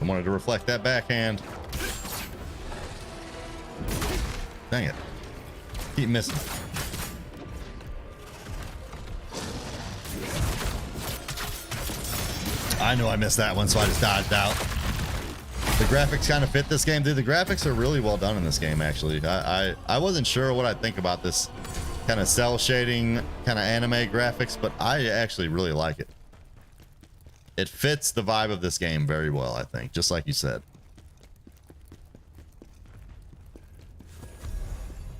I wanted to reflect that backhand. Dang it. Keep missing. I know I missed that one, so I just dodged out. The graphics kind of fit this game. Dude, the graphics are really well done in this game, actually. I wasn't sure what I'd think about this kind of cell shading, kind of anime graphics, but I actually really like it. It fits the vibe of this game very well, I think, just like you said.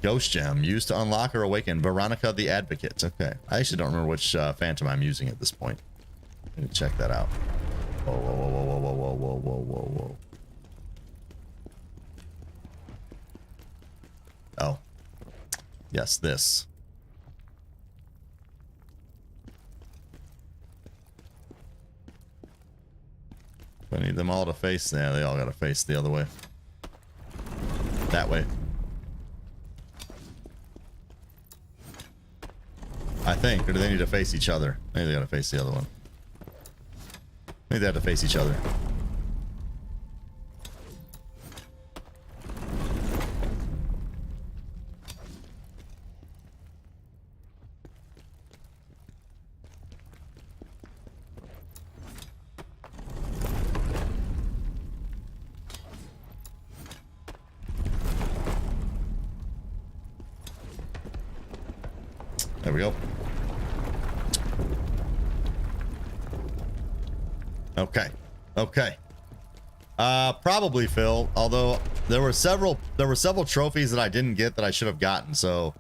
Ghost gem used to unlock or awaken Veronica the Advocate. Okay, I actually don't remember which phantom I'm using at this point. I need to check that out. Whoa, whoa, whoa, whoa, whoa, whoa, whoa, whoa, whoa, whoa. Oh. Yes, this. I need them all to face. Yeah, they all got to face the other way. That way. I think. Or do they need to face each other? Maybe they got to face the other one. Maybe they have to face each other. There we go. Okay. Okay. Probably Phil, although there were several trophies that I didn't get that I should have gotten. So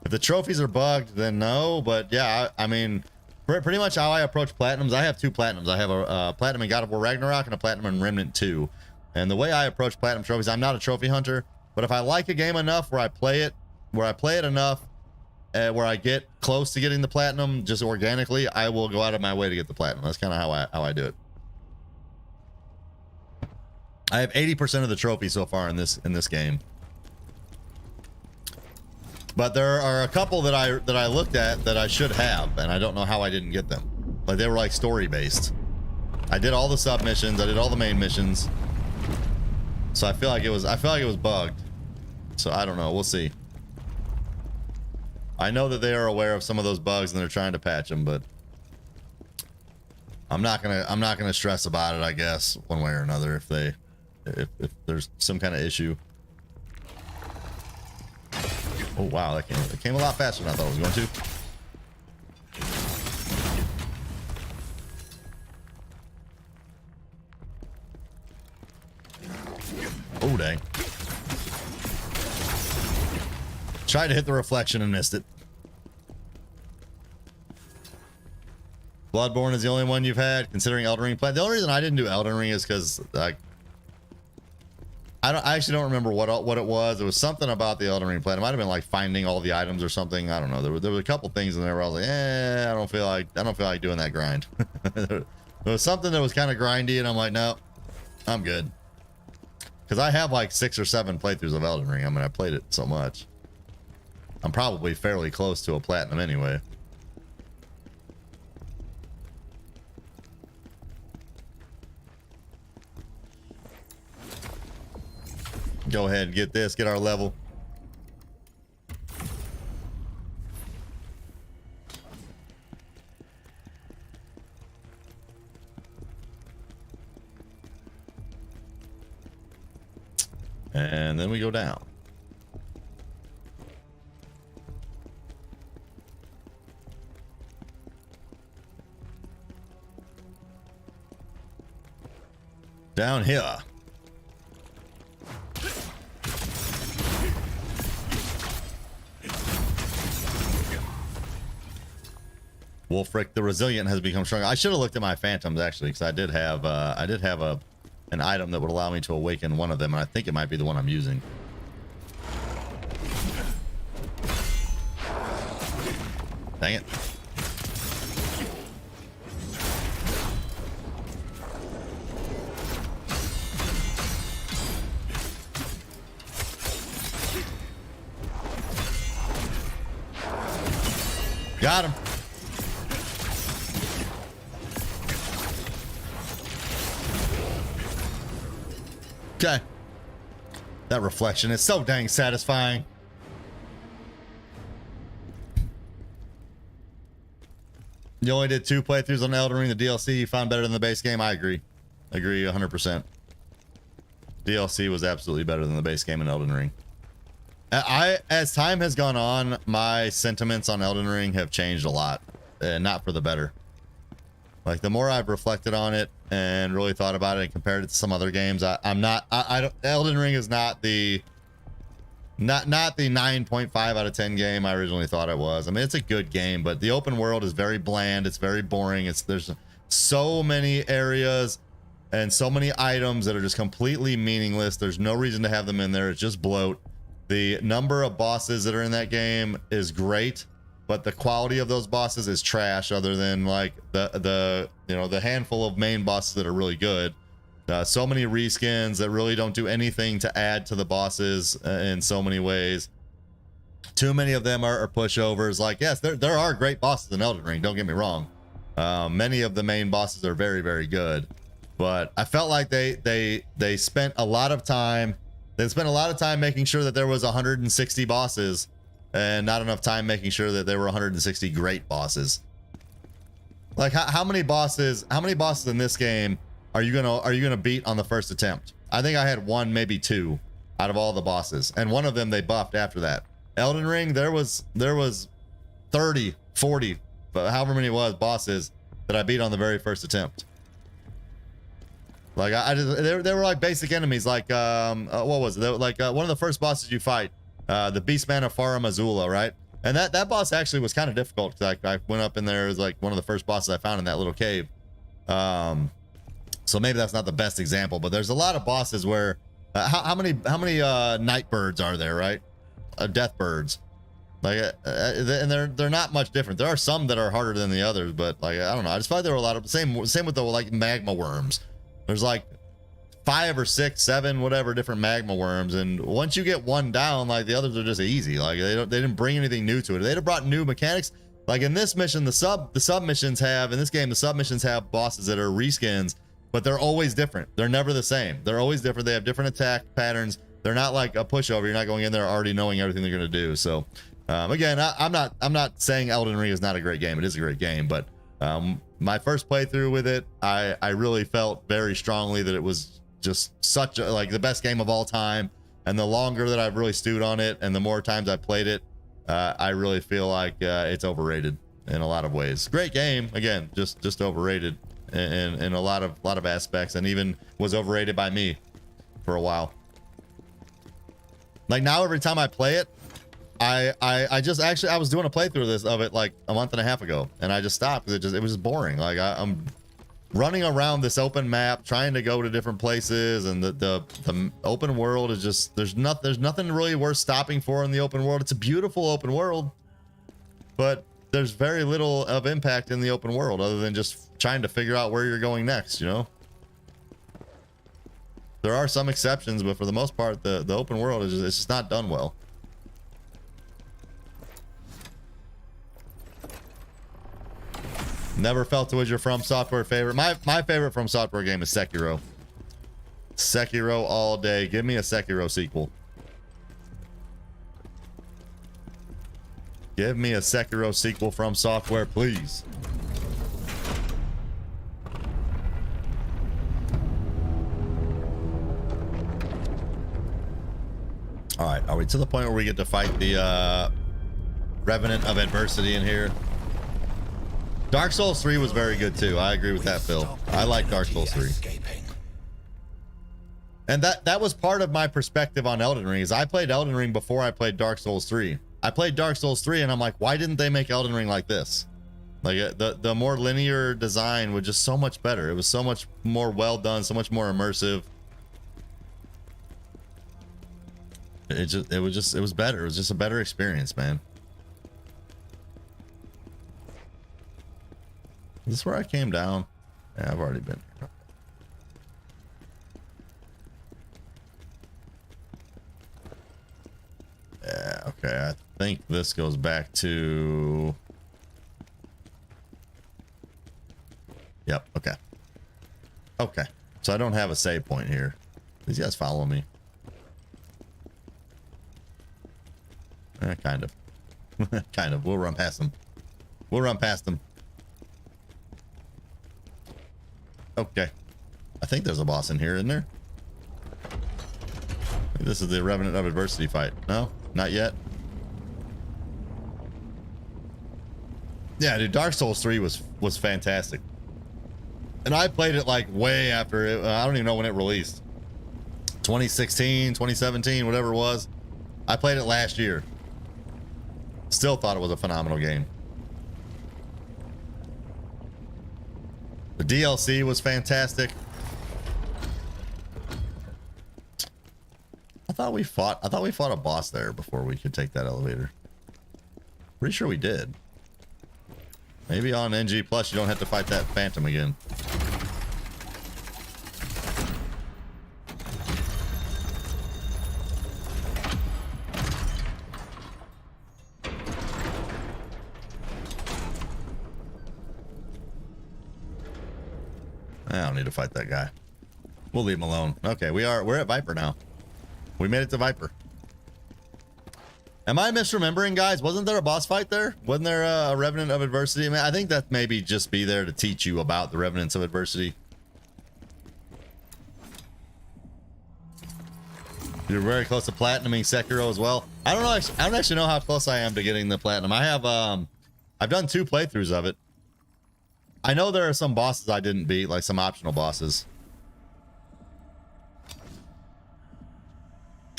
if the trophies are bugged, then no. But yeah, I mean, pretty much how I approach platinums, I have two platinums. I have a platinum in God of War Ragnarok and a platinum in Remnant 2. And the way I approach platinum trophies, I'm not a trophy hunter, but if I like a game enough where I play it enough, where I get close to getting the platinum just organically, I will go out of my way to get the platinum. That's kind of how I do it. I have 80% of the trophy so far in this game. But there are a couple that I looked at that I should have, and I don't know how I didn't get them. Like they were like story based. I did all the sub missions, I did all the main missions. So I feel like it was bugged. So I don't know, we'll see. I know that they are aware of some of those bugs and they're trying to patch them, but I'm not gonna stress about it, I guess, one way or another if there's some kind of issue. Oh wow, that came a lot faster than I thought it was going to. Oh dang. Tried to hit the reflection and missed it. Bloodborne is the only one you've had, considering Elden Ring play. The only reason I didn't do Elden Ring is because I actually don't remember what it was. It was something about the Elden Ring play. It might have been like finding all the items or something. I don't know. There were a couple things in there where I was like, I don't feel like doing that grind. There was something that was kind of grindy, and I'm like, no, I'm good. Because I have like 6 or 7 playthroughs of Elden Ring. I mean, I played it so much. I'm probably fairly close to a platinum anyway. Go ahead and get this, get our level. And then we go down. Down here. Wolfric the Resilient has become stronger. I should have looked at my phantoms actually, because I did have an item that would allow me to awaken one of them, and I think it might be the one I'm using. Dang it. Got him. Okay. That reflection is so dang satisfying. You only did 2 playthroughs on Elden Ring. The DLC you found better than the base game. I agree. Agree 100%. DLC was absolutely better than the base game in Elden Ring. As time has gone on, my sentiments on Elden Ring have changed a lot, and not for the better. Like the more I've reflected on it and really thought about it and compared it to some other games, Elden Ring is not the 9.5 out of 10 game I originally thought it was. I mean, it's a good game, but the open world is very bland. It's very boring. There's so many areas and so many items that are just completely meaningless. There's no reason to have them in there. It's just bloat. The number of bosses that are in that game is great, but the quality of those bosses is trash, other than like the handful of main bosses that are really good. So many reskins that really don't do anything to add to the bosses in so many ways. Too many of them are pushovers. Like, yes, there are great bosses in Elden Ring, don't get me wrong. Many of the main bosses are very, very good, but I felt like they spent a lot of time. They spent a lot of time making sure that there was 160 bosses and not enough time making sure that there were 160 great bosses. Like how many bosses in this game are you gonna beat on the first attempt? I think I had 1, maybe 2 out of all the bosses, and one of them they buffed after that. Elden Ring, there was 30, 40, but however many it was, bosses that I beat on the very first attempt. Like they were like basic enemies, like what was it? They were like one of the first bosses you fight, the Beastman of Farum Azula, right? And that boss actually was kind of difficult, because I went up in there. It was like one of the first bosses I found in that little cave. So maybe that's not the best example, but there's a lot of bosses where how many night birds are there, right? Death birds. Like, and they're not much different. There are some that are harder than the others, but like, I don't know. I just felt like there were a lot of same with the like magma worms. There's like 5 or 6, 7, whatever different magma worms, and once you get one down, like the others are just easy. Like they didn't bring anything new to it. They'd have brought new mechanics. Like in this mission, the submissions have in this game, the submissions have bosses that are reskins, but they're always different. They're never the same. They're always different. They have different attack patterns. They're not like a pushover. You're not going in there already knowing everything they're gonna do. So again, I'm not saying Elden Ring is not a great game. It is a great game, but my first playthrough with it, I really felt very strongly that it was just such a, like the best game of all time. And the longer that I've really stewed on it and the more times I've played it, I really feel like it's overrated in a lot of ways. Great game, again, just overrated in a lot of aspects, and even was overrated by me for a while. Like now every time I play it, I just actually I was doing a playthrough of it like a month and a half ago, and I just stopped because it was just boring. Like I'm running around this open map trying to go to different places, and the open world is just there's nothing really worth stopping for in the open world. It's a beautiful open world, but there's very little of impact in the open world other than just trying to figure out where you're going next, you know. There are some exceptions, but for the most part the open world is it's just not done well. Never felt it was your From Software favorite. My favorite From Software game is Sekiro. Sekiro all day. Give me a Sekiro sequel. Give me a Sekiro sequel from Software, please. All right, are we to the point where we get to fight the Revenant of Adversity in here? Dark Souls 3 was very good too. I agree with that, Phil. I like Dark Souls 3. And that was part of my perspective on Elden Ring, is I played Elden Ring before I played Dark Souls 3. I played Dark Souls 3 and I'm like, why didn't they make Elden Ring like this? Like the more linear design was just so much better. It was so much more well done, so much more immersive. It was better. It was just a better experience, man. Is this where I came down? Yeah, I've already been here. Yeah, okay. I think this goes back to... Yep, okay. Okay. So I don't have a save point here. These guys follow me. Kind of. Kind of. We'll run past them. We'll run past them. Okay. I think there's a boss in here, isn't there? This is the Revenant of Adversity fight. No? Not yet? Yeah, dude, Dark Souls 3 was fantastic. And I played it like way after it. I don't even know when it released. 2016, 2017, whatever it was. I played it last year. Still thought it was a phenomenal game. The DLC was fantastic. I thought we fought a boss there before we could take that elevator. Pretty sure we did. Maybe on NG Plus you don't have to fight that phantom again. I don't need to fight that guy. We'll leave him alone. Okay, we're at Viper now. We made it to Viper. Am I misremembering, guys? Wasn't there a boss fight there? Wasn't there a Revenant of Adversity? I mean, I think that maybe just be there to teach you about the Revenants of Adversity. You're very close to platinuming Sekiro as well. I don't actually know how close I am to getting the platinum. I have I've done 2 playthroughs of it. I know there are some bosses I didn't beat, like some optional bosses.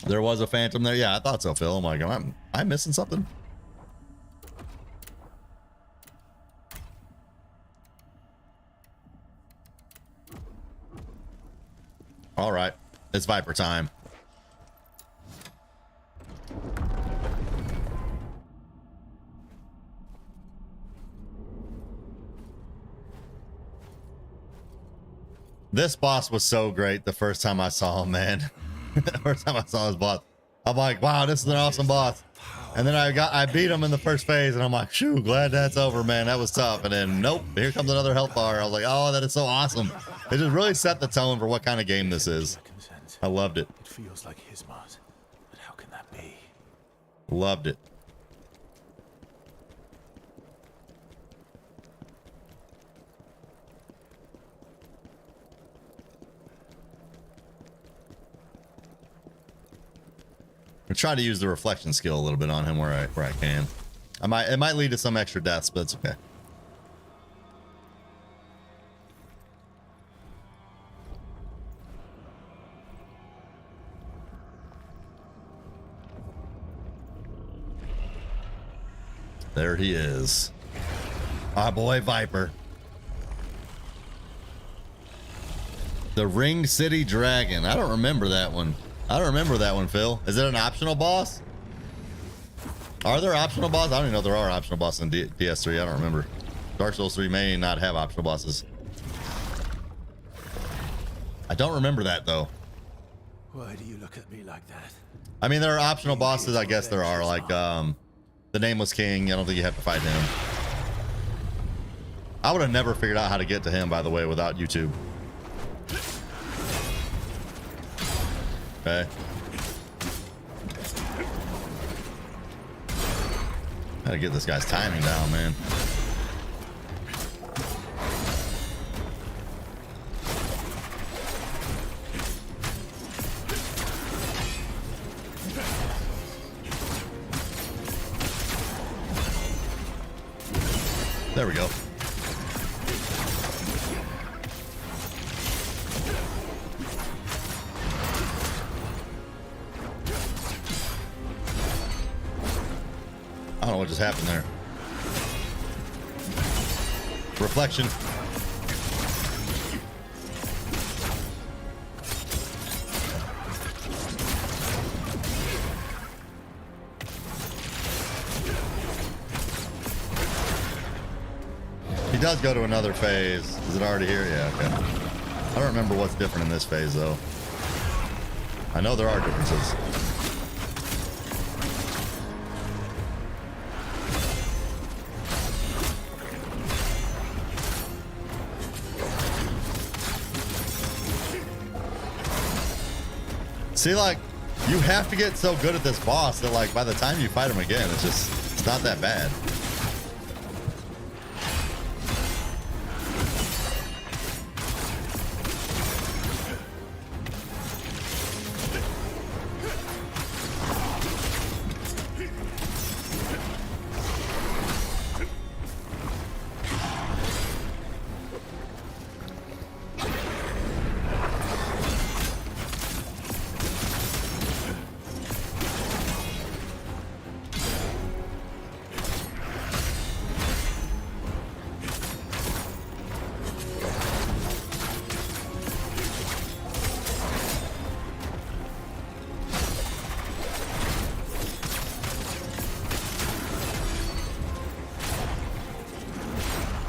There was a phantom there. Yeah, I thought so, Phil. I'm like, am I missing something? All right, it's Viper time. This boss was so great the first time I saw him, man. The first time I saw this boss, I'm like, wow, this is an awesome boss. And then I beat him in the first phase, and I'm like, shoo, glad that's over, man. That was tough. And then nope, here comes another health bar. I was like, oh, that is so awesome. It just really set the tone for what kind of game this is. I loved it. It feels like his Mars, but how can that be? Loved it. I try to use the reflection skill a little bit on him where I can. It might lead to some extra deaths, but it's okay. There he is. Our boy Viper. The Ringed City Dragon. I don't remember that one. I don't remember that one, Phil. Is it an optional boss? Are there optional bosses? I don't even know if there are optional bosses in PS3. I don't remember. Dark Souls 3 may not have optional bosses. I don't remember that, though. Why do you look at me like that? I mean, there are optional bosses. I guess there are. Like, the Nameless King. I don't think you have to fight him. I would have never figured out how to get to him, by the way, without YouTube. Okay. Gotta get this guy's timing down, man. There we go. I don't know what just happened there. Reflection. He does go to another phase. Is it already here? Yeah, okay. I don't remember what's different in this phase, though. I know there are differences. See, like, you have to get so good at this boss that, like, by the time you fight him again, it's not that bad.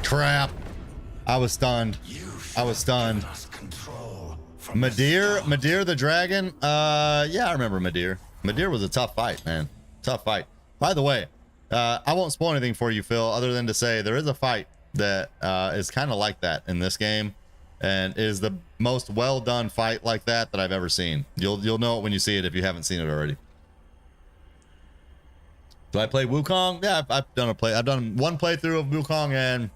Crap. I was stunned. I was stunned. Madir the dragon. Yeah, I remember Madir. Madir was a tough fight, man. Tough fight. By the way, I won't spoil anything for you, Phil, other than to say there is a fight that is kind of like that in this game, and is the most well done fight like that I've ever seen. You'll know it when you see it if you haven't seen it already. Do I play Wukong? Yeah, I've done one playthrough of Wukong and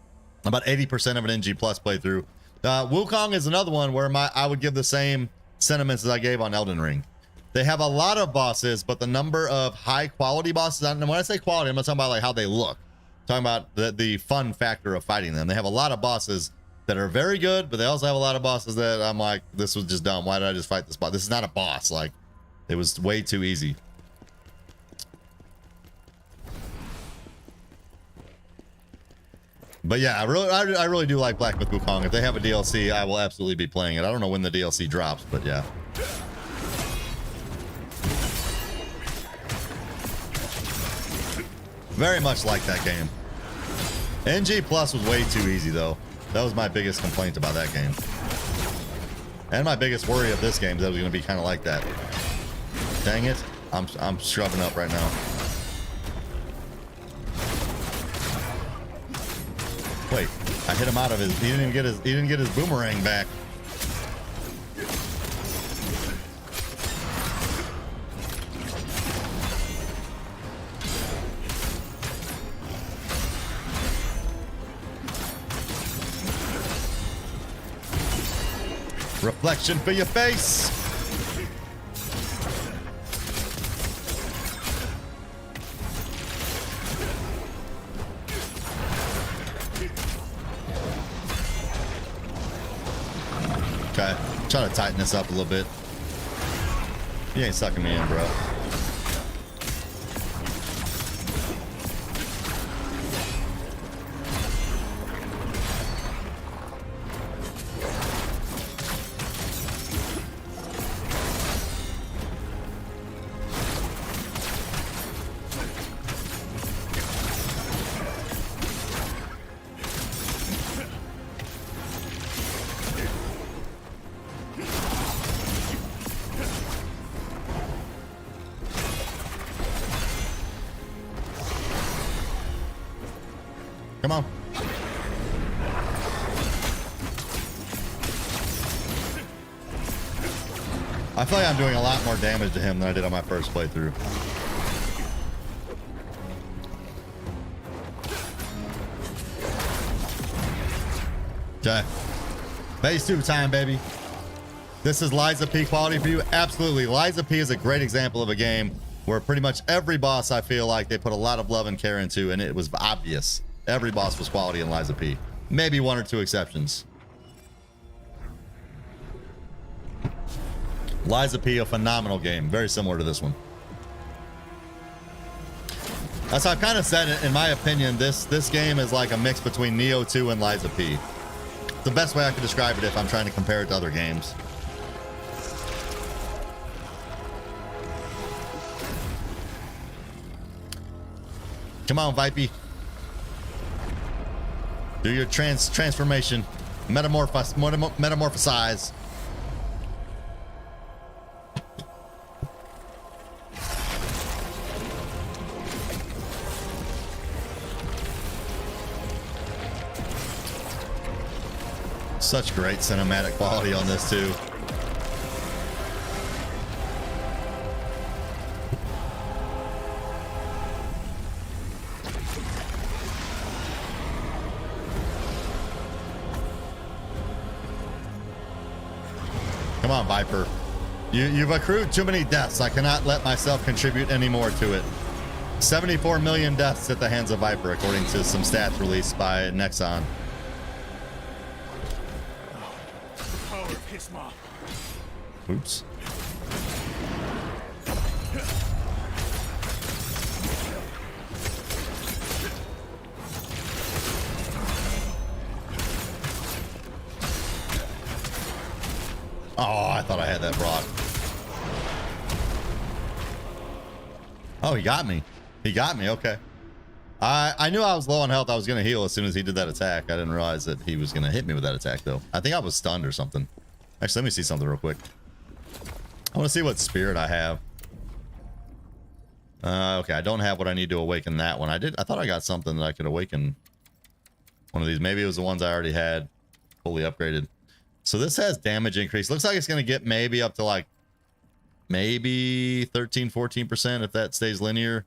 about 80% of an NG Plus playthrough. Wukong is another one where I would give the same sentiments as I gave on Elden Ring. They have a lot of bosses, but the number of high quality bosses, and when I say quality, I'm not talking about like how they look. I'm talking about the fun factor of fighting them. They have a lot of bosses that are very good, but they also have a lot of bosses that I'm like, this was just dumb. Why did I just fight this boss? This is not a boss. Like, it was way too easy. But yeah, I really do like Black Myth Wukong. If they have a DLC, I will absolutely be playing it. I don't know when the DLC drops, but yeah. Very much like that game. NG Plus was way too easy though. That was my biggest complaint about that game. And my biggest worry of this game is that it was going to be kind of like that. Dang it. I'm shoving up right now. Wait, I hit him out of his, he didn't get his boomerang back. Reflection for your face. Okay, try to tighten this up a little bit. You ain't sucking me in, bro. Come on. I feel like I'm doing a lot more damage to him than I did on my first playthrough. Okay. Phase 2 time, baby. This is Liza P quality for you. Absolutely. Liza P is a great example of a game where pretty much every boss I feel like they put a lot of love and care into, and it was obvious. Every boss was quality in Liza P. Maybe one or two exceptions. Liza P, a phenomenal game. Very similar to this one. As I've kind of said, in my opinion, this game is like a mix between Neo 2 and Liza P. It's the best way I could describe it if I'm trying to compare it to other games. Come on, Vipey. Do your transformation. Metamorphosize. Such great cinematic quality on this too. Come on, Viper. You've accrued too many deaths. I cannot let myself contribute any more to it. 74 million deaths at the hands of Viper, according to some stats released by Nexon. Power of Hisma. Oops. Oh, I thought I had that block. Oh, he got me. He got me. Okay. I knew I was low on health. I was going to heal as soon as he did that attack. I didn't realize that he was going to hit me with that attack, though. I think I was stunned or something. Actually, let me see something real quick. I want to see what spirit I have. Okay, I don't have what I need to awaken that one. I thought I got something that I could awaken one of these. Maybe it was the ones I already had fully upgraded. So this has damage increase. Looks like it's going to get maybe up to like maybe 13-14% if that stays linear.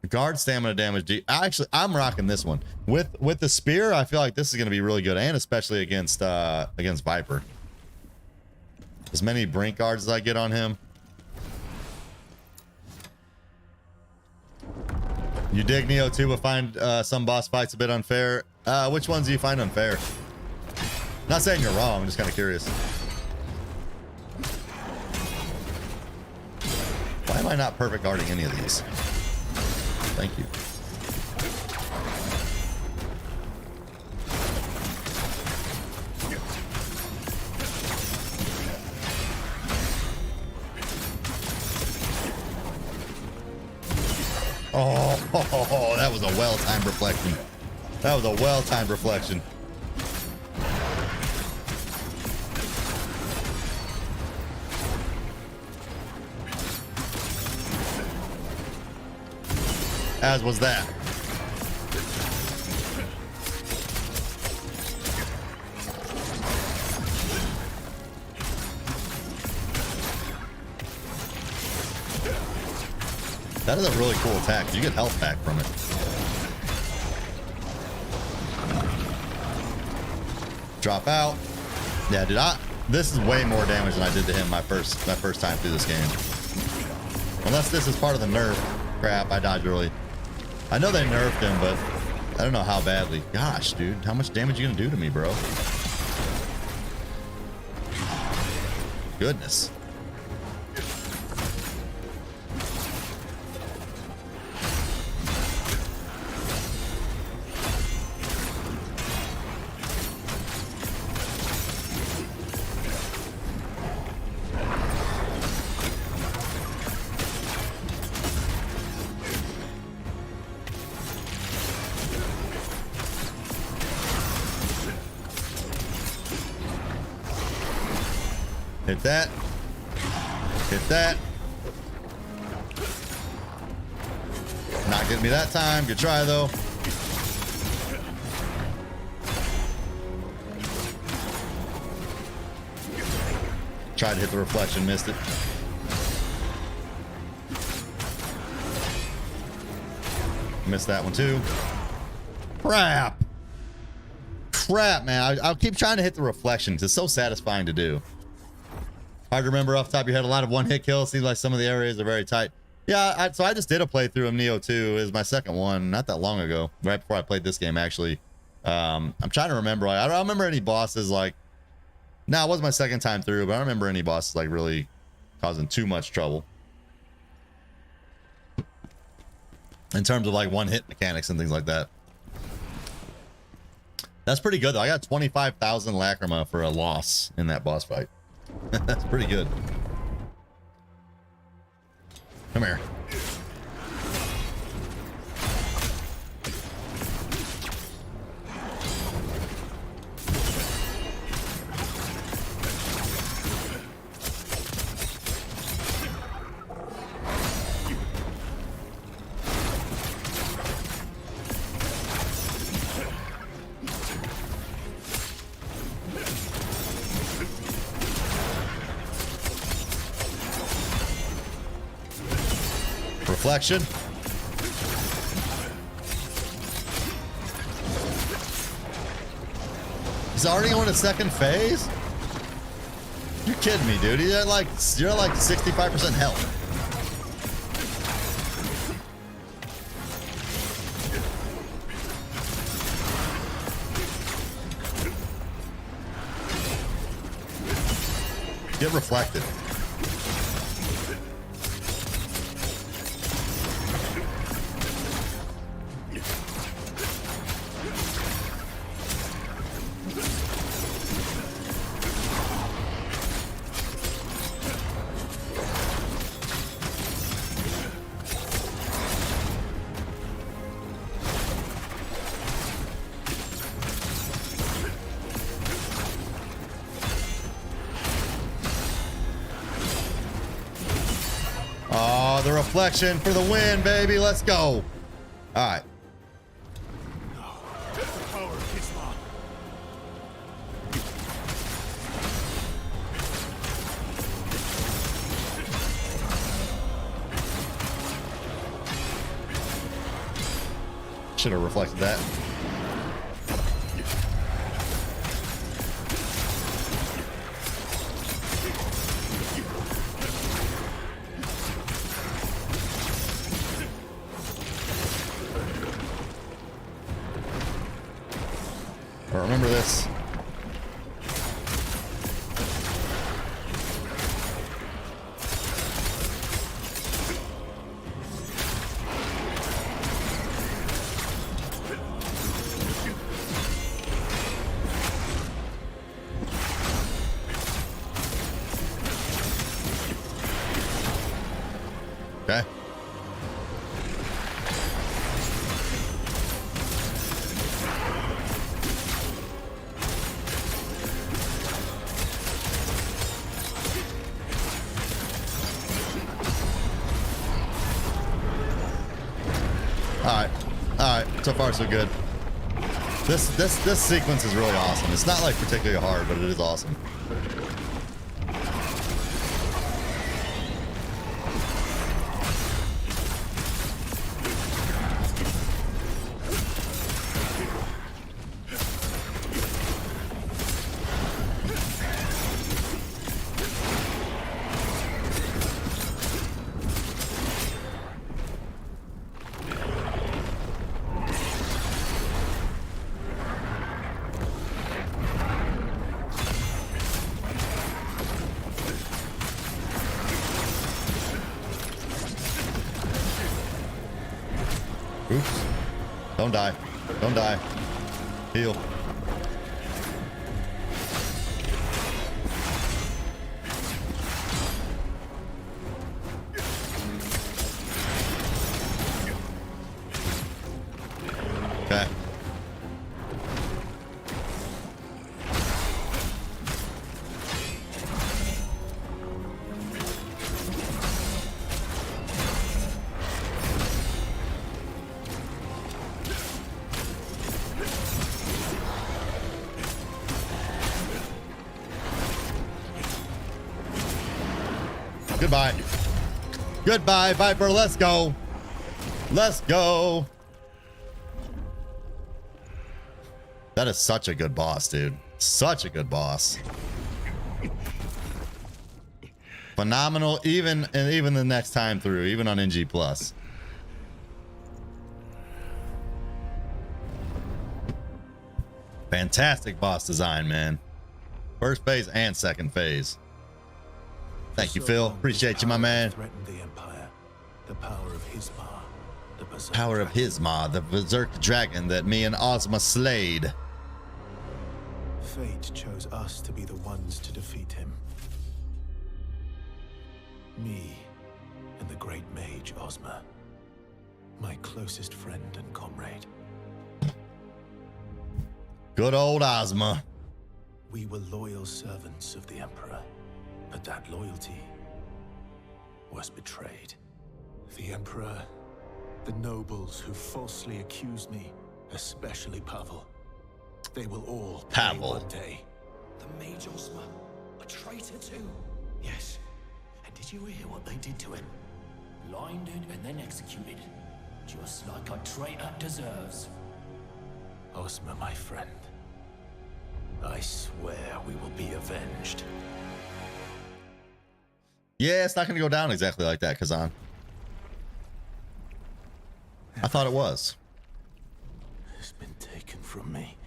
Guard stamina damage. I'm rocking this one with the spear. I feel like this is going to be really good, and especially against Viper. As many brink guards as I get on him. You dig Neo 2, but find some boss fights a bit unfair. Which ones do you find unfair? Not saying you're wrong, I'm just kind of curious. Why am I not perfect guarding any of these? Thank you. was a well-timed reflection. That was a well-timed reflection. As was that. That is a really cool attack. You get health back from it. Drop out. Yeah, dude, this is way more damage than I did to him my first time through this game. Unless this is part of the nerf crap, I died early. I know they nerfed him, but I don't know how badly. Gosh, dude, how much damage are you gonna do to me, bro? Goodness. Hit that. Hit that. Not getting me that time. Good try, though. Tried to hit the reflection, missed it. Missed that one, too. Crap. Crap, man. I'll keep trying to hit the reflections. It's so satisfying to do. Hard to remember off the top of your head. A lot of one-hit kills. Seems like some of the areas are very tight. Yeah, so I just did a playthrough of Neo 2. It was my second one, not that long ago, right before I played this game, actually. I'm trying to remember. I don't remember any bosses, like... No, it wasn't my second time through, but I don't remember any bosses, like, really causing too much trouble. In terms of, like, one-hit mechanics and things like that. That's pretty good, though. I got 25,000 lacrima for a loss in that boss fight. That's pretty good. Come here. Reflection. He's already on a second phase? You're kidding me, dude. You're like 65% health. Get reflected. Reflection for the win, baby. Let's go. All right. The power of Khazan. Should have reflected that. Remember this. Okay. So far, so good. This sequence is really awesome. It's not like particularly hard, but it is awesome. Oops. Don't die. Don't die. Heal. Okay. Goodbye. Goodbye, Viper. Let's go. Let's go. That is such a good boss, dude. Such a good boss. Phenomenal, even the next time through, even on NG Plus. Fantastic boss design, man. First phase and second phase. Thank you, Phil. Appreciate you, my man. Threatened the Empire. The power of Hismar, the Berzerker Power of Hismar, the Berzerker dragon that me and Ozma slayed. Fate chose us to be the ones to defeat him. Me and the great mage Ozma, my closest friend and comrade. Good old Ozma. We were loyal servants of the Emperor, but that loyalty was betrayed. The Emperor, the nobles who falsely accused me, especially Pavel, they will all pay one day. The Mage Ozma, a traitor too? Yes. And did you hear what they did to him? Blinded and then executed. Just like a traitor deserves. Ozma, my friend, I swear we will be avenged. Yeah, it's not going to go down exactly like that, Khazan. I thought it was. Has been taken from me.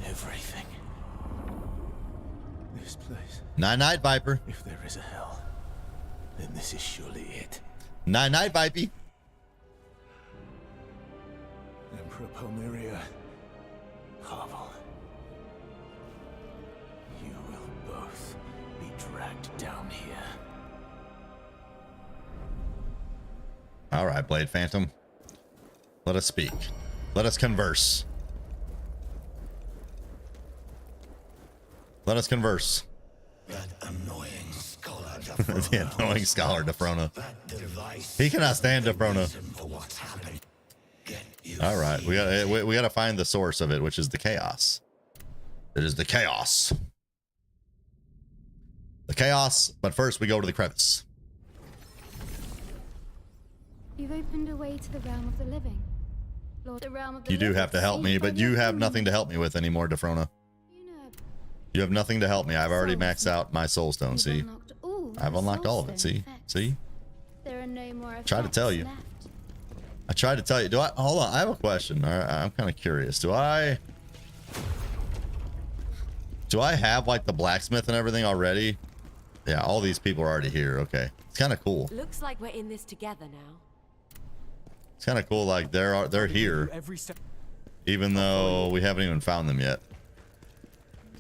Everything. This place. Night, Viper. If there is a hell, then this is surely it. Night, Vipey. Emperor Palmyria, Pavel, you will both be dragged down here. All right, Blade Phantom. Let us speak. Let us converse. Let us converse. That annoying scholar The annoying scholar Defrona. That device. He cannot stand Defrona. For what's happened. All right, we gotta find the source of it, which is the chaos. It is the chaos. The chaos, but first we go to the crevice. You've opened a way to the realm of the living. Lord, the realm of the You do living have to help me, but you have nothing to help me with anymore, Defrona. You have nothing to help me. I've already maxed out my soul stone. See, I've unlocked all of it. See. There are no more Tried to tell you. I tried to tell you. Hold on? I have a question. I'm kind of curious. Do I have like the blacksmith and everything already? Yeah, all these people are already here. Okay, it's kind of cool. Looks like we're in this together now. It's kind of cool. Like they're here, even though we haven't even found them yet.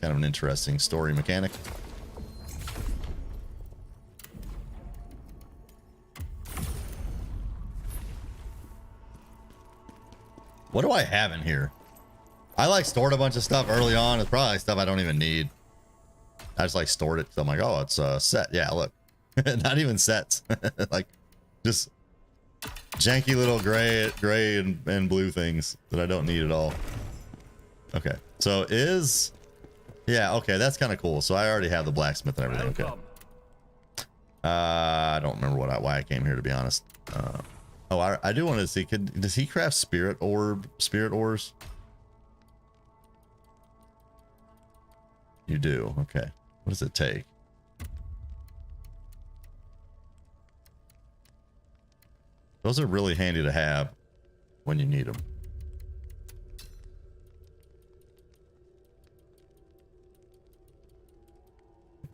Kind of an interesting story mechanic. What do I have in here? I like stored a bunch of stuff early on. It's probably stuff I don't even need. I just like stored it. So I'm like, oh, it's a set. Yeah, look, not even sets. Like just Janky little gray and blue things that I don't need at all. Okay, so yeah, okay, that's kind of cool. So I already have the blacksmith and everything. Okay. I don't remember why I came here, to be honest. Oh, I do want to see. Does he craft spirit ores? You do. Okay. What does it take? Those are really handy to have when you need them.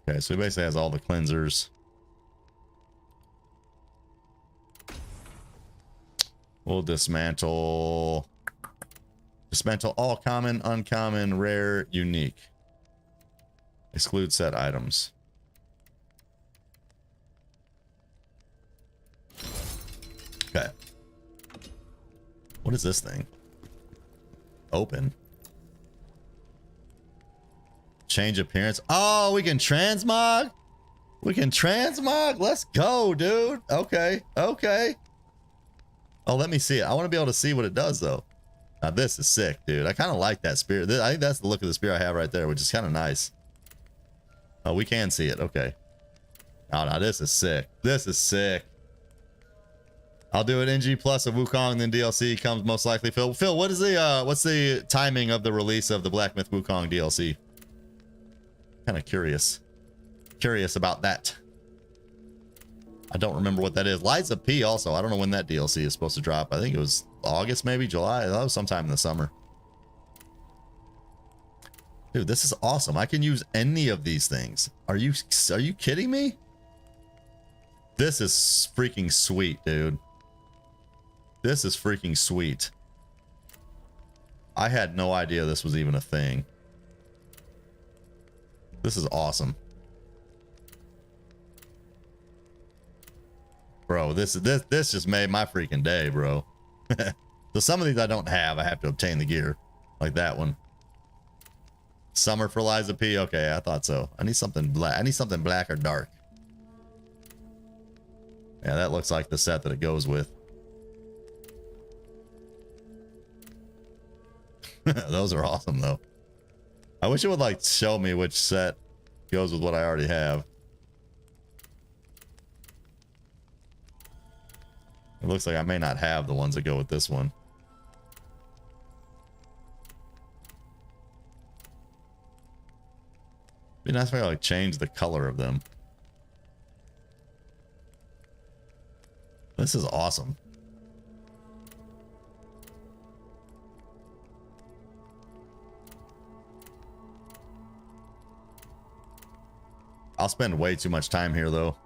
Okay, so he basically has all the cleansers. We'll dismantle all common, uncommon, rare, unique. Exclude set items. Okay. What is this thing? Open. Change appearance. Oh, we can transmog? We can transmog? Let's go, dude. Okay. Okay. Oh, let me see it. I want to be able to see what it does, though. Now, this is sick, dude. I kind of like that spear. I think that's the look of the spear I have right there, which is kind of nice. Oh, we can see it. Okay. Oh, no, this is sick. This is sick. I'll do it NG plus of Wukong, then DLC comes most likely. Phil, what is what's the timing of the release of the Black Myth Wukong DLC? Kind of curious about that. I don't remember what that is. Liza P also. I don't know when that DLC is supposed to drop. I think it was August, maybe July. That was sometime in the summer. Dude, this is awesome. I can use any of these things. Are you kidding me? This is freaking sweet, dude. This is freaking sweet. I had no idea this was even a thing. This is awesome. Bro, this just made my freaking day, bro. So some of these I don't have. I have to obtain the gear. Like that one. Summer for Liza P. Okay, I thought so. I need something black. I need something black or dark. Yeah, that looks like the set that it goes with. Those are awesome, though. I wish it would, like, show me which set goes with what I already have. It looks like I may not have the ones that go with this one. Be nice if I could, like, change the color of them. This is awesome. I'll spend way too much time here, though.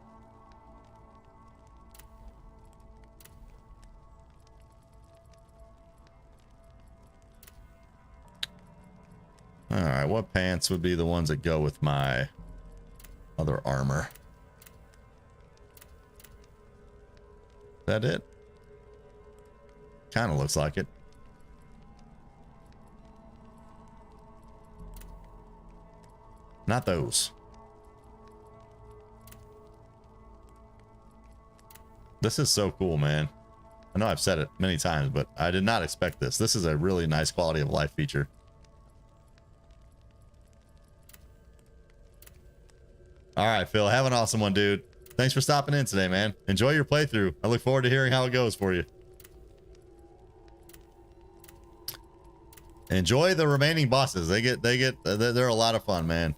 All right, what pants would be the ones that go with my other armor? Is that it? Kind of looks like it. Not those. This is so cool, man. I know I've said it many times, but I did not expect this. This is a really nice quality of life feature. All right, Phil, have an awesome one, dude. Thanks for stopping in today, man. Enjoy your playthrough. I look forward to hearing how it goes for you. Enjoy the remaining bosses. They're a lot of fun, man.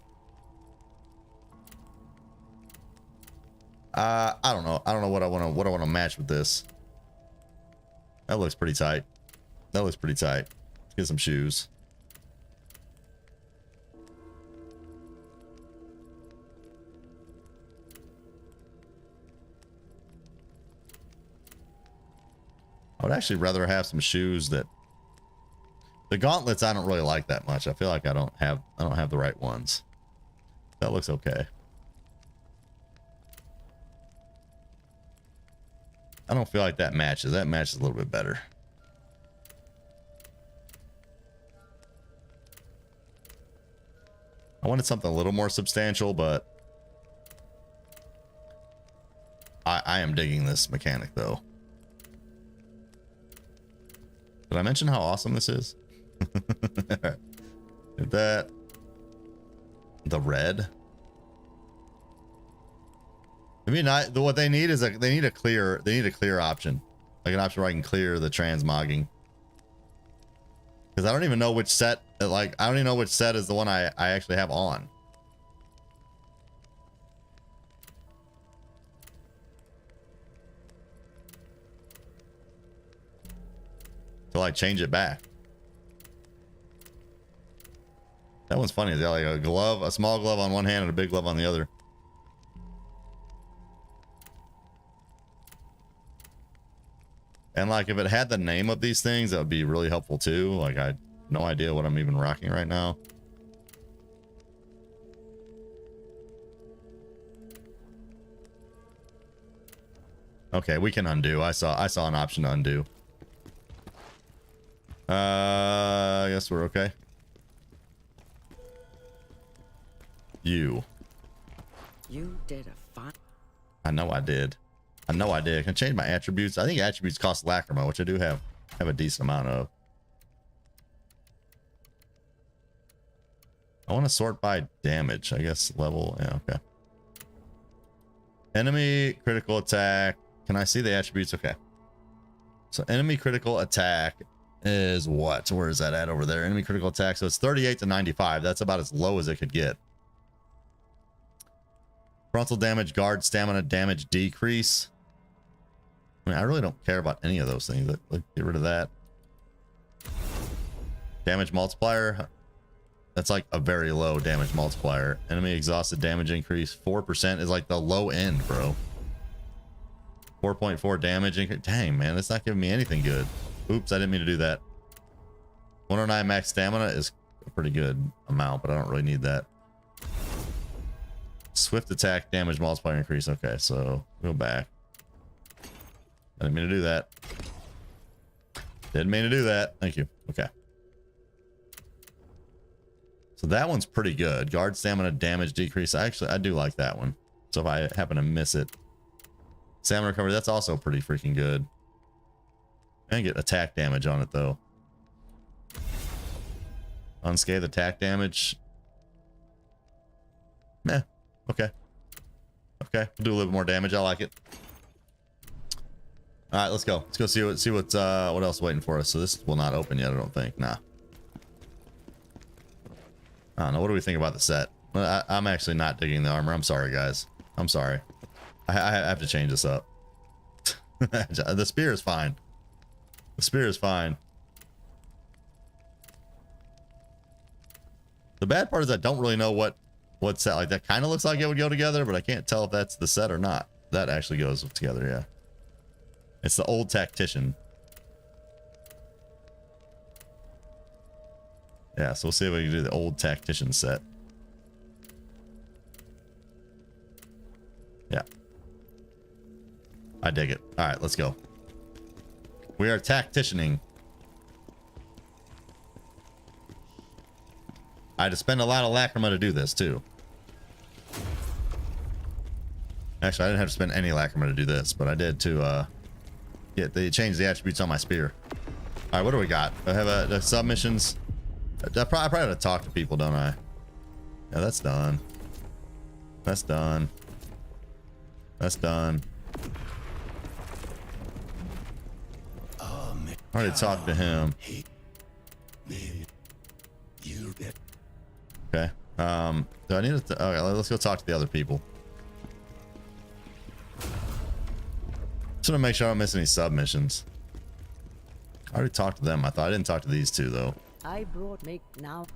I don't know. I don't know what I want to match with this. That looks pretty tight. That looks pretty tight. Let's get some shoes. I would actually rather have some shoes that the gauntlets I don't really like that much. I feel like I don't have the right ones. That looks okay. I don't feel like that matches. That matches a little bit better. I wanted something a little more substantial, but I am digging this mechanic though. Did I mention how awesome this is? That the red. I mean, what they need is they need a clear option, like an option where I can clear the transmogging. Because I don't even know which set, like I don't even know which set is the one I actually have on. To like change it back. That one's funny. They got like a glove, a small glove on one hand and a big glove on the other. And like if it had the name of these things, that would be really helpful too. Like I have no idea what I'm even rocking right now. Okay, we can undo. I saw an option to undo. I guess we're okay. You did a fine. I know I did. I know I did. Can I change my attributes? I think attributes cost lacrima, which I do have a decent amount of. I want to sort by damage. I guess level. Yeah, okay. Enemy critical attack. Can I see the attributes? Okay. So enemy critical attack is what? Where is that at over there? Enemy critical attack. So it's 38 to 95. That's about as low as it could get. Frontal damage, guard, stamina, damage decrease. I mean, I really don't care about any of those things. Like, get rid of that. Damage multiplier. That's like a very low damage multiplier. Enemy exhausted damage increase. 4% is like the low end, bro. 4.4 damage increase. Dang, man, that's not giving me anything good. Oops, I didn't mean to do that. 109 max stamina is a pretty good amount, but I don't really need that. Swift attack damage multiplier increase. Okay, so go back. I didn't mean to do that. Didn't mean to do that. Thank you. Okay. So that one's pretty good. Guard stamina damage decrease. I do like that one. So if I happen to miss it. Stamina recovery, that's also pretty freaking good. I get attack damage on it though. Unscathed attack damage. Meh. Okay. Okay. We'll do a little bit more damage. I like it. All right, let's go. Let's go see what else is waiting for us. So this will not open yet, I don't think. Nah. I don't know. What do we think about the set? I'm actually not digging the armor. I'm sorry, guys. I'm sorry. I have to change this up. The spear is fine. The spear is fine. The bad part is I don't really know what set. Like that kind of looks like it would go together, but I can't tell if that's the set or not. That actually goes together, yeah. It's the old tactician. Yeah, so we'll see if we can do the old tactician set. Yeah. I dig it. All right, let's go. We are tacticianing. I had to spend a lot of lacrima to do this too. Actually, I didn't have to spend any lacrima to do this, but I did to they changed the attributes on my spear. All right, what do we got? I have the submissions. I probably have to talk to people, don't I? Yeah, that's done. That's done. That's done. I already talked to him. Okay. Do I need to? Okay, let's go talk to the other people. Just want to make sure I don't miss any submissions. I already talked to them. I thought I didn't talk to these two though. I brought make now.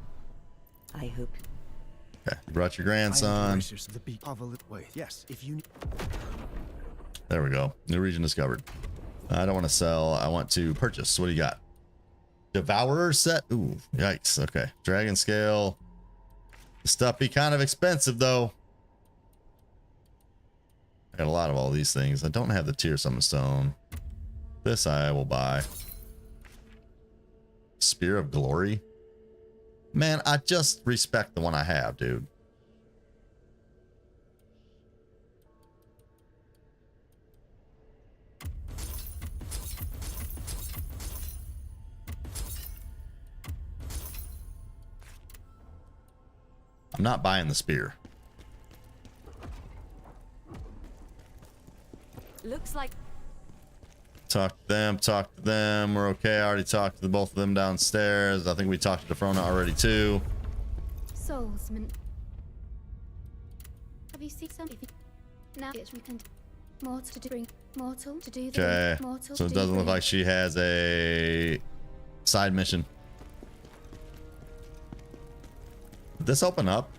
I hope. Okay, you brought your grandson. Yes, if you. There we go. New region discovered. I don't want to sell. I want to purchase. What do you got? Devourer set. Ooh, yikes. Okay, dragon scale. Stuff be kind of expensive though. I got a lot of all these things. I don't have the tier summon stone. This I will buy. Spear of Glory. Man, I just respect the one I have, dude. I'm not buying the spear. Looks like Talk to them. We're okay. I already talked to both of them downstairs. I think we talked to Defrona already too. Soulsman. Have you seen something? Now it's reckoned. Mortal to bring mortal to do the Okay. mortal So it to doesn't do look like she has a side mission. Did this open up?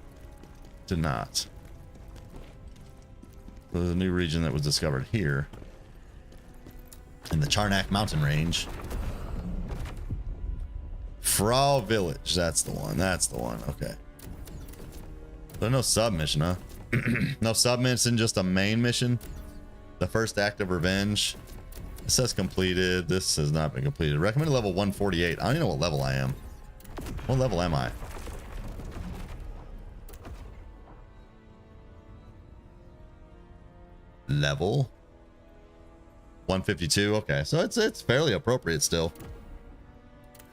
Did not. So there's a new region that was discovered here. In the Charnak mountain range. Frau Village. That's the one. That's the one. Okay. There's no submission, huh? No submission, just a main mission. The first act of revenge. It says completed. This has not been completed. Recommended level 148. I don't even know what level I am. What level am I? Level 152. Okay, so it's fairly appropriate still.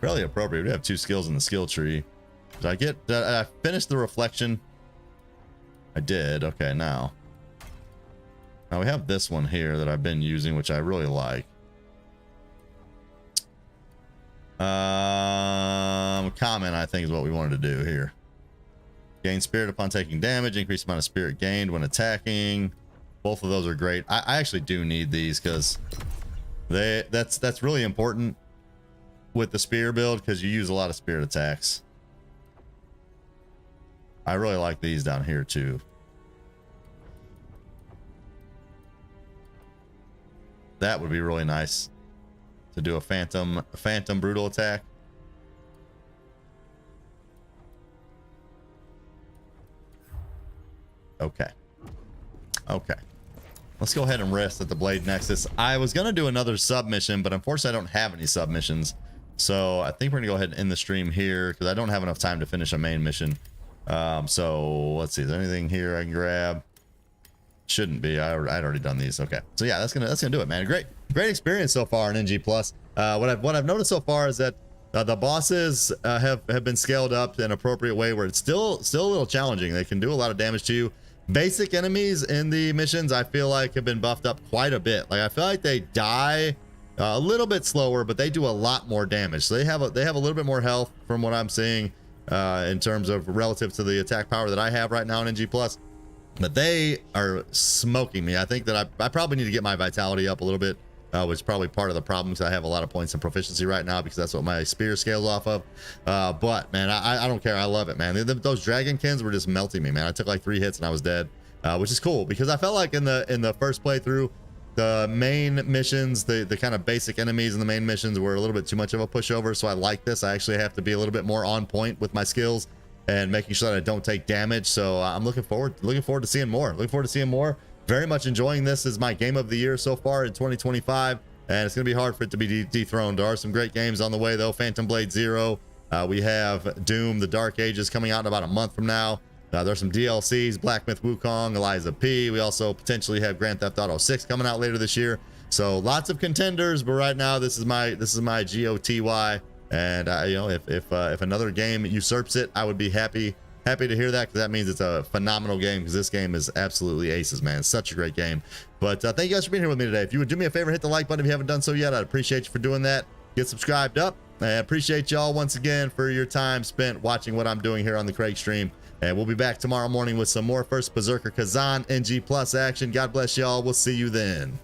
Fairly appropriate. We have 2 skills in the skill tree. Did I finished the reflection? I did. Okay, now we have this one here that I've been using, which I really like. Comment, I think, is what we wanted to do here. Gain spirit upon taking damage. Increase amount of spirit gained when attacking. Both of those are great. I actually do need these because that's really important with the spear build because you use a lot of spirit attacks. I really like these down here too. That would be really nice to do a phantom brutal attack. Okay. Let's go ahead and rest at the Blade Nexus. I was going to do another submission, but unfortunately I don't have any submissions. So I think we're going to go ahead and end the stream here because I don't have enough time to finish a main mission. So let's see. Is there anything here I can grab? Shouldn't be. I'd already done these. Okay. So yeah, that's gonna do it, man. Great experience so far in NG Plus. What I've noticed so far is that the bosses have been scaled up in an appropriate way where it's still a little challenging. They can do a lot of damage to you. Basic enemies in the missions I feel like have been buffed up quite a bit. Like I feel like they die a little bit slower, but they do a lot more damage. So they have a little bit more health from what I'm seeing in terms of relative to the attack power that I have right now in NG Plus. But they are smoking me. I think that I probably need to get my vitality up a little bit, which is probably part of the problem because I have a lot of points in proficiency right now because that's what my spear scales off of. But man, I don't care. I love it, man. Those dragonskin were just melting me, man. I took like 3 hits and I was dead, which is cool because I felt like in the first playthrough, the main missions, the kind of basic enemies in the main missions were a little bit too much of a pushover. So I like this. I actually have to be a little bit more on point with my skills and making sure that I don't take damage. So I'm looking forward to seeing more. Very much enjoying this as my game of the year so far in 2025, and it's gonna be hard for it to be dethroned. There are some great games on the way though. Phantom Blade Zero, we have Doom the Dark Ages coming out in about a month from now. There's some DLCs, Black Myth Wukong, Eliza P. We also potentially have Grand Theft Auto 6 coming out later this year. So lots of contenders, but right now this is my GOTY. And you know, if another game usurps it, I would be happy to hear that because that means it's a phenomenal game because this game is absolutely aces, man. It's such a great game. But thank you guys for being here with me today. If you would do me a favor, hit the like button if you haven't done so yet. I'd appreciate you for doing that. Get subscribed up. I appreciate y'all once again for your time spent watching what I'm doing here on the Craig stream. And we'll be back tomorrow morning with some more First Berzerker Khazan NG Plus action. God bless y'all. We'll see you then.